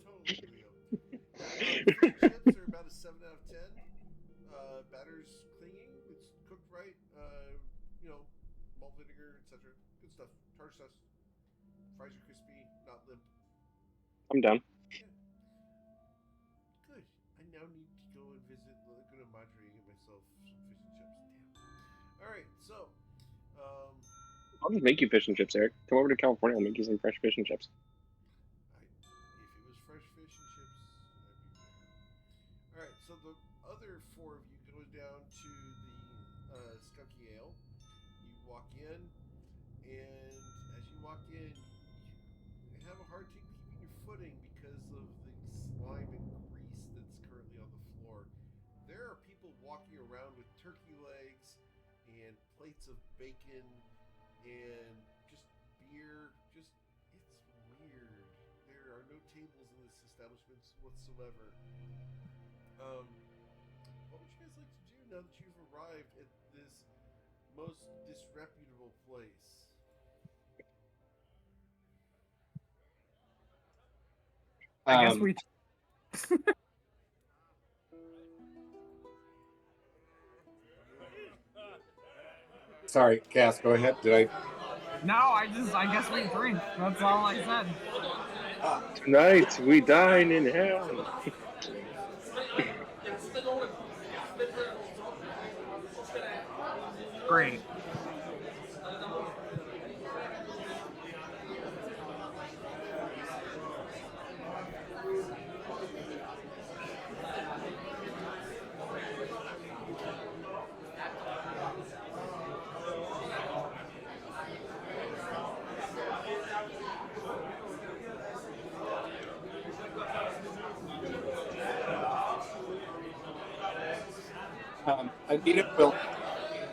B: totally Leo. Fish and chips are about a 7 out of 10. Batter's clinging. It's cooked right. Malt vinegar, etc. Good stuff. Tartar sauce. Fries are crispy, not limp.
I: I'm done.
B: Yeah. Good. I now need to go and visit Laguna Madre and get myself some fish and chips. Damn. All right. So,
I: I'll just make you fish and chips, Eric. Come over to California. I'll make you some fresh fish and chips.
B: if it was fresh fish and chips, I'd be there. All right. So the other 4 of you go down to the Skunky Ale. You walk in, and as you walk in, you have a hard time keeping your footing because of the slime and grease that's currently on the floor. There are people walking around with turkey legs and plates of bacon and just beer. It's weird. There are no tables in this establishment whatsoever. What would you guys like to do now that you've arrived at this most disreputable place?
G: I guess we.
C: Sorry, Cass, go ahead. Did I?
G: No, I guess we drink. That's all I said.
I: Tonight we dine in hell.
G: Great.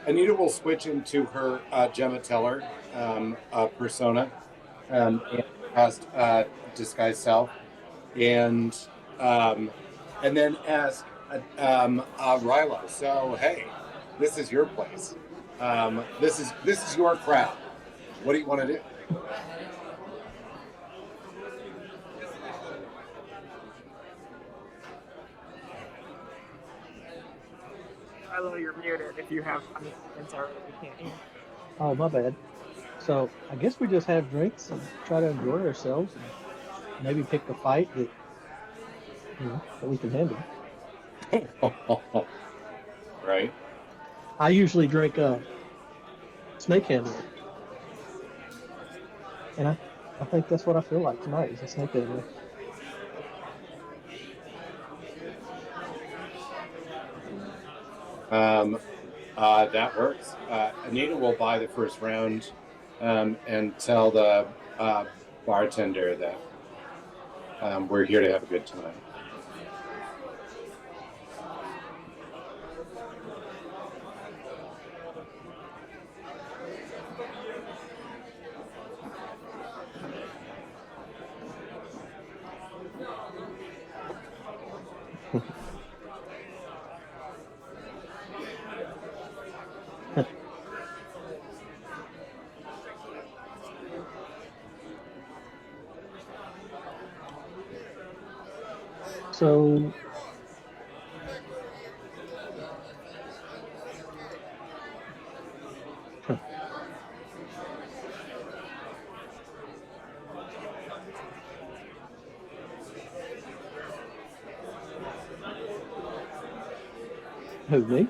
C: Anita will switch into her Gemma Teller persona and cast disguise self, and then ask Ryla. So hey, this is your place. This is your crowd. What do you want to do?
G: Hello, you're muted. If you have comments already, we can't hear.
F: Oh, my bad. So I guess we just have drinks and try to enjoy ourselves, and maybe pick a fight that we can handle.
C: Right.
F: I usually drink snake handler, and I think that's what I feel like tonight is a snake handler.
C: That works. Anita will buy the first round and tell the bartender that we're here to have a good time.
F: So Who, me?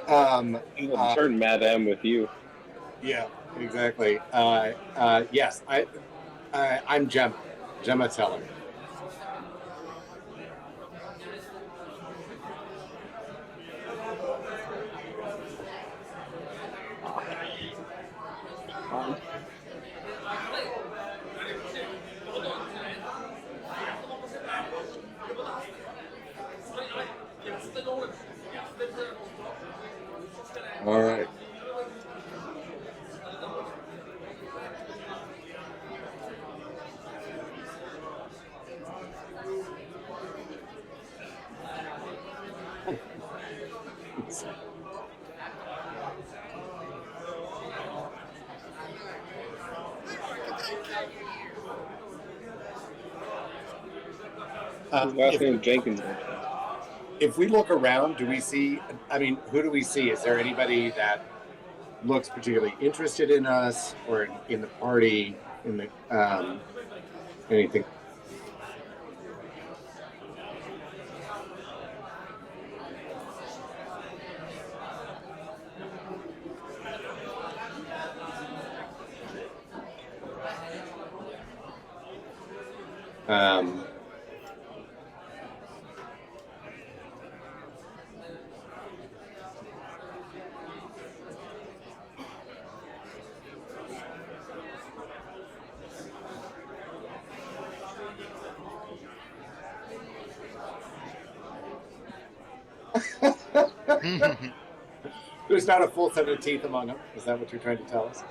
F: Oh,
I: Turn Mad M with you.
C: Yeah, exactly. Yes, I'm Gemma Teller.
I: Odd.
B: All right.
I: His last
C: If
I: name Jenkins.
C: if we look around, do we see? I mean, who do we see? Is there anybody that looks particularly interested in us or in the party? In the anything? Um, there's not a full set of teeth among them. Is that what you're trying to tell us?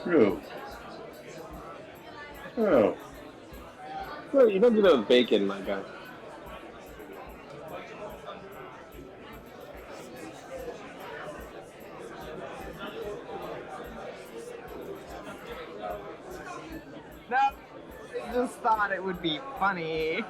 C: Oh. Oh.
I: Well, you don't do that with bacon, my guy.
G: No, I just thought it would be funny.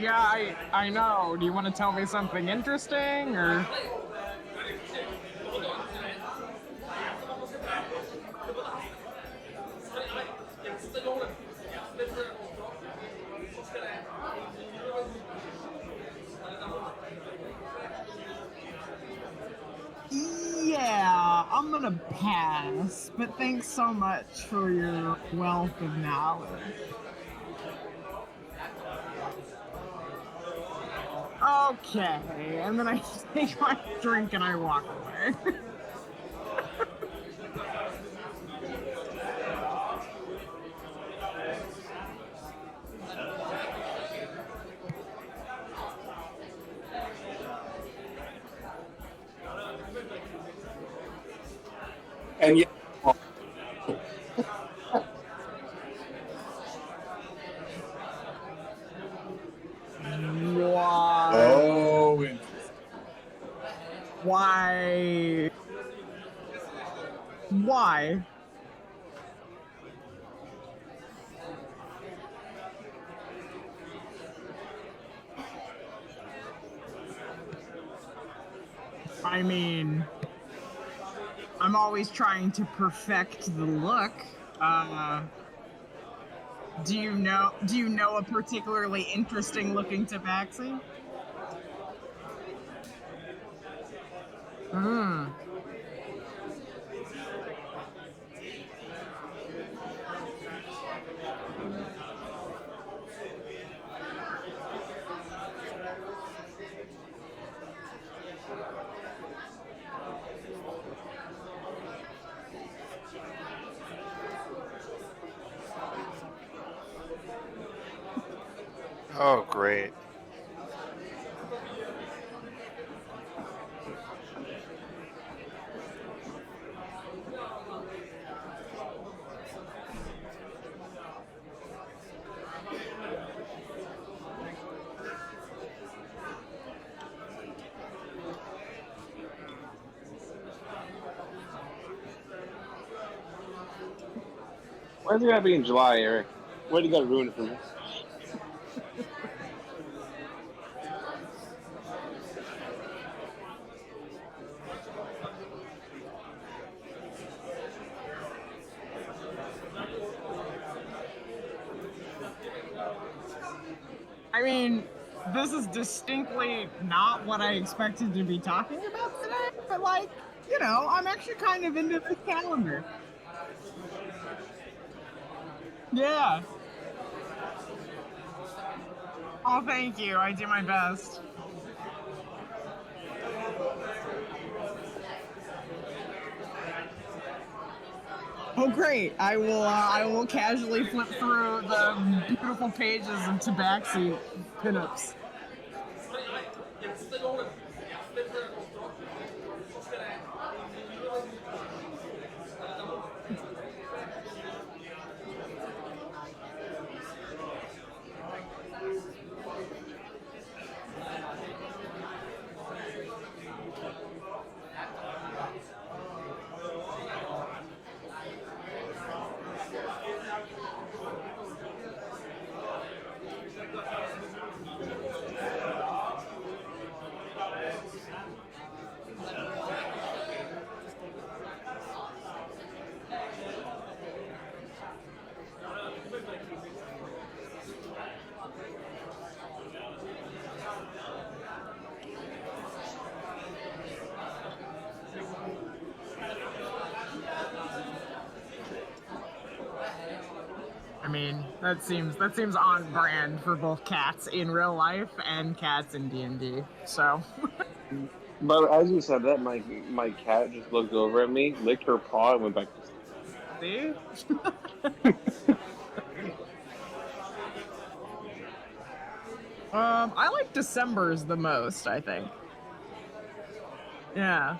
G: Yeah, I know. Do you want to tell me something interesting, or? Yeah, I'm gonna pass, but thanks so much for your wealth of knowledge. Okay, and then I take my drink and I walk away.
C: And yet,
G: Why?
C: oh, interesting.
G: Why? Why? I mean, I'm always trying to perfect the look. Do you know a particularly interesting looking tabaxi? Hmm.
E: Oh, great.
I: Why is it gotta be in July, Eric? Why do you gotta ruin it for me?
G: I mean, this is distinctly not what I expected to be talking about today, but like, you know, I'm actually kind of into this calendar. Yeah. Oh, thank you. I do my best. Oh, great! I will casually flip through the beautiful pages of Tabaxi pinups. I mean, that seems on brand for both cats in real life and cats in D&D. So,
I: But as you said that, my cat just looked over at me, licked her paw, and went back to sleep.
G: see? I like December's the most, I think. Yeah.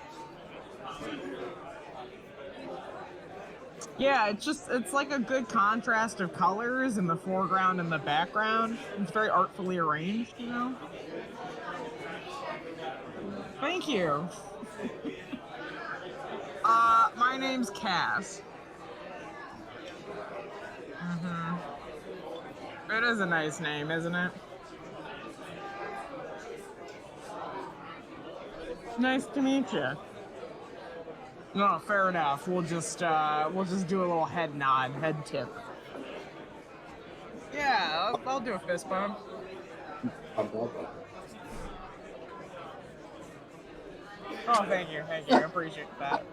G: Yeah, it's like a good contrast of colors in the foreground and the background. It's very artfully arranged, you know? Thank you. My name's Cass. It is a nice name, isn't it? Nice to meet you. No, fair enough. We'll just do a little head nod, head tip. Yeah, I'll do a fist bump. Oh, thank you. I appreciate that.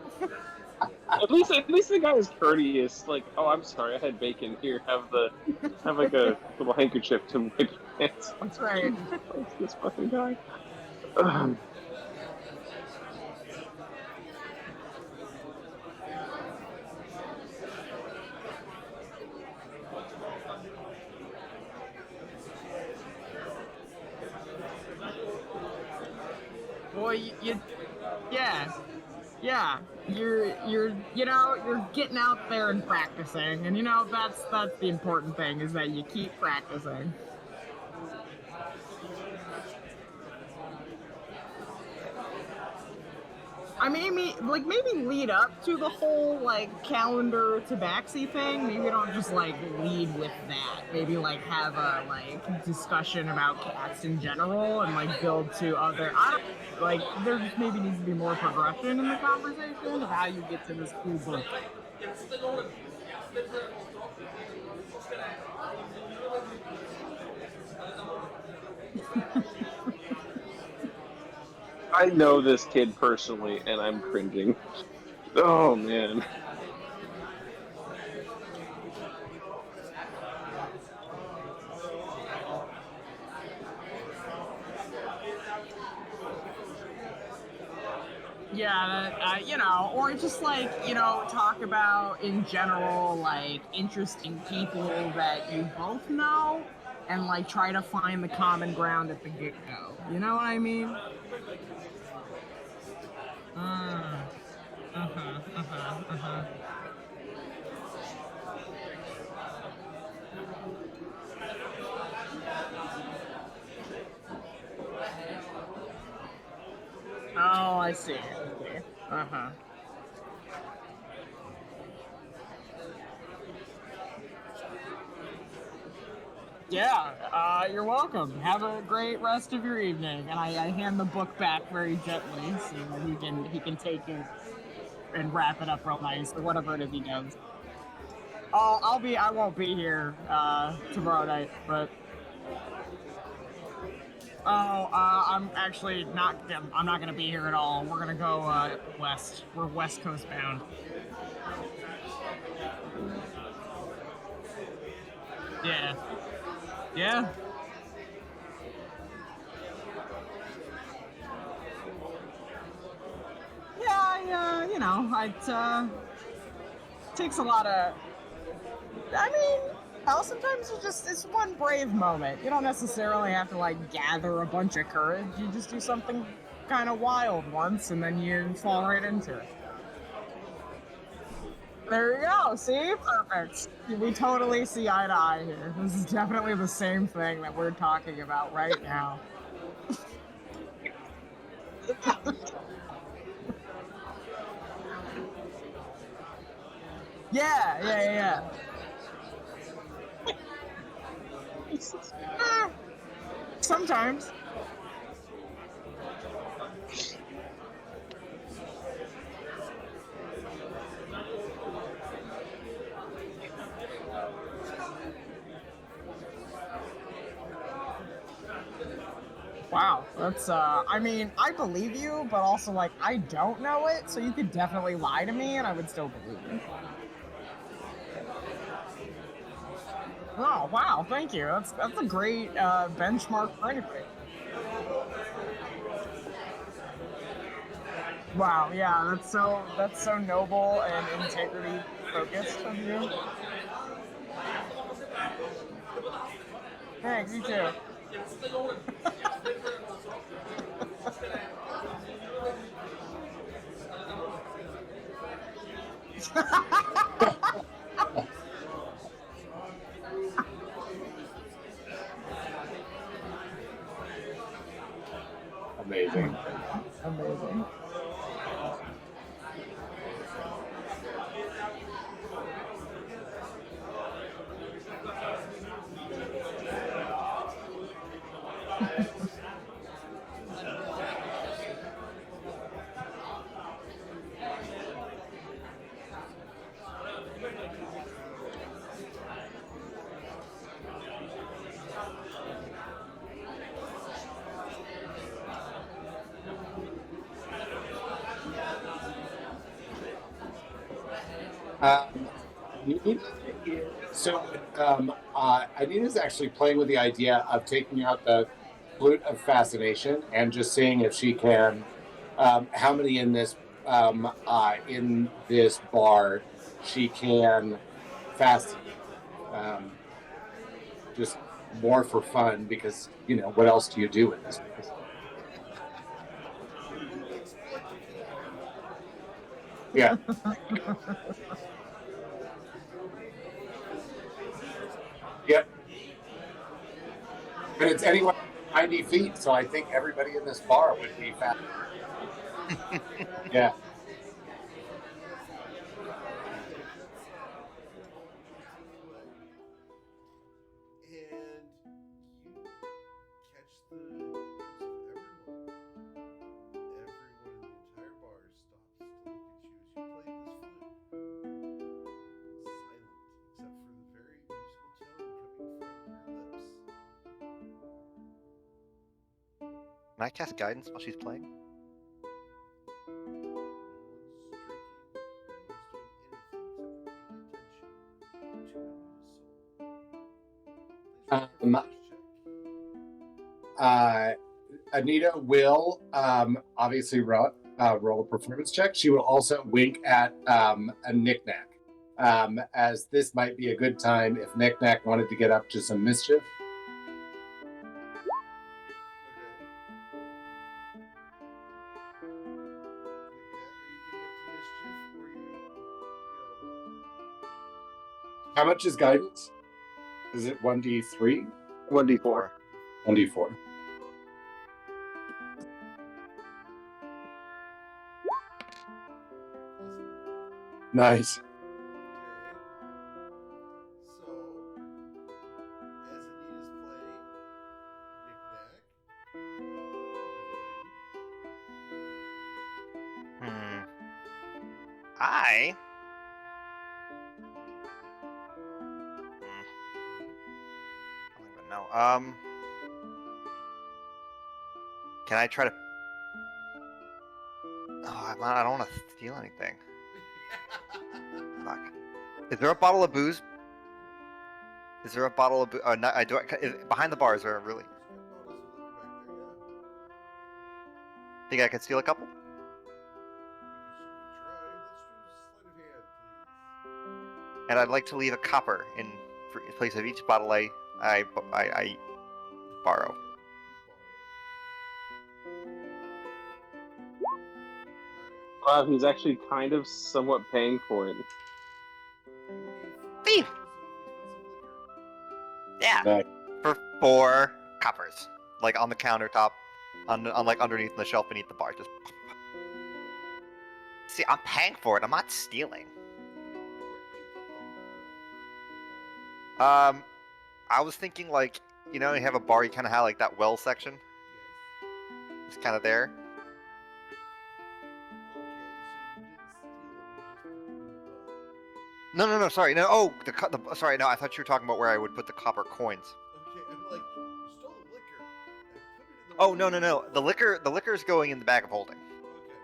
I: At least the guy is courteous. Like, oh, I'm sorry, I had bacon. Here, have like a little handkerchief to wipe your hands.
G: That's right.
I: This fucking guy.
G: Well, yeah. You're getting out there and practicing, and that's the important thing is that you keep practicing. I mean, maybe lead up to the whole calendar tabaxi thing. Maybe don't just lead with that. Maybe have a discussion about cats in general and build to other. I don't there just maybe needs to be more progression in the conversation of how you get to this cool book.
I: I know this kid personally, and I'm cringing. Oh man.
G: Yeah, or just like, talk about in general, like interesting people that you both know and like try to find the common ground at the get go. You know what I mean? Uh-huh. Oh, I see. Uh-huh. Yeah, you're welcome. Have a great rest of your evening. And I hand the book back very gently so that he can take it and wrap it up real nice or whatever it is he does. Oh, I won't be here tomorrow night, but I'm actually not. I'm not gonna be here at all. We're gonna go west. We're West Coast bound. Yeah. Yeah. Yeah, it takes a lot of. I mean, sometimes it's one brave moment. You don't necessarily have to like gather a bunch of courage. You just do something kind of wild once, and then you fall right into it. There you go. See, perfect. We totally see eye to eye here. This is definitely the same thing that we're talking about right now. Yeah. Sometimes. Wow, that's I mean, I believe you, but also like I don't know it, so you could definitely lie to me and I would still believe you. Oh, wow, thank you. That's a great benchmark for anybody. Wow, yeah, that's so noble and integrity focused of you. Thanks, you too.
C: Amazing.
G: Amazing.
C: Um, Nina so Anita's actually playing with the idea of taking out the flute of fascination and just seeing if she can, how many in this bar she can fascinate. Just more for fun because what else do you do in this place? Yeah. Yep. But it's anyway 90 feet, so I think everybody in this bar would be fat. Yeah.
B: And you catch the glimpse of everyone. Everyone in the entire bar stops to look at you as you play this flute. Silent, except for the very musical tone coming from your lips.
E: Can I cast guidance while she's playing?
C: Anita will obviously roll a performance check. She will also wink at a knickknack, as this might be a good time if knickknack wanted to get up to some mischief. How much is guidance? Is it 1d3?
D: 1d4.
C: 1d4. Nice.
B: So, as Anita's playing, knick-knack.
E: I don't even know. Can I try to? Oh, I don't want to steal anything. Fuck. Is there a bottle of booze? Is there a bottle of booze? Oh, no, behind the bar, is there really? Think I could steal a couple? And I'd like to leave a copper in place of each bottle I borrow.
I: Wow, he's actually kind of somewhat paying for it.
E: Thief! Yeah,
C: Nice.
E: for 4 coppers, like on the countertop, on like underneath the shelf beneath the bar. Just see, I'm paying for it. I'm not stealing. I was thinking like, you know, you have a bar, you kind of have like that well section. It's kind of there. No, sorry. No, oh, sorry, no, I thought you were talking about where I would put the copper coins.
B: Okay, I'm like, you stole the liquor. I put it in the
E: Oh, no. The liquor's going in the bag of holding.
B: Okay.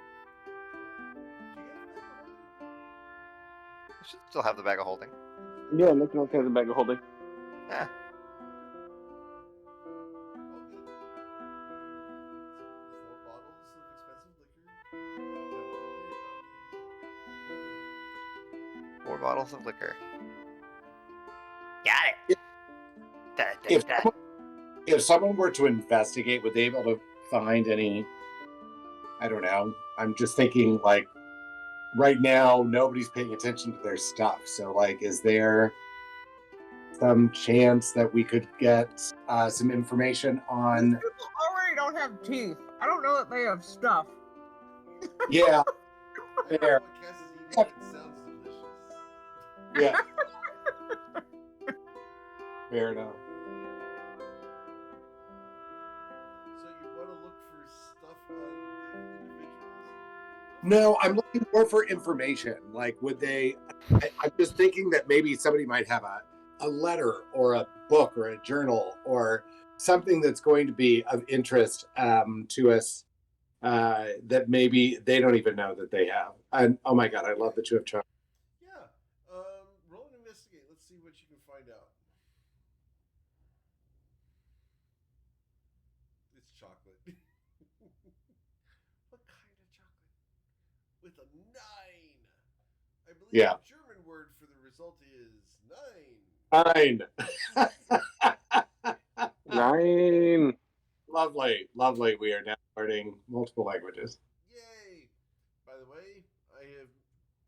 B: Do you have a bag of holding?
E: I should still have the bag of holding.
I: Yeah, looking okay the bag of holding.
E: Yeah.
B: All good.
E: 4 bottles of liquor.
H: Got it.
C: If someone were to investigate, would they be able to find any? I don't know. I'm just thinking, like, right now nobody's paying attention to their stuff. So, like, is there some chance that we could get some information on?
G: These people already don't have teeth. I don't know that they have stuff.
C: Yeah, fair.
B: What Cass is eating, it sounds delicious.
C: Yeah, fair enough.
B: So you want to look for stuff on the individuals?
C: No, I'm looking more for information. Like, would they? I'm just thinking that maybe somebody might have a letter or a book or a journal or something that's going to be of interest to us that maybe they don't even know that they have. And oh my god, I love that you have tried.
B: Yeah. Roll and investigate. Let's see what you can find out. It's chocolate. What kind of chocolate? With a 9. I believe
C: Yeah.
B: the German word for the result is 9.
C: 9.
I: 9.
C: Lovely. We are now learning multiple languages.
B: Yay! By the way, I have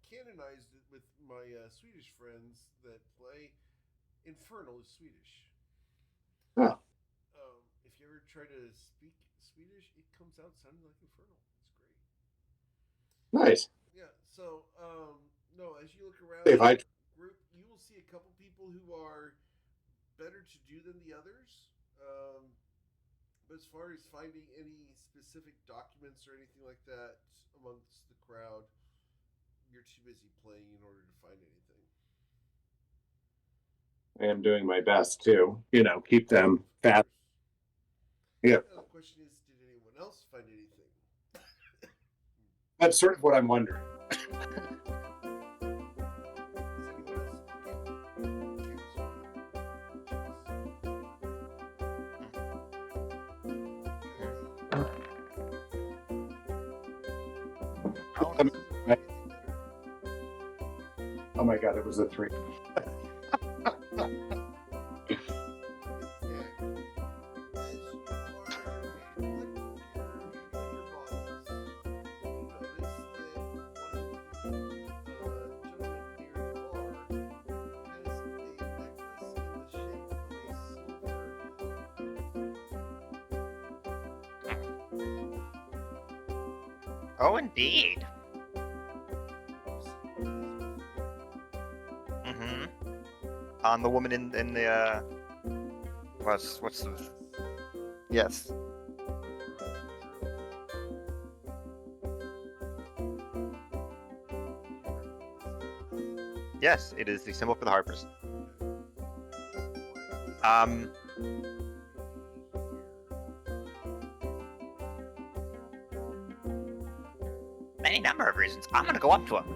B: canonized it with my Swedish friends that play. Infernal is Swedish.
C: Oh.
B: If you ever try to speak Swedish, it comes out sounding like Infernal. It's great.
C: Nice.
B: Yeah. So, no, as you look around
C: If I
B: the group, you will see a couple people who are better to do than the others. But as far as finding any specific documents or anything like that amongst the crowd, you're too busy playing in order to find anything.
C: I am doing my best to, keep them fat. Yeah.
B: The question is, did anyone
C: That's sort of what I'm wondering. Oh my god, it was a 3.
H: Oh, indeed.
E: On the woman in the what's the yes. Yes, it is the symbol for the Harpers.
H: Any number of reasons. I'm gonna go up to him.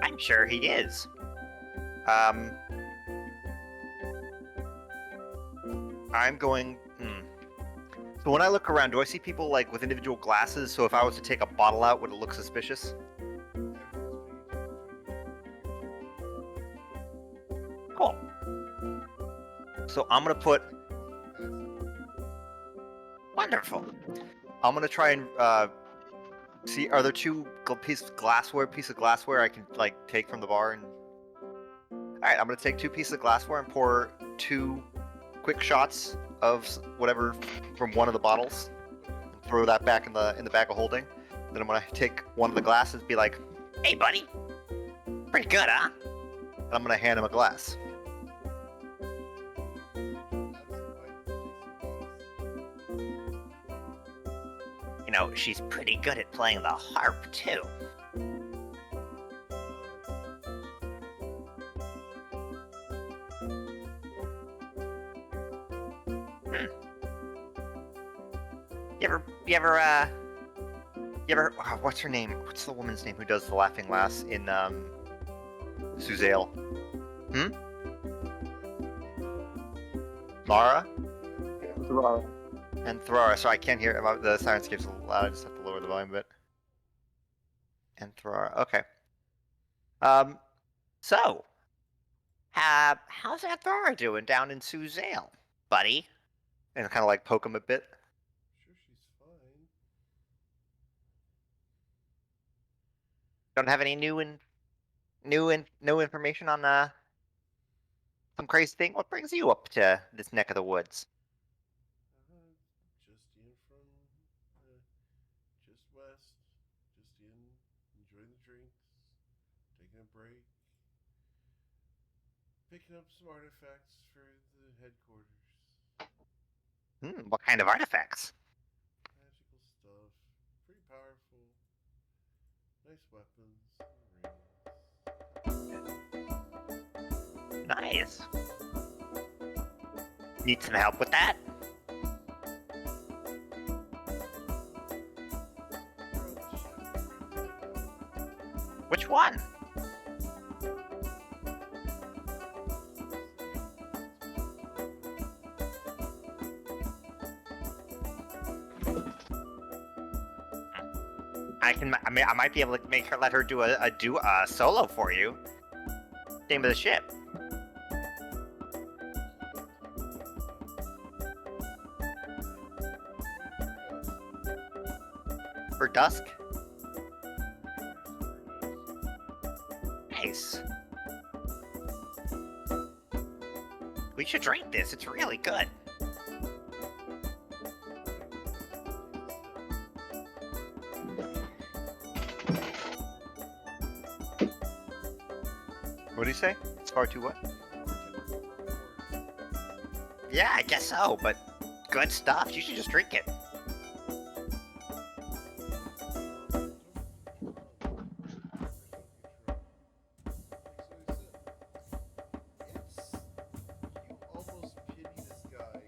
H: I'm sure he is.
E: I'm going. So when I look around, do I see people like with individual glasses? So if I was to take a bottle out, would it look suspicious?
H: Cool.
E: So I'm gonna put.
H: Wonderful.
E: I'm gonna try and see. Are there 2 piece of glassware I can like take from the bar? And all right, I'm gonna take 2 pieces of glassware and pour 2 quick shots of whatever from one of the bottles. And throw that back in the bag of holding. Then I'm gonna take one of the glasses, be like,
H: Hey, buddy. Pretty good, huh?
E: and I'm gonna hand him a glass.
H: You know, she's pretty good at playing the harp, too. You ever,
E: What's her name? What's the woman's name who does the laughing lass in Suzale? Mara? And Thrara, so I can't hear the sirenscape's loud. I just have to lower the volume a bit. And Thrara, okay.
H: So, how's that Thrara doing down in Suzale, buddy?
E: And kind of like poke him a bit.
B: Sure, she's fine.
H: Don't have any new information on some crazy thing? What brings you up to this neck of the woods?
B: Just in from just west. Just in, enjoying the drinks, taking a break, picking up some artifacts for the headquarters.
H: What kind of artifacts?
B: Magical stuff, pretty powerful. Nice weapons, rings.
H: Nice. Need some help with that? Which one? I might be able to let her do a solo for you. Name of the ship. For dusk. Nice. We should drink this. It's really good.
E: What do you say? It's far too what?
H: Yeah, I guess so, but good stuff. You should just drink it.
B: You almost pity this guy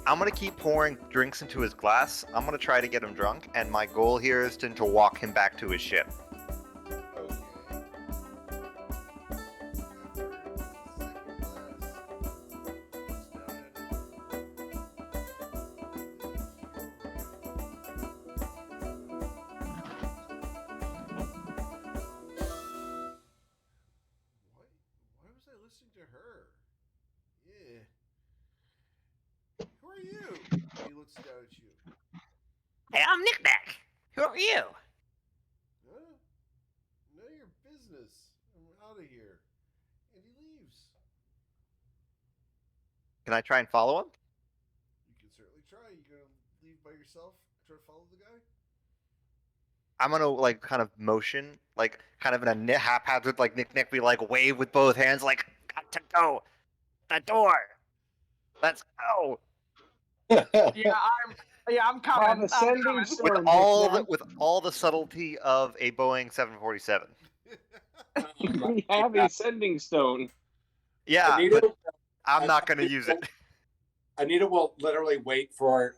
E: I'm gonna keep pouring drinks into his glass. I'm gonna try to get him drunk, and my goal here is to walk him back to his ship.
B: Okay. Why was I listening to her? Yeah. Who are you? He looks down at you.
H: Hey, I'm Knick-Knack. Who are you?
B: Huh? None of your business. I'm out of here. And he leaves.
E: Can I try and follow him?
B: You can certainly try. You gonna leave by yourself? Try to follow the guy?
E: I'm gonna like kind of motion, like kind of in a haphazard, like Nick, we like wave with both hands, like got to go, the door, let's go.
G: I'm coming.
F: Have
G: I'm
F: ascending
G: coming.
E: With
F: stone.
E: all the subtlety of a Boeing 747.
I: We have a sending stone.
E: Yeah,
C: Anita,
E: but I'm not gonna use it.
C: Anita will literally wait for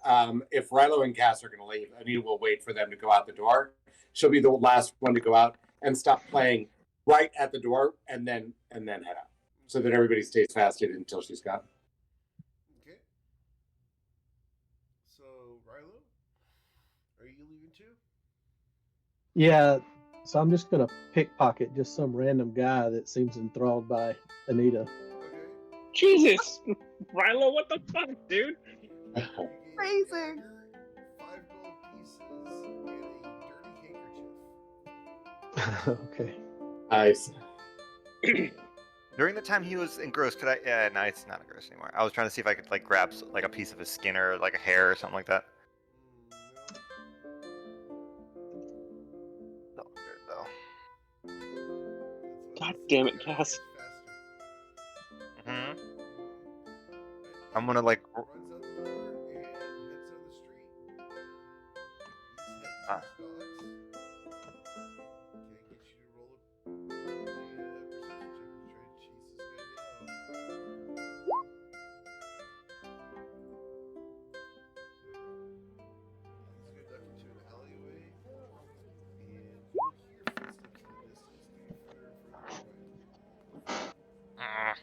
C: if Rilo and Cass are going to leave. Anita will wait for them to go out the door. She'll be the last one to go out and stop playing right at the door, and then head out, so that everybody stays fasted until she's gone.
B: Okay. So, Rilo, are you leaving too?
F: Yeah, so I'm just gonna pickpocket just some random guy that seems enthralled by Anita.
B: Okay.
I: Jesus, Rilo, what the fuck, dude?
B: You gain
G: Amazing.
B: dagger, 5 gold pieces, and a dirty handkerchief.
F: Okay.
C: Nice.
E: During the time he was engrossed, could I? Yeah, no, it's not engrossed anymore. I was trying to see if I could like grab like a piece of his skin or like a hair or something like that.
B: No.
E: Oh, good though.
I: God damn it, Cass.
E: Hmm. I'm gonna like.
B: Runs out the door and heads down the street. He's
E: Ah.
B: heading to his dogs. Can't get you to roll a perception check to try to chase this guy down. He's gonna duck into an alleyway, and you'll hear footsteps in the distance getting further and further away.
E: Ah.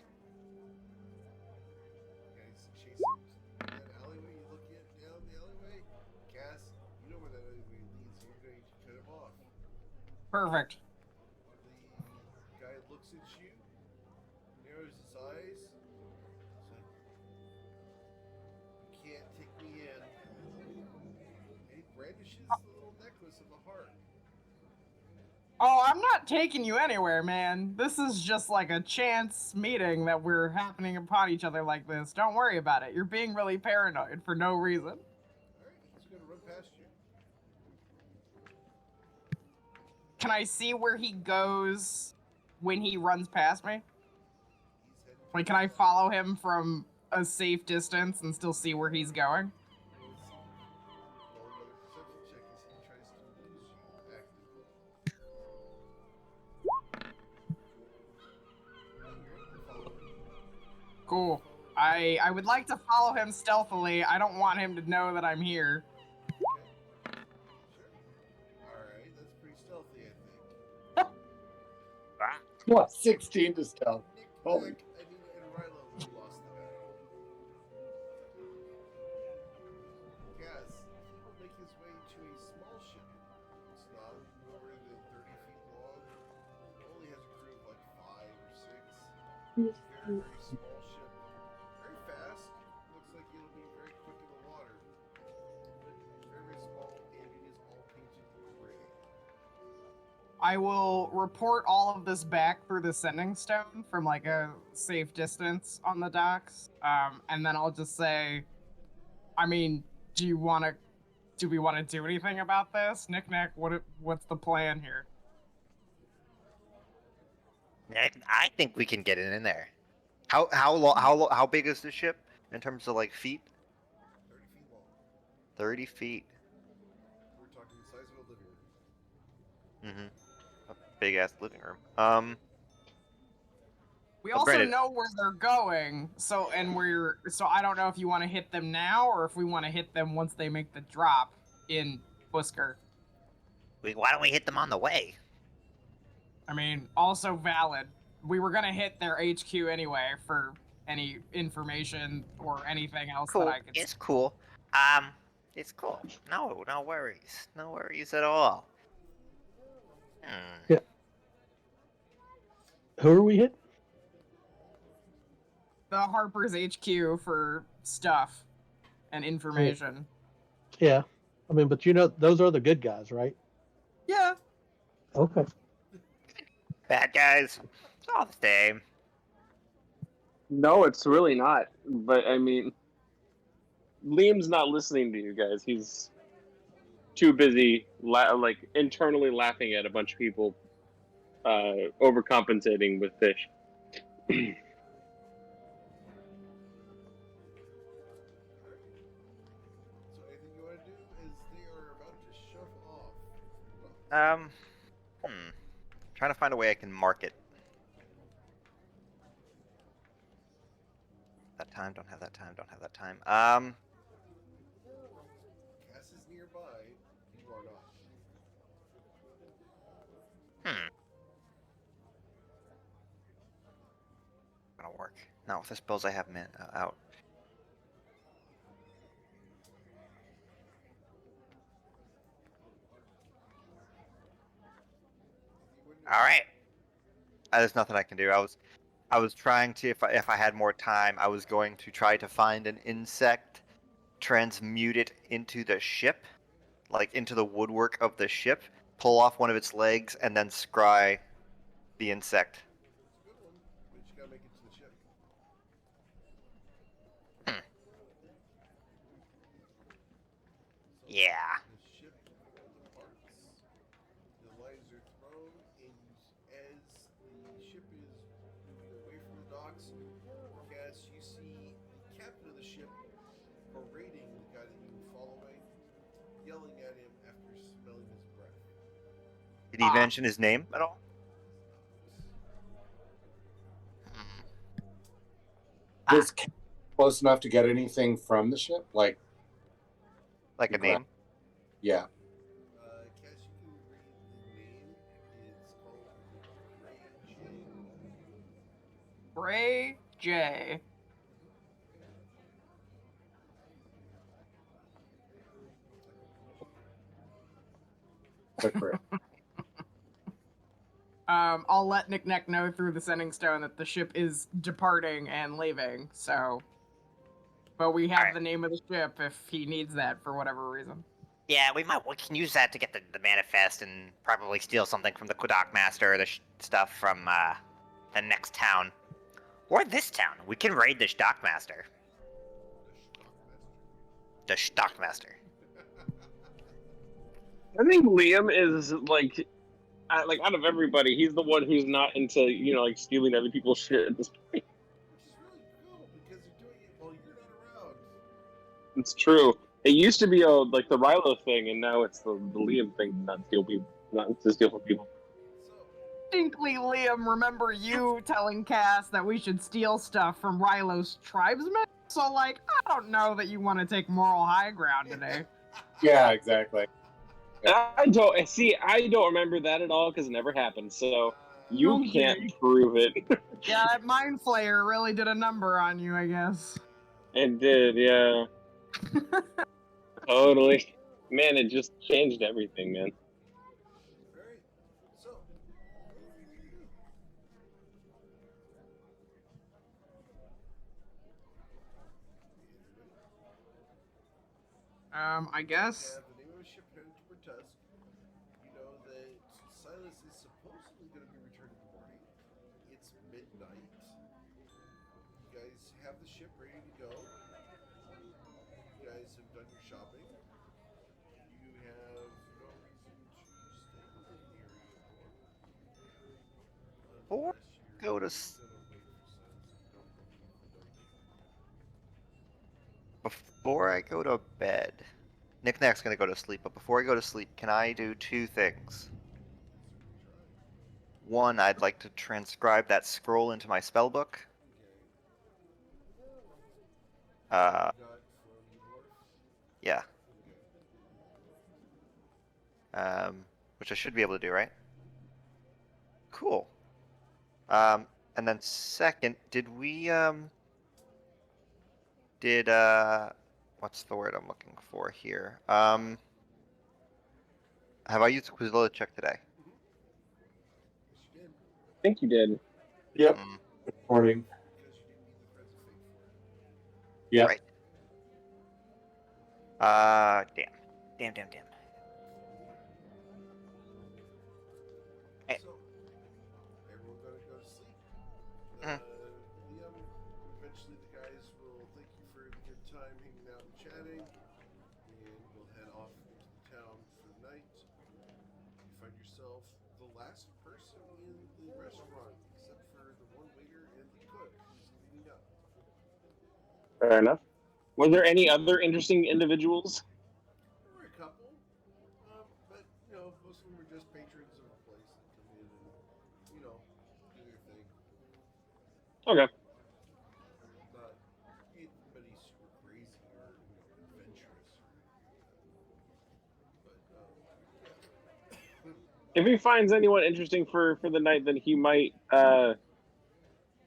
B: Guys chasing that alleyway. You look down the alleyway. Cass, you know where that alleyway leads. So you're going to cut him off.
G: Perfect.
B: The guy looks at you, narrows his eyes. He's like, "You can't take me in." And he brandishes the little necklace of a heart.
G: Oh, I'm not taking you anywhere, man. This is just like a chance meeting that we're happening upon each other like this. Don't worry about it. You're being really paranoid for no reason.
B: All right, he's going to run past you.
G: Can I see where he goes when he runs past me?
B: He's heading.
G: Like, can I follow him from a safe distance and still see where he's going?
B: Roll another perception check as he tries to lose you actively.
G: Cool. I would like to follow him stealthily. I don't want him to know that I'm here.
B: Okay. Sure. Alright, that's pretty stealthy, I think.
C: What? 16 to stealth.
B: Nick,
C: Holy.
B: Anita, and Rilo who lost the battle. Cass, he will make his way to a small ship. It's not more than 30 feet long. It only has a crew of like 5 or 6. It's a very, very small ship. Very fast. Looks like it'll be very quick in the water. But very, very small, and it is all painted gray.
G: I will report all of this back through the sending stone from like a safe distance on the docks. And then I'll just say, I mean, do we want to do anything about this? Knick-Knack, what's the plan here?
H: I think we can get it in there.
E: How big is the ship in terms of like feet?
B: 30 feet long.
E: 30 feet.
B: We're talking the size of a living room.
E: Mm-hmm. A big ass living room.
G: We
E: Well,
G: also
E: granted-
G: know where they're going, so I don't know if you want to hit them now or if we want to hit them once they make the drop in Busker.
H: Why don't we hit them on the way?
G: I mean, also valid. We were gonna hit their HQ anyway for any information or anything else
H: Cool.
G: that I could.
H: It's cool. It's cool. No worries. No worries at all. Hmm.
F: Who are we hitting?
G: The Harper's HQ for stuff and information.
F: Yeah. I mean, but you know, those are the good guys, right?
G: Yeah.
F: Okay.
H: Bad guys. It's all the same.
I: No, it's really not. But I mean, Liam's not listening to you guys. He's too busy, internally laughing at a bunch of people overcompensating with fish.
B: So anything you want to do is they are about to shove off.
E: Trying to find a way I can mark it. That time, don't have that time, don't have that time.
B: Cass is nearby. You are not.
E: Gonna work. No, with the spells I have out.
H: All right.
E: There's nothing I can do. I was trying to, if I had more time, I was going to try to find an insect, transmute it into the ship, like into the woodwork of the ship, pull off one of its legs, and then scry the insect.
B: It's a good one, but you gotta make it to the ship.
H: Yeah.
B: The ship departs. The lines are thrown, and as the ship is moving away from the docks, Cass, you see the captain of the ship berating the guy that you were following, yelling at him after smelling his breath.
E: Did he mention his name at all?
C: Was Cap close enough to get anything from the ship? Like
E: Like a name?
C: yeah.
B: Cass, you can read the name. It's called Ray J.
G: Ray J.
C: Click for it.
G: I'll let Nick Neck know through the sending stone that the ship is departing and leaving, so. But we have
H: Alright.
G: the name of the ship if he needs that for whatever reason.
H: Yeah, we can use that to get the manifest and probably steal something from the Quadock Master or the stuff from the next town. Or this town. We can raid the Stockmaster. The Stockmaster.
I: I think Liam is like out of everybody, he's the one who's not into stealing other people's shit at this point.
B: Which is really cool because you're doing it while you're not around.
I: It's true. It used to be like the Rilo thing, and now it's the Liam thing, not to steal from people.
B: So,
G: Distinctly, Liam, remember you telling Cass that we should steal stuff from Rylo's tribesmen? So, I don't know that you want to take moral high ground today.
C: Yeah, exactly.
I: I don't remember that at all because it never happened. So you
G: Okay.
I: can't prove it.
G: Yeah, that Mind Flayer really did a number on you, I guess.
I: It did, yeah. Totally. Man, it just changed everything, man.
B: alright. So,
G: I guess.
B: have the name of a ship headed toward Tusk. You know that Silas is supposedly going to be returning in the morning. It's midnight. You guys have the ship ready to go. You guys have done your shopping. You have no reason to stay within the area anymore.
E: Or
B: Unless you're
E: go to
B: gonna wait for Silas and don't leave the building.
E: Before I go to bed, Nick Nack's gonna go to sleep, but before I go to sleep, can I do two things? One, I'd like to transcribe that scroll into my spell book.
B: Got from Dwarf.
E: Yeah.
B: Okay.
E: Which I should be able to do, right? Cool. And then second, did we what's the word I'm looking for here? Have I used Quizilla check today?
B: Yes, you did.
I: I think you did.
C: Yep.
E: Mm,
C: Recording.
B: Because you didn't need the friends of fate for it.
C: Yep.
E: Right. Damn.
H: Damn.
B: So, everyone gonna go to sleep.
H: Mhm.
B: Liam, eventually the guys will thank you for the good time hanging out and chatting, and we'll head off into the town for the night. You find yourself the last person in the restaurant, except for the one waiter and the cook who's cleaning up.
I: Fair enough. Were there any other interesting individuals?
B: There were a couple, but most of them are just patrons of the place that come in and do their thing.
I: Okay.
B: Not anybody super crazy or adventurous or anything like that. But
I: If he finds anyone interesting for the night, then he might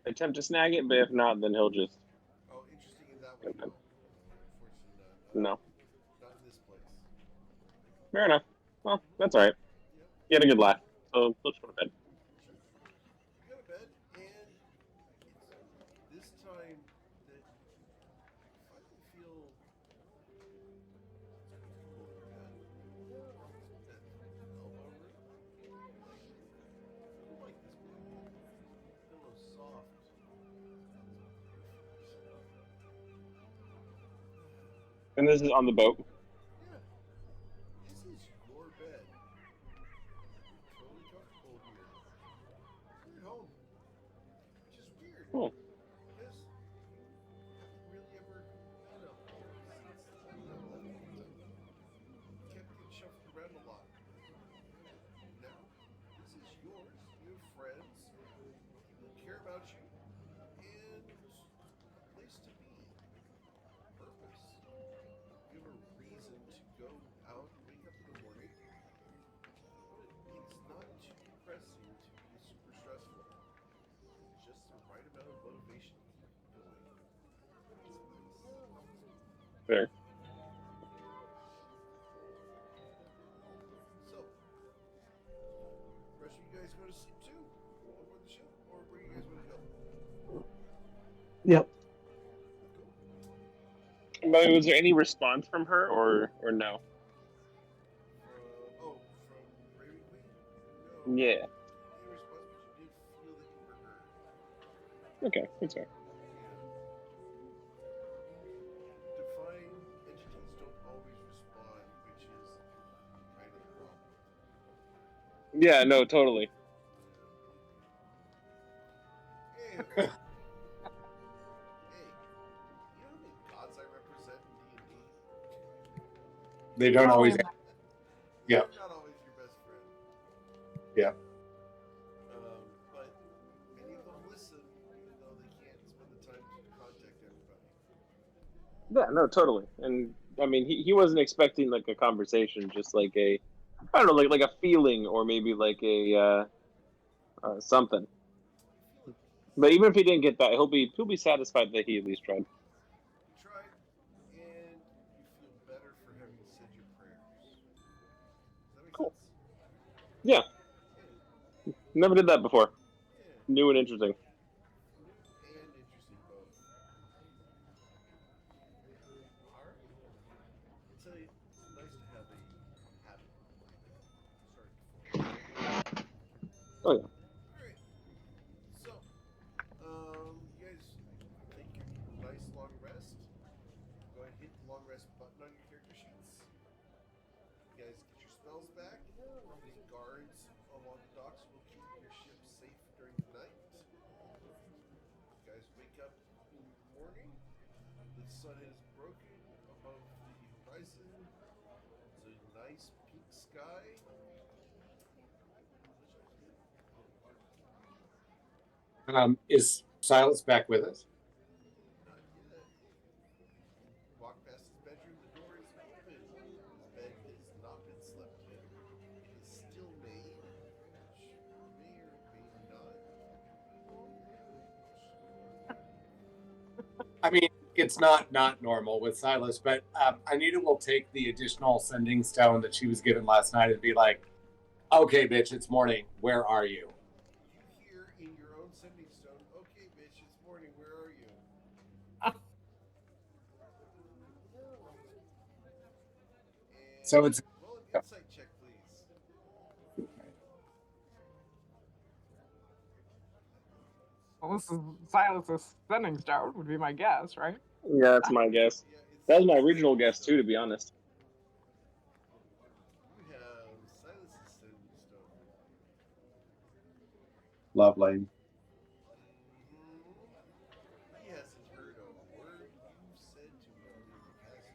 I: attempt to snag it. But if not, then he'll just
B: interesting in that way, no. Unfortunately,
I: no.
B: not in this place.
I: Fair enough. Well, that's all right.
B: Yep.
I: You had a good laugh, so let's go to bed.
B: Sure. You go to bed, and it's this time that you finally feel comfortable in bed. That elbow room, I like this bed. Pillow soft.
I: And this is on the boat.
B: Yeah, this is your bed. You're totally comfortable here. You're at home, which is weird
I: Cool.
B: because you haven't really ever had a home since Liam left. You kept getting shuffled around a lot. Now, this is yours. You have friends, people who care about you, and a place to be. Purpose. You have a reason to go out and wake up in the morning. But it's not too depressing to be super stressful. Just the right amount of motivation to keep going. It's nice.
I: Fair.
B: So, rest of you guys go to sleep too on board the ship, or where do you guys want to go?
F: Yep.
I: But was there any response from her or no?
B: From Raven Queen? No.
I: Yeah.
B: Any response, but you did feel that you were heard.
I: Okay, that's fair.
B: Divine entities don't always respond, which is kind of the problem.
I: Yeah, no, totally.
B: Anyway. Hey, you know how many gods I represent in D&D?
C: They don't always.
G: Probably
C: Yeah.
B: They're not always your best friend.
C: Yeah.
B: But many of them listen, even though they can't spend the time to contact everybody.
I: Yeah, no, totally. And I mean, he wasn't expecting like a conversation, just like a, I don't know, like a feeling or maybe like a something.
B: You feel at peace.
I: But even if he didn't get that, he'll be satisfied that he at least tried.
B: You tried, and you feel better for having said your prayers. Does that make
I: Cool.
B: sense?
I: Yeah,
B: Yeah.
I: never did that before.
B: Yeah.
I: New and interesting.
B: New and interesting both. Alright. I'll tell you, it's nice to have a habit starting to form.
I: Oh yeah.
B: Alright. So, you guys take your nice long rest. Go ahead and hit the long rest button on your character sheets. You guys get your spells back. The guards along the docks will keep your ship safe during the night. You guys wake up in the morning. The sun has broken above the horizon. It's a nice pink sky.
C: Is Silas back with us?
B: Not yet. Walk past his bedroom, the door is open. His bed has not been slept in. It is still made, which may or may not.
C: I mean, it's not normal with Silas, but Anita will take the additional sending stone that she was given last night and be like, "Okay, bitch, it's morning. Where are you?"
B: You hear in your own sending stone, okay, bitch, it's morning, where are you?
C: So it's
B: Roll an insight check, please.
G: Well, this is Silas's sending stone, would be my guess, right?
I: Yeah, that's my guess.
B: Yeah,
I: That was my original guess too, to be honest.
B: You have Silas's sending stone.
C: lovely.
B: Mm-hmm. He hasn't heard a word you've said to him in the past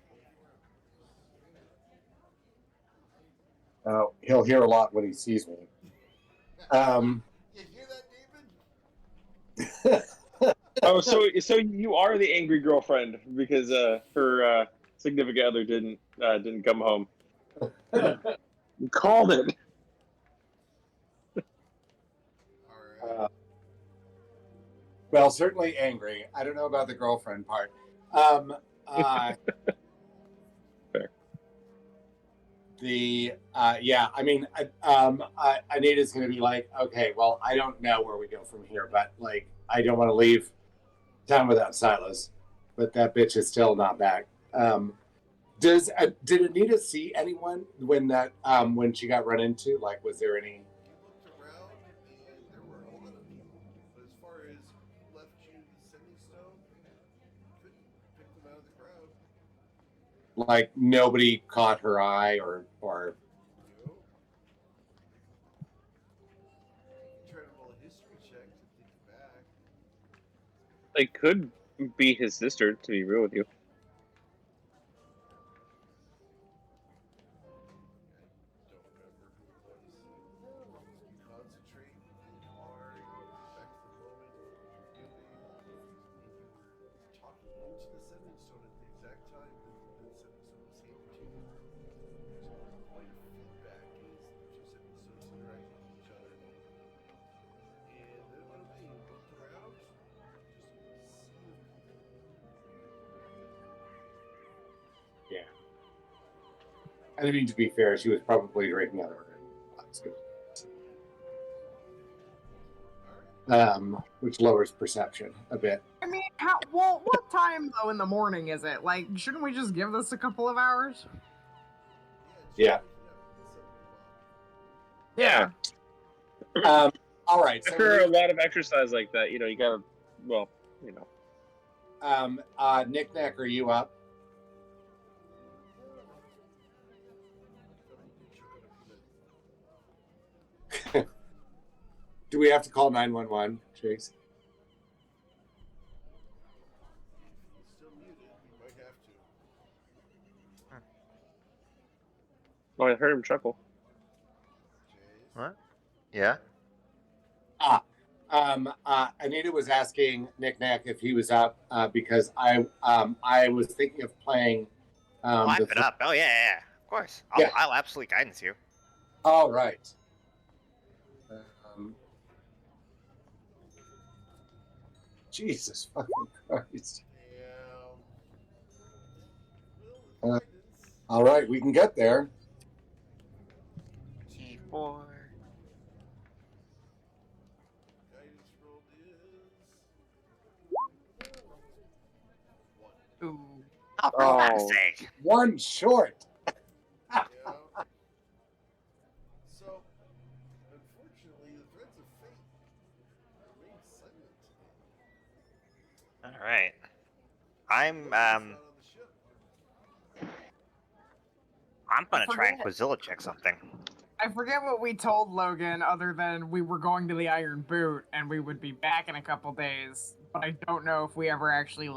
B: 24 hours.
C: He'll hear a lot when he sees me.
B: You hear that, David?
I: Oh, so you are the angry girlfriend because her significant other didn't come home. You called it.
B: All right.
C: Well, certainly angry. I don't know about the girlfriend part. Fair. Yeah, I mean, Anita's going to be like, okay, well, I don't know where we go from here, but like, I don't want to leave town without Silas, but that bitch is still not back. Did Anita see anyone when when she got run into? Like, was there any?
B: You looked around, and there were a lot of people. But as far as who left you the sending stone, you couldn't pick them out of the crowd.
C: Like nobody caught her eye or
B: No. You can try to roll a history check to think back.
I: It could be his sister, to be real with you.
B: Don't remember who it was. You concentrate, think hard, back to the moment, what you're doing, and you were talking into the sending stone at the exact time that the sending stone was handed to you. There's a little point of feedback as the two sending stones interact with each other. And then it went away. You looked around, just a sea of people.
C: yeah. I mean, to be fair, she was probably drinking out of her. That's good. Which lowers perception a bit.
G: I mean, what time though in the morning is it? Like, shouldn't we just give this a couple of hours?
C: Yeah.
I: Yeah.
C: All right. So
I: After a lot of exercise like that, you gotta, well,
C: Nick Nack, are you up? Do we have to call 911, Chase?
B: He's still muted. You might have to.
I: Oh, I heard him chuckle.
B: Jace.
E: What? Yeah.
C: Anita was asking Nick Nack if he was up because I was thinking of playing.
H: I've been up. Oh yeah, of course. I'll absolutely guidance you.
C: All right. Jesus fucking Christ.
B: Yeah.
C: All right, we can get there.
H: T4.
B: Guidance roll is 1.
G: Ooh.
H: Oh, for fuck's sake.
C: One short.
B: Yeah. So, unfortunately, the threads of fate remain silent today.
H: All right. I'm
B: Logan's not on the ship.
H: I'm gonna try and Quizilla check something.
G: I forget what we told Logan other than we were going to the Iron Boot and we would be back in a couple days. But I don't know if we ever actually,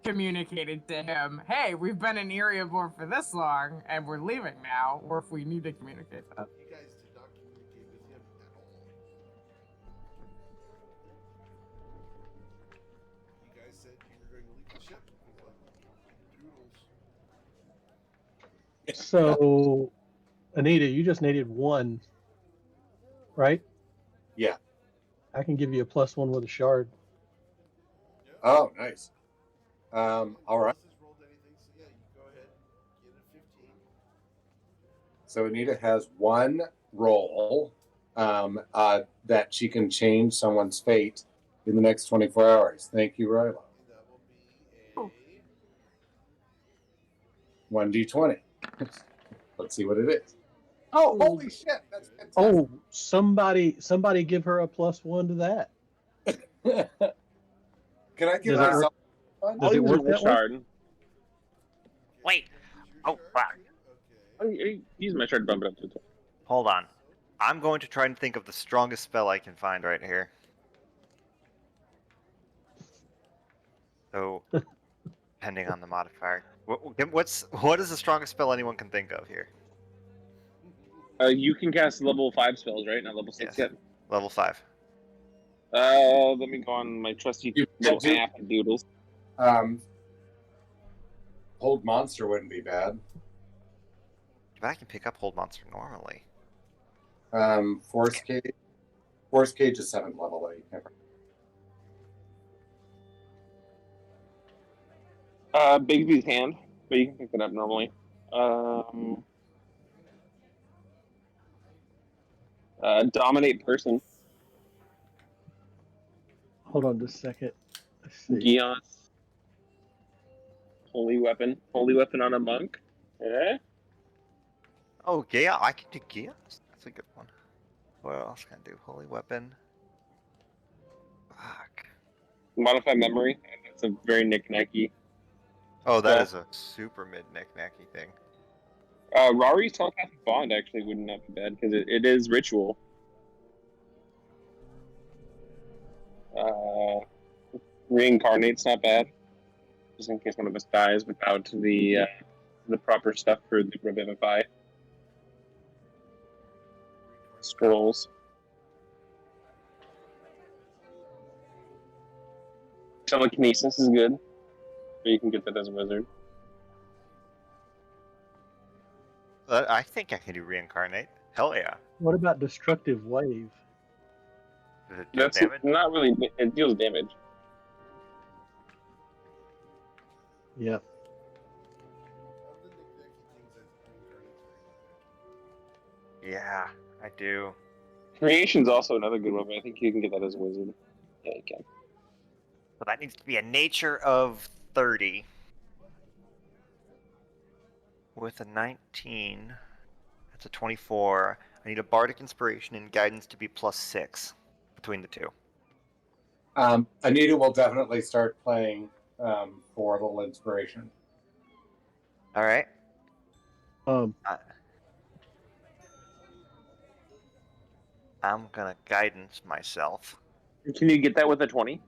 G: communicated to him, hey, we've been in Erebor for this long and we're leaving now, or if we need to communicate that.
B: You guys did not communicate with him at all.
F: So, Anita, you just needed one, right?
C: Yeah.
F: I can give you a +1 with a shard.
B: Yep.
C: Oh, nice.
B: And
C: All right.
B: Else has rolled anything, so yeah, you go ahead and get a 15.
C: So Anita has one roll that she can change someone's fate in the next 24 hours. Thank you, Ryla.
B: And that will be
G: Oh.
B: a
C: 1d20. Let's see what it is. Oh, holy shit! That's fantastic.
F: Oh, somebody give her a +1 to that.
C: Can I give
F: Does it
C: myself one?
F: Does
I: I'll
F: it
I: use
F: work
I: a
F: that way?
I: shard.
B: Okay,
H: Wait.
B: use your
H: Oh,
B: shard
H: fuck.
B: too? Okay.
I: I use my shard to bump it up to 20.
E: Hold on. I'm going to try and think of the strongest spell I can find right here. So, depending on the modifier. What is the strongest spell anyone can think of here?
I: You can cast level 5 spells, right? Not level 6
E: Yes.
I: yet.
E: Level 5.
I: Let me go on my trusty
C: You
I: little
C: do-
I: app and doodles.
C: Hold monster wouldn't be bad.
E: But I can pick up Hold Monster normally.
C: Force cage. Force cage is 7th level though. You can't.
I: Bigsby's hand, but you can pick it up normally. Dominate person.
F: Hold on just a second. Let's see.
I: Geos. Holy weapon. Holy weapon on a monk. Eh?
E: Oh, Gaia. I can do Gaia? That's a good one. What else can I do? Holy Weapon. Fuck.
I: Modify memory. That's a very knick-knacky.
E: Oh, that
I: Yeah.
E: is a super mid knick-knacky thing.
I: Rari's telepathic bond actually would not be bad because it is ritual. Reincarnate's not bad, just in case one of us dies without the proper stuff for the revivify. Scrolls. Telekinesis is good, but you can get that as a wizard.
E: I think I can do Reincarnate. Hell yeah.
F: What about destructive wave?
E: Does it deal
I: That's
E: damage?
I: not really. It deals damage.
F: Yeah.
B: Of the knick-knacky things, I think reincarnate's very good.
E: Yeah, I do.
I: Creation's also another good one, but I think you can get that as a wizard. Yeah, you can.
E: So that needs to be a nature of 30. With a 19, that's a 24. I need a bardic inspiration and guidance to be +6 between the two.
C: Anita will definitely start playing for a little inspiration.
E: All right. I'm gonna guidance myself.
I: Can you get that with a 20?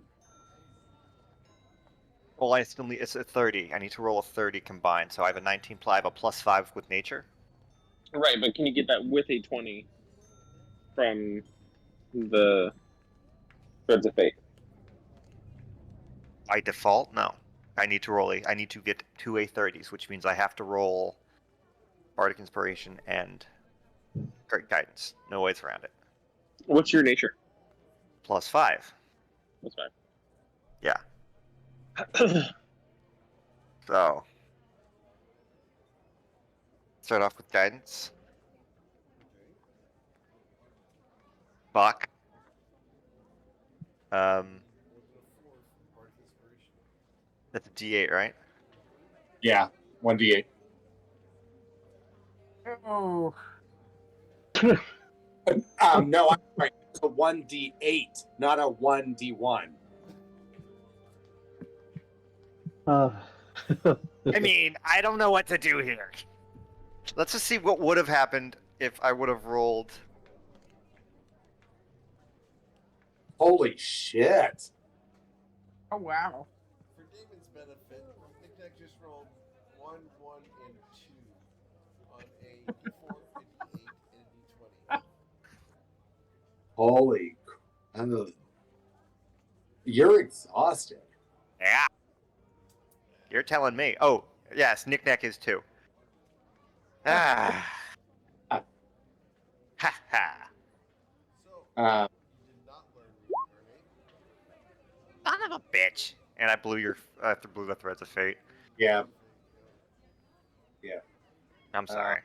E: Well, I still need. It's a 30. I need to roll a 30 combined. So I have a 19. I have a +5 with nature.
I: Right, but can you get that with a 20 from the Threads of Fate?
E: By default, no. I need to roll I need to get 2 A30s, which means I have to roll bardic inspiration and guidance. No ways around it.
I: What's your nature?
E: +5.
I: That's fine.
E: Yeah. So start off with guidance. Buck.
B: More than a 4 for bardic inspiration.
E: That's a D8, right?
C: Yeah, 1d8.
G: Oh.
C: No, I'm sorry. It's a 1d8, not a 1d1.
H: I mean, I don't know what to do here.
E: Let's just see what would have happened if I would have rolled.
C: Holy shit.
G: Oh wow.
B: For Damon's benefit, Knick-Knack just rolled 1, 1, and 2 on a d4, a d8, and a d20.
C: Holy. You're exhausted.
H: Yeah.
E: You're telling me. Oh, yes, Knick-Knack is 2.
H: Ah.
C: Uh,
H: Ha ha.
B: So,
C: Uh,
B: you did not learn reincarnate.
H: Son of a bitch. And I blew the threads of fate.
C: yeah, yeah.
H: I'm sorry.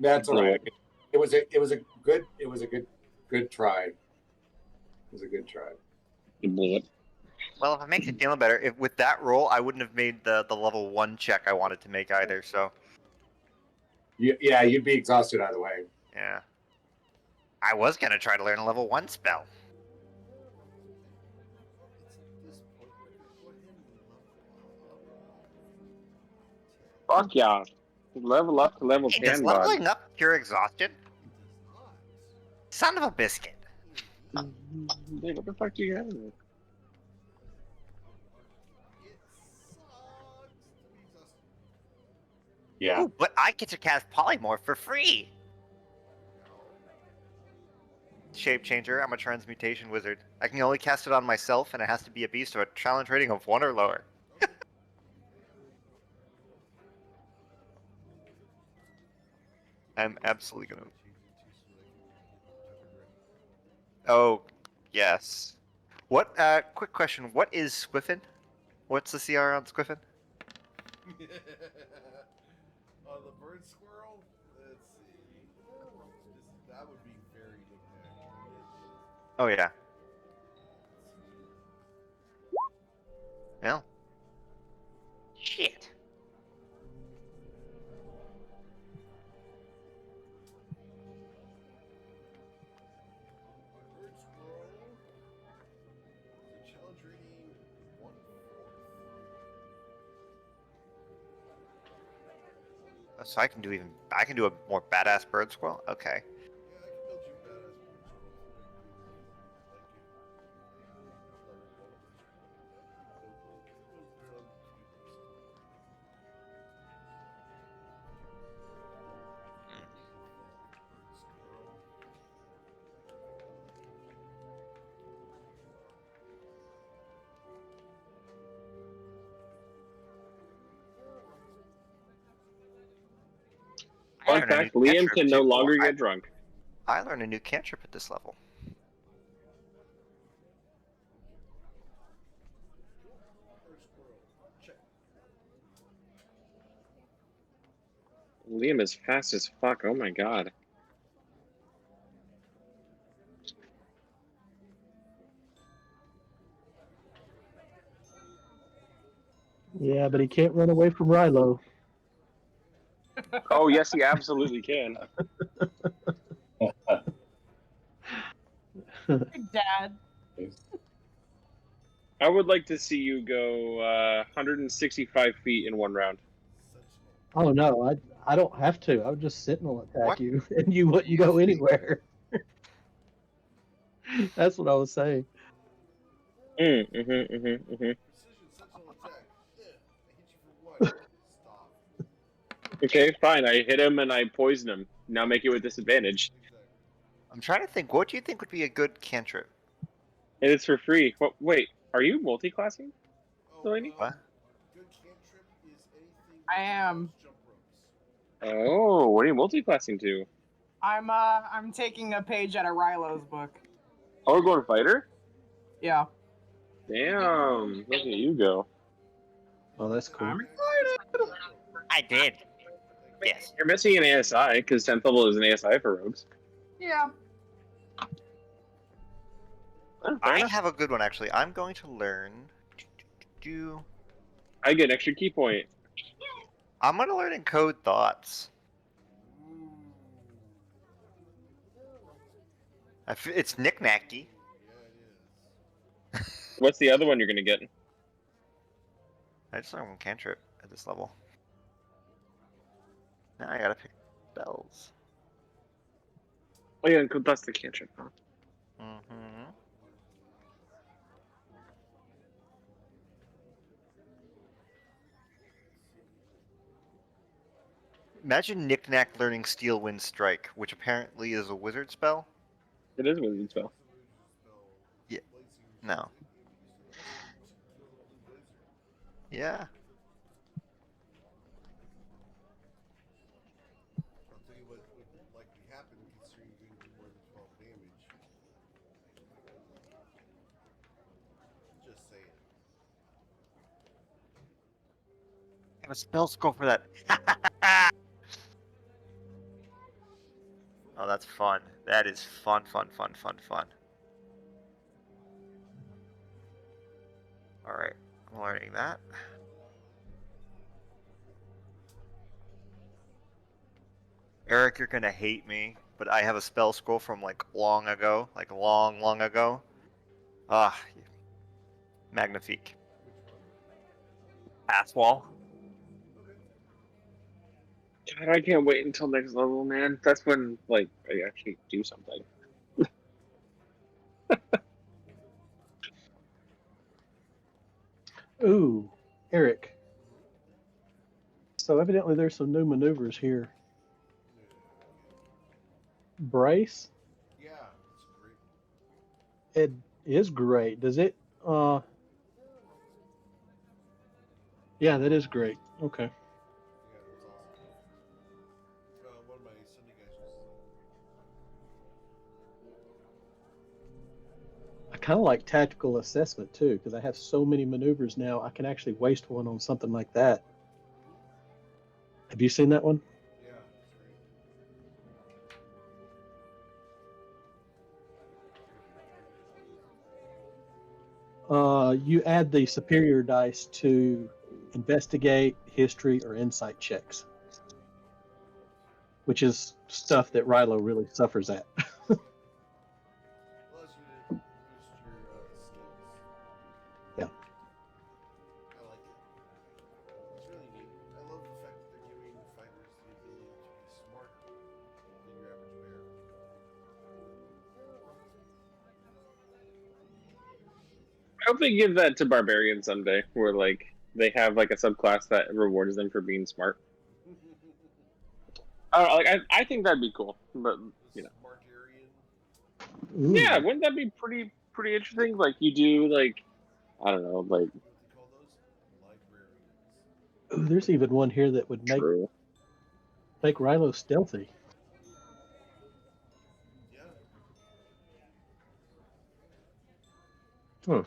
C: That's all
I: Blew
C: right.
I: it.
C: It was a good try. It was a good try.
I: You blew it.
H: Well, if it makes it feel better, if with that roll, I wouldn't have made the level 1 check I wanted to make either. So
C: Yeah, you'd be exhausted either way.
H: yeah, I was gonna try to learn a level 1 spell.
B: It's at this point where you go ahead and level up.
I: Fuck yeah. Level up to level
H: Hey, does
I: 10, bud.
H: leveling up cure exhaustion?
B: It does not.
H: Son of a biscuit.
I: Dude, what the fuck do you have?
B: It sucks to be exhausted.
C: Yeah.
H: Ooh, but I get to cast Polymorph for free. Shape Changer, I'm a transmutation wizard. I can only cast it on myself, and it has to be a beast of a challenge rating of 1 or lower. I'm absolutely gonna. Oh, yes. What? Quick question. What is Squiffin? What's the CR on Squiffin?
B: On the bird squirrel, let's see. That would be very knick-knack.
H: Oh yeah. Well. Shit.
B: Bird squirrel. The challenge rating 1/4.
H: So I can do a more badass bird squirrel. Okay.
B: Yeah, I can build you a badass bird squirrel
H: I
I: Fun
H: learned a new
I: fact, Liam
H: cantrip,
I: can no
H: too.
I: longer
H: I,
I: get drunk.
H: I learned a new cantrip at this level.
B: Bird squirrel. Check.
I: Liam is fast as fuck. Oh my god.
F: Yeah, but he can't run away from Rilo.
I: Oh yes, he absolutely can.
G: Dad.
I: I would like to see you go 165 feet in one round.
F: Oh no, I don't have to. I would just sentinel attack
H: What?
F: you, and you wouldn't go anywhere. That's what I was saying.
B: Precision sentinel attack. I hit you for 1. Stop.
I: Okay, fine. I hit him and I poison him. Now make it with disadvantage.
B: Exactly.
H: I'm trying to think. What do you think would be a good cantrip?
I: And it's for free. Wait, are you multi-classing?
B: Oh,
I: Delaney?
H: What?
B: good cantrip is anything
G: I
B: that
G: am.
B: jump ropes.
I: Oh, what are you multi-classing to?
G: I'm taking a page out of Rilo's book.
I: Oh, we're going fighter?
G: Yeah.
I: Damn, look at you go.
F: Oh, that's cool.
G: I'm excited.
H: I did. Yes.
I: You're missing an ASI, because 10th level is an ASI for rogues.
G: Yeah.
I: Oh, fair
H: I
I: enough.
H: have a good one actually. I'm going to learn.
I: I get an extra key point.
H: I'm going to learn Encode Thoughts.
B: Ooh.
H: It's knick-knacky.
B: Yeah, it is.
I: What's the other one you're going to get?
H: I just learned one cantrip at this level. Now I gotta pick spells.
I: Oh yeah, that's the cantrip.
H: Mm-hmm. Imagine Knick-Knack learning Steel Wind Strike, which apparently is a wizard spell.
I: It is a wizard spell.
H: Yeah. No. Yeah.
E: have a spell scroll for that. Oh, that's fun. That is fun. All right, I'm learning that. Eric, you're gonna hate me, but I have a spell scroll from like long ago, like long ago. Ah, magnifique. Pass wall.
I: God, I can't wait until next level, man. That's when like I actually do something.
F: Ooh, Eric. So evidently there's some new maneuvers here. Brace.
B: Yeah, it's great.
F: It is great. Does it? Yeah, that is great. Okay.
B: Yeah, that's awesome. One of my Sunday guys was.
F: I kind of like tactical assessment too, because I have so many maneuvers now. I can actually waste one on something like that. Have you seen that one?
B: Yeah, it's great.
F: You add the superior dice to investigate, history, or insight checks, which is stuff that Rilo really suffers at.
B: Allows you to boost your skills.
F: Yeah.
B: I like it. It's really neat. I love the fact that they're giving fighters the ability to be smarter than your average bear.
I: I hope they give that to barbarians someday, where like they have like a subclass that rewards them for being smart. I don't know, like I think that'd be cool, but you know,
B: Smartarian.
I: yeah,
F: Ooh.
I: wouldn't that be pretty interesting? Like you do like I don't know, like
B: You know what they call those? Librarians.
F: Ooh, there's even one here that would
I: true.
F: make Rilo stealthy.
B: Yeah.
F: Huh.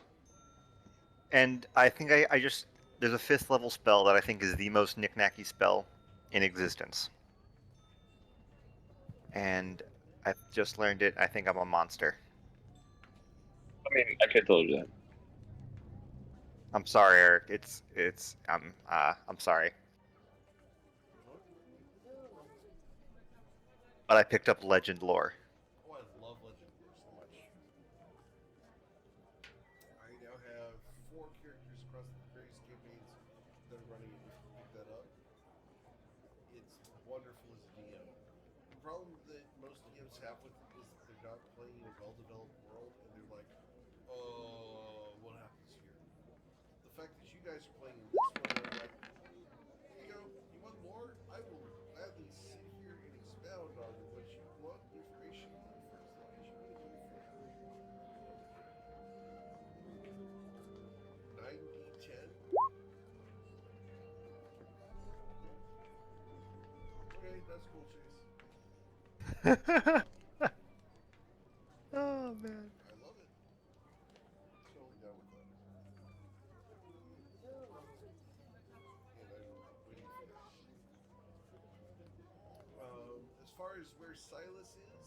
E: And I think I just there's a 5th level spell that I think is the most knickknacky spell in existence. And I just learned it. I think I'm a monster.
I: I mean, I could have told you that.
E: I'm sorry, Eric. I'm sorry. But I picked up legend lore.
B: Oh, I love Legend Lore so much. I now have 4 characters across the various campaigns that are running it. If you pick that up, it's wonderful as a DM. The problem that most DMs have with it is that they're not playing in a well-developed world, and they're like, "Oh, what happens here?" The fact that you guys are playing in this one, they're like, "Here you go. You want more? I will gladly sit here and expound on what you want information on for as long as you want to go for it." 9D10. Okay, that's cool, Chase.
E: Oh man.
B: I love it. Totally down with that. And I'm waiting for that. As far as where Silas is,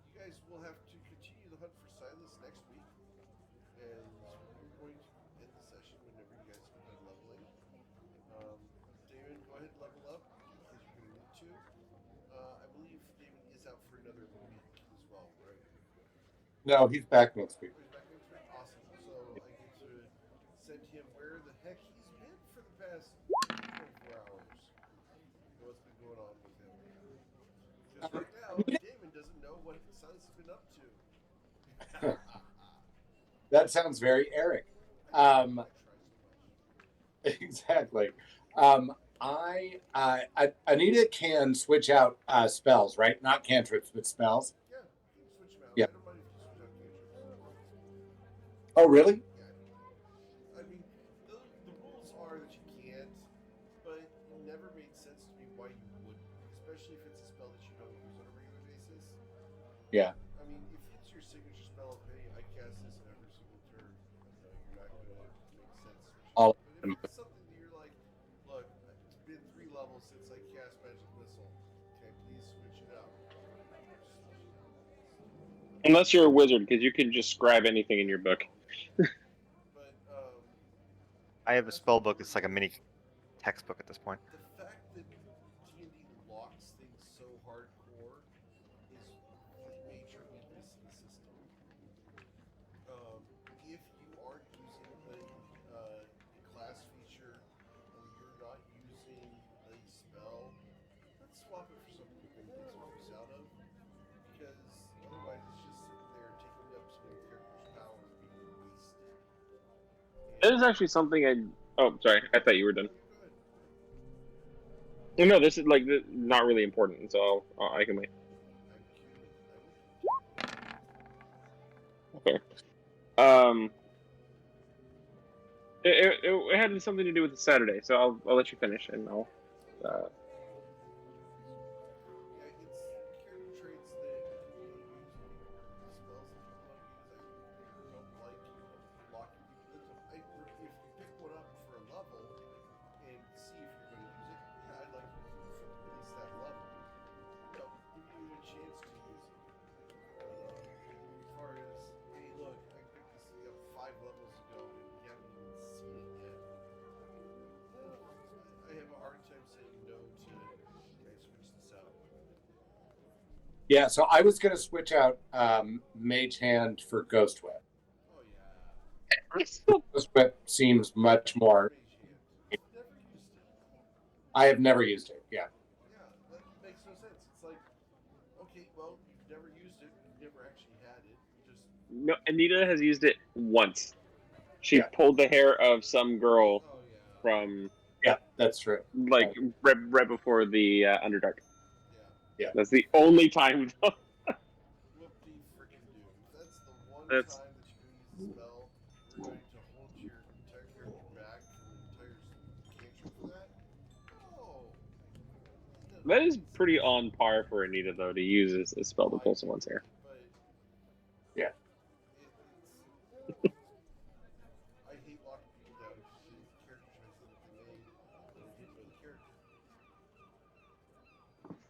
B: you guys will have to continue the hunt for Silas next week. And we're going to end the session whenever you guys are done leveling. Damon, go ahead and level up because you're going to need to. I believe Damon is out for another week as well, right?
C: No, he's back next week.
B: Oh, he's back next week? Awesome. So I get to send him where the heck he's been for the past 24 hours. What's been going on with him? Just right now, Damon doesn't know what Silas has been up to.
C: That sounds very Eric.
B: I try so much.
C: Exactly. Anita can switch out spells, right? Not cantrips, but spells.
B: Yeah, you can switch them out.
C: Yeah.
B: I don't mind if you switch out cantrips.
C: Oh, really?
B: Yeah. I mean, the rules are that you can't, but it never made sense to me why you wouldn't, especially if it's a spell that you don't use on a regular basis.
C: Yeah.
B: I mean, if it's your signature spell of, hey, I cast this in every single turn, you're not going to make sense.
C: All
B: But if it's something that you're like, look, since I cast Magic Missile, can I please switch it out?
I: Unless you're a wizard, because you can just scribe anything in your book.
B: But
E: I have a spell book. It's like a mini textbook at this point.
B: the fact that D&D locks things so hardcore is the major weakness in the system. If you aren't using a class feature or you're not using a spell, let's swap it for something to bring things use out of. Because otherwise it's just sitting there taking up some of your character's power and being wasted.
I: That is actually something I. Oh, sorry. I thought you were done.
B: Go ahead.
I: Well, no, this is like not really important, so I can wait. Okay. It had something to do with the Saturday, so I'll let you finish, and I'll.
B: Yeah, it's character traits that people don't use, spells that people don't use. I don't like locking people into them. If you pick one up for a level and see if you're going to use it, yeah, I'd like you to for at least that level. Give you a chance to use it. As far as, hey, look, I picked this thing up 5 levels ago and you haven't even seen it yet. I have a hard time saying no to, can I switch this out?
C: Yeah, so I was going to switch out Mage Hand for Ghost Whip.
B: Oh, yeah.
C: Ghost Whip seems much more.
B: Mage Hand. Never used it.
C: I have never used it. Yeah.
B: Yeah, that makes no sense. It's like, okay, well, you've never used it, you've never actually had it. You just,
I: No, Anita has used it once. She
C: Yeah.
I: pulled the hair of some girl
B: oh yeah,
I: from
C: Yeah, that's true.
I: like right before the Underdark.
B: yeah.
I: That's the only time.
B: Whoop-de freaking do. That's the one
I: That's-
B: time that you can use the spell. We're going to hold your entire character back from an entire cantrip for that. Oh.
I: That is pretty on par for Anita, though, to use a spell to pull someone's hair.
B: But
C: Yeah.
B: it's I hate locking people down to character traits that they made that hit with the character.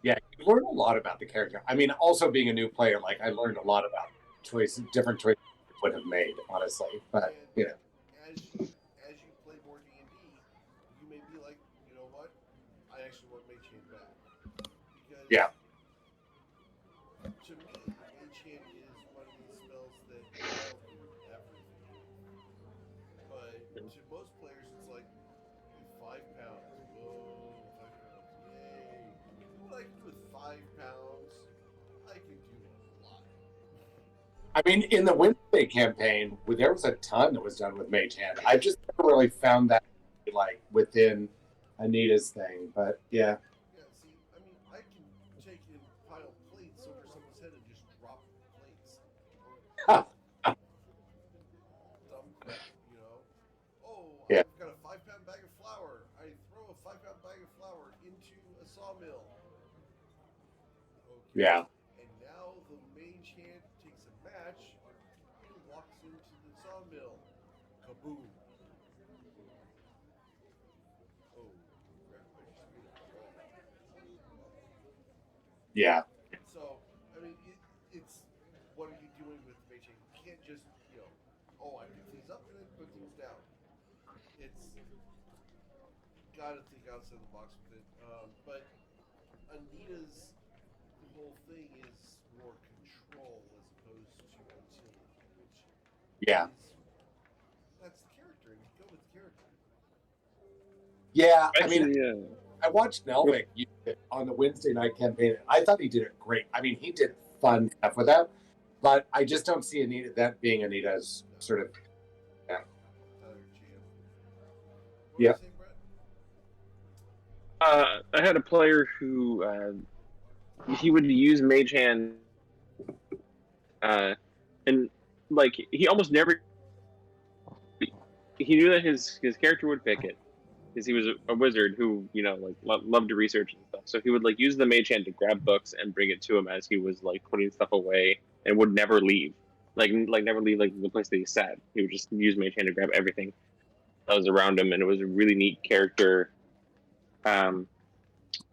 C: Yeah, you learn a lot about the character. I mean, also being a new player, like I learned a lot about different choices I would have made, honestly. But you know,
B: As you play more D&D, you may be like, you know what? I actually want Mage Hand back. Because
C: Yeah.
B: to me, Mage Hand is one of these spells that will do everything. But to most players, it's like 5 pounds. Whoa, 5 pounds. Yay. What I can do with 5 pounds, I can do a lot.
C: I mean, in the Wednesday campaign, there was a ton that was done with Mage Hand. I just never really found that like within Anita's thing. But yeah,
B: Yeah, see, I mean, I can take and pile plates over someone's head and just drop plates. Dumb crap, you know? Oh,
C: Yeah.
B: I've got a 5-pound bag of flour. I throw a 5-pound bag of flour into a sawmill. Okay.
C: yeah,
B: And now the Mage Hand takes a match and walks into the sawmill. Kaboom. Oh, crap, I just made a wall.
C: yeah,
B: So, I mean, it's what are you doing with the Mage Hand? You can't just, oh, I pick things up and then put things down. It's gotta think outside the box with it. But Anita's whole thing is more control as opposed to utility, which
C: yeah,
B: is that's the character, and you go with the character.
C: yeah. I mean,
I: Actually,
C: I watched Nelvik use it on the Wednesday night campaign. I thought he did it great. I mean, he did fun stuff with that, but I just don't see Anita that being Anita's sort of.
B: Tyler Jam. What
C: Yeah.
B: were you saying, Brett?
I: I had a player who he would use Mage Hand, and like he almost never. He knew that his character would pick it, because he was a wizard who loved to research and stuff. So he would like use the Mage Hand to grab books and bring it to him as he was like putting stuff away, and would never leave, like never leave like the place that he sat. He would just use Mage Hand to grab everything that was around him, and it was a really neat character.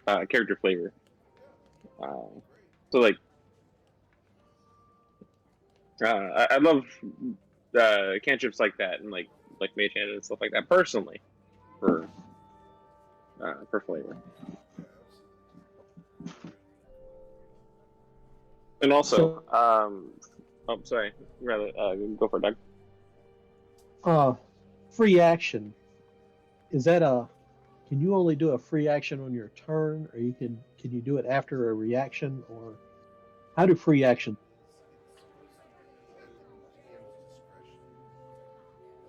I: character flavor. So like, I love cantrips like that and like mage hand and stuff like that personally for flavor. And also, oh sorry, rather go for it, Doug.
F: Free action. Is that can you only do a free action on your turn, or can you do it after a reaction, or how do free action?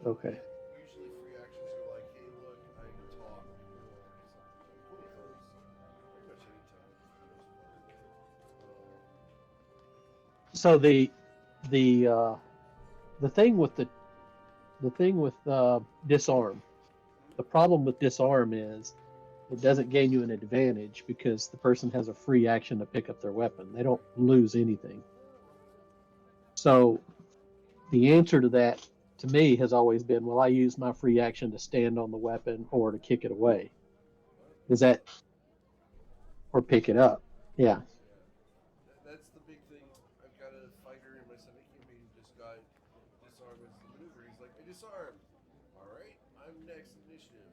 F: Okay.
B: Usually free actions are like, hey, look, I can talk, or something. I'm cool with those. Pretty much any time.
F: So the thing with disarm, the problem with disarm is it doesn't gain you an advantage because the person has a free action to pick up their weapon. They don't lose anything. So the answer to that, to me, has always been, well, I use my free action to stand on the weapon or to kick it away. Is that, or pick it up? Yeah.
B: That's the big thing. I've got a fighter in my Sunday campaign who just got disarm as the maneuver. He's like, I disarm. All right, I'm next initiative.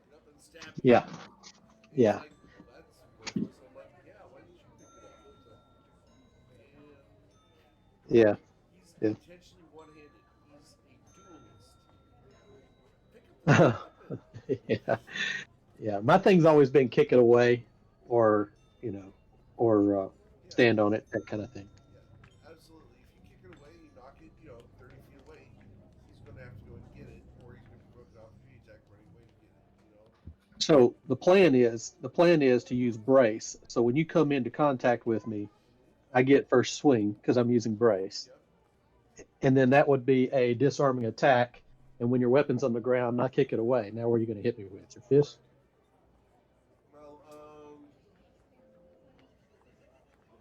B: Get up and stab me.
F: Yeah.
B: And
F: Yeah.
B: he's like, well, that's worthless. I'm like, yeah, why didn't you pick it up? So,
F: Yeah.
B: he's
F: Yeah.
B: intentionally one-handed. He's a duelist. Pick up the weapon.
F: Yeah. Yeah. My thing's always been kick it away, or or stand on it, that kind of thing.
B: Yeah, absolutely. If you kick it away, you knock it, 30 feet away, he's going to have to go and get it, or he's going to provoke an opportunity attack running away to get it.
F: So the plan is to use brace. So when you come into contact with me, I get first swing because I'm using brace.
B: Yep.
F: And then that would be a disarming attack. And when your weapon's on the ground, not kick it away. Now, where are you going to hit me with? Your fist?
B: Well,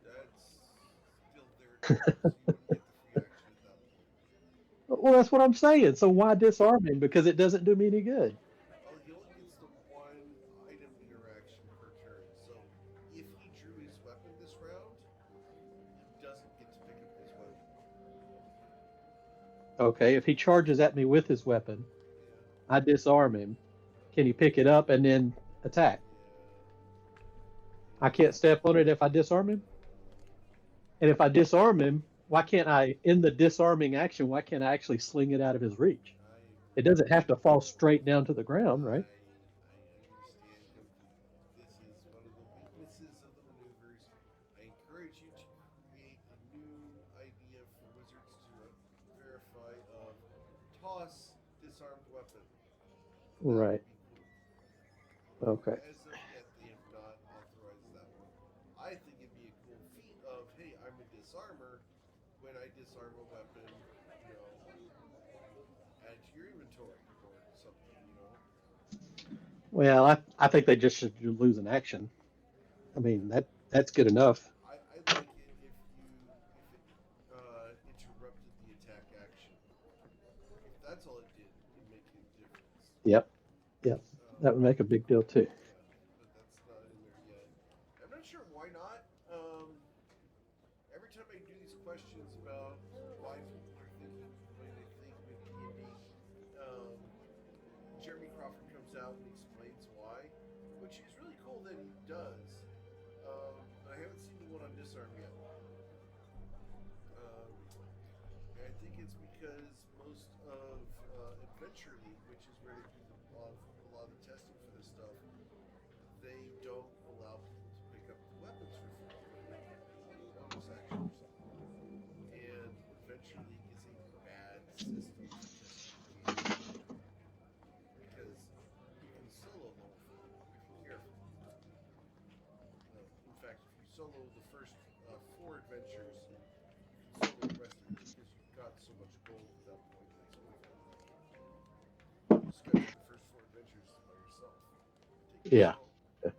B: that's still there. So you wouldn't get the free action at that point.
F: Well, that's what I'm saying. So why disarm him? Because it doesn't do me any good.
B: Well, he only gets the one item interaction per turn. So if he drew his weapon this round, he doesn't get to pick up his weapon.
F: Okay, if he charges at me with his weapon,
B: Yeah.
F: I disarm him. Can he pick it up and then attack? I can't step on it if I disarm him? And if I disarm him, why can't I, in the disarming action, why can't I actually sling it out of his reach? It doesn't have to fall straight down to the ground, right?
B: I understand completely. This is one of the weaknesses of the maneuvers. I encourage you to create a new idea for wizards to verify of toss disarmed weapon.
F: Right.
B: Cool.
F: Okay.
B: As of yet, they have not authorized that one. I think it'd be a cool feat of, hey, I'm a disarmer. When I disarm a weapon, add to your inventory or something.
F: Well, I think they just should lose an action. I mean, that's good enough.
B: I like it if it interrupted the attack action. If that's all it did, it'd make a difference.
F: Yep. Yep. That would make a big deal too.
B: But that's not in there yet. I'm not sure why not. Every time I do these questions about why people are thinking when they think with D&D, Jeremy Crawford comes out and explains why, which is really cool that he does. I haven't seen the one on Disarm yet. I think it's because most of Adventure League, which is where they do a lot of the testing for this stuff, they don't allow people to pick up the weapons for free. Bonus action or something. And Adventure League is a bad system for testing because you can solo level for it if you're careful. In fact, if you solo the first 4 adventures, you can solo the rest of it because you've got so much gold at that point. You just got to do the first 4 adventures by yourself.
F: Yeah.
B: But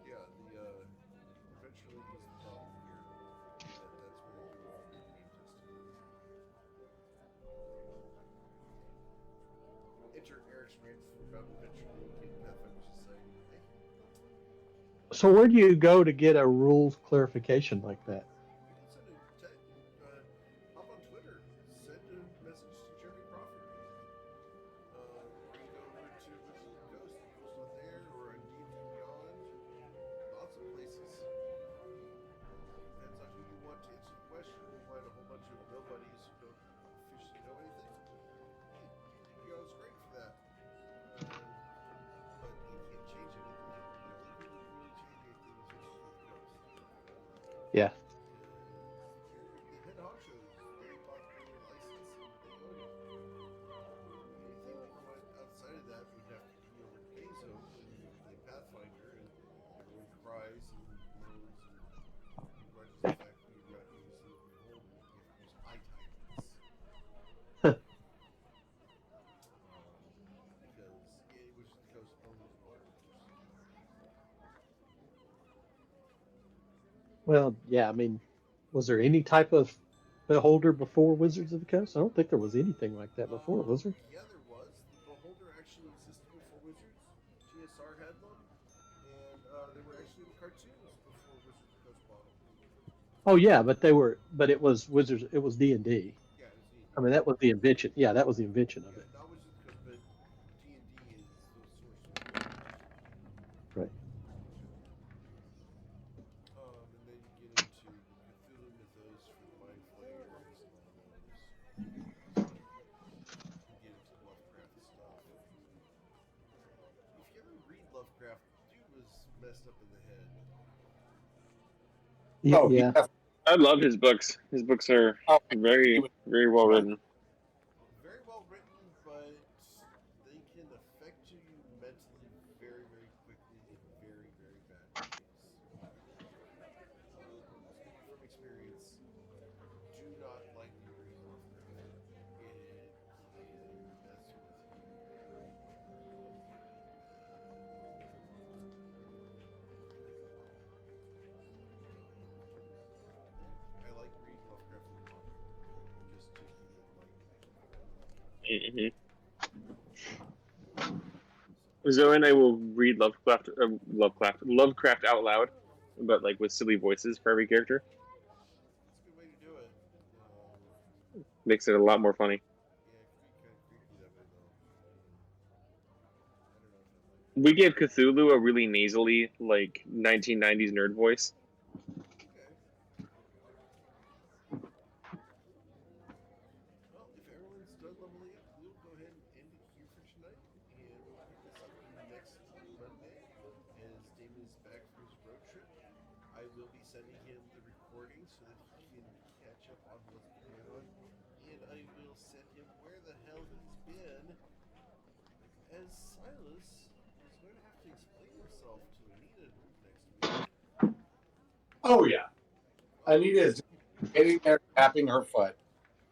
B: yeah, the Adventure League is the problem here. That's where you do all your game testing. Enter Eric's rant about Adventure League in Pathfinder Society.
F: So where do you go to get a rules clarification like that?
B: You can send a text, hop on Twitter, send a message to Jeremy Crawford, or you go over to Wizards of the Coast and post on there, or on D&D Beyond. Lots of places. Depends on who you want to answer the question. You find a whole bunch of nobodies who don't officially know anything. Hey, D&D Beyond is great for that. But you can't change anything. The only people who can really change anything is Wizards of the Coast.
F: Yeah.
B: The head honchos, they bought the license and they own it. Anything we want outside of that would have to be over to Peso and play Pathfinder, and everyone cries and moans and grudges the fact that we're not using Beholder. We have to use high titans. Because Wizards of the Coast owns Beholders.
F: Well, yeah. I mean, was there any type of beholder before Wizards of the Coast? I don't think there was anything like that before, was there?
B: Yeah, there was. The Beholder actually existed before Wizards. GSR had them, and they were actually in the cartoons before Wizards of the Coast bought them.
F: Oh yeah, but it was Wizards. It was D&D.
B: Yeah, it was D&D.
F: I mean, that was the invention. Yeah, that was the invention of it.
B: Not Wizards of the Coast, but D&D is the source of Wizards.
F: Right.
B: And then you get into the Cthulhu mythos for the Mind Flayers and all those. You get into Lovecraft stuff. If you ever read Lovecraft, dude was messed up in the head.
F: Yeah.
C: Oh, he
F: yeah.
C: def-
I: I love his books. His books are very, very well written.
B: Very well written, but they can affect you mentally very, very quickly in very, very bad ways. Speaking from experience, do not lightly read Lovecraft. It can mess with you. I like reading Lovecraft in the modern, just taking it lightly.
I: Zoe and I will read Lovecraft out loud, but like with silly voices for every character.
B: That's a good way to do it.
I: Makes it a lot more funny.
B: Yeah, it can be kind of creepy that way, though. I don't know if I like it.
I: We gave Cthulhu a really nasally, like 1990s nerd voice.
B: Okay. Well, if everyone's done leveling up, we'll go ahead and end it here for tonight, and we'll pick this up next Monday as Damon is back from his road trip. I will be sending him the recording so that he can catch up on what's going on, and I will send him where the hell he's been, as Silas is going to have to explain himself to Anita next week.
C: Oh yeah, Anita is getting there, tapping her foot.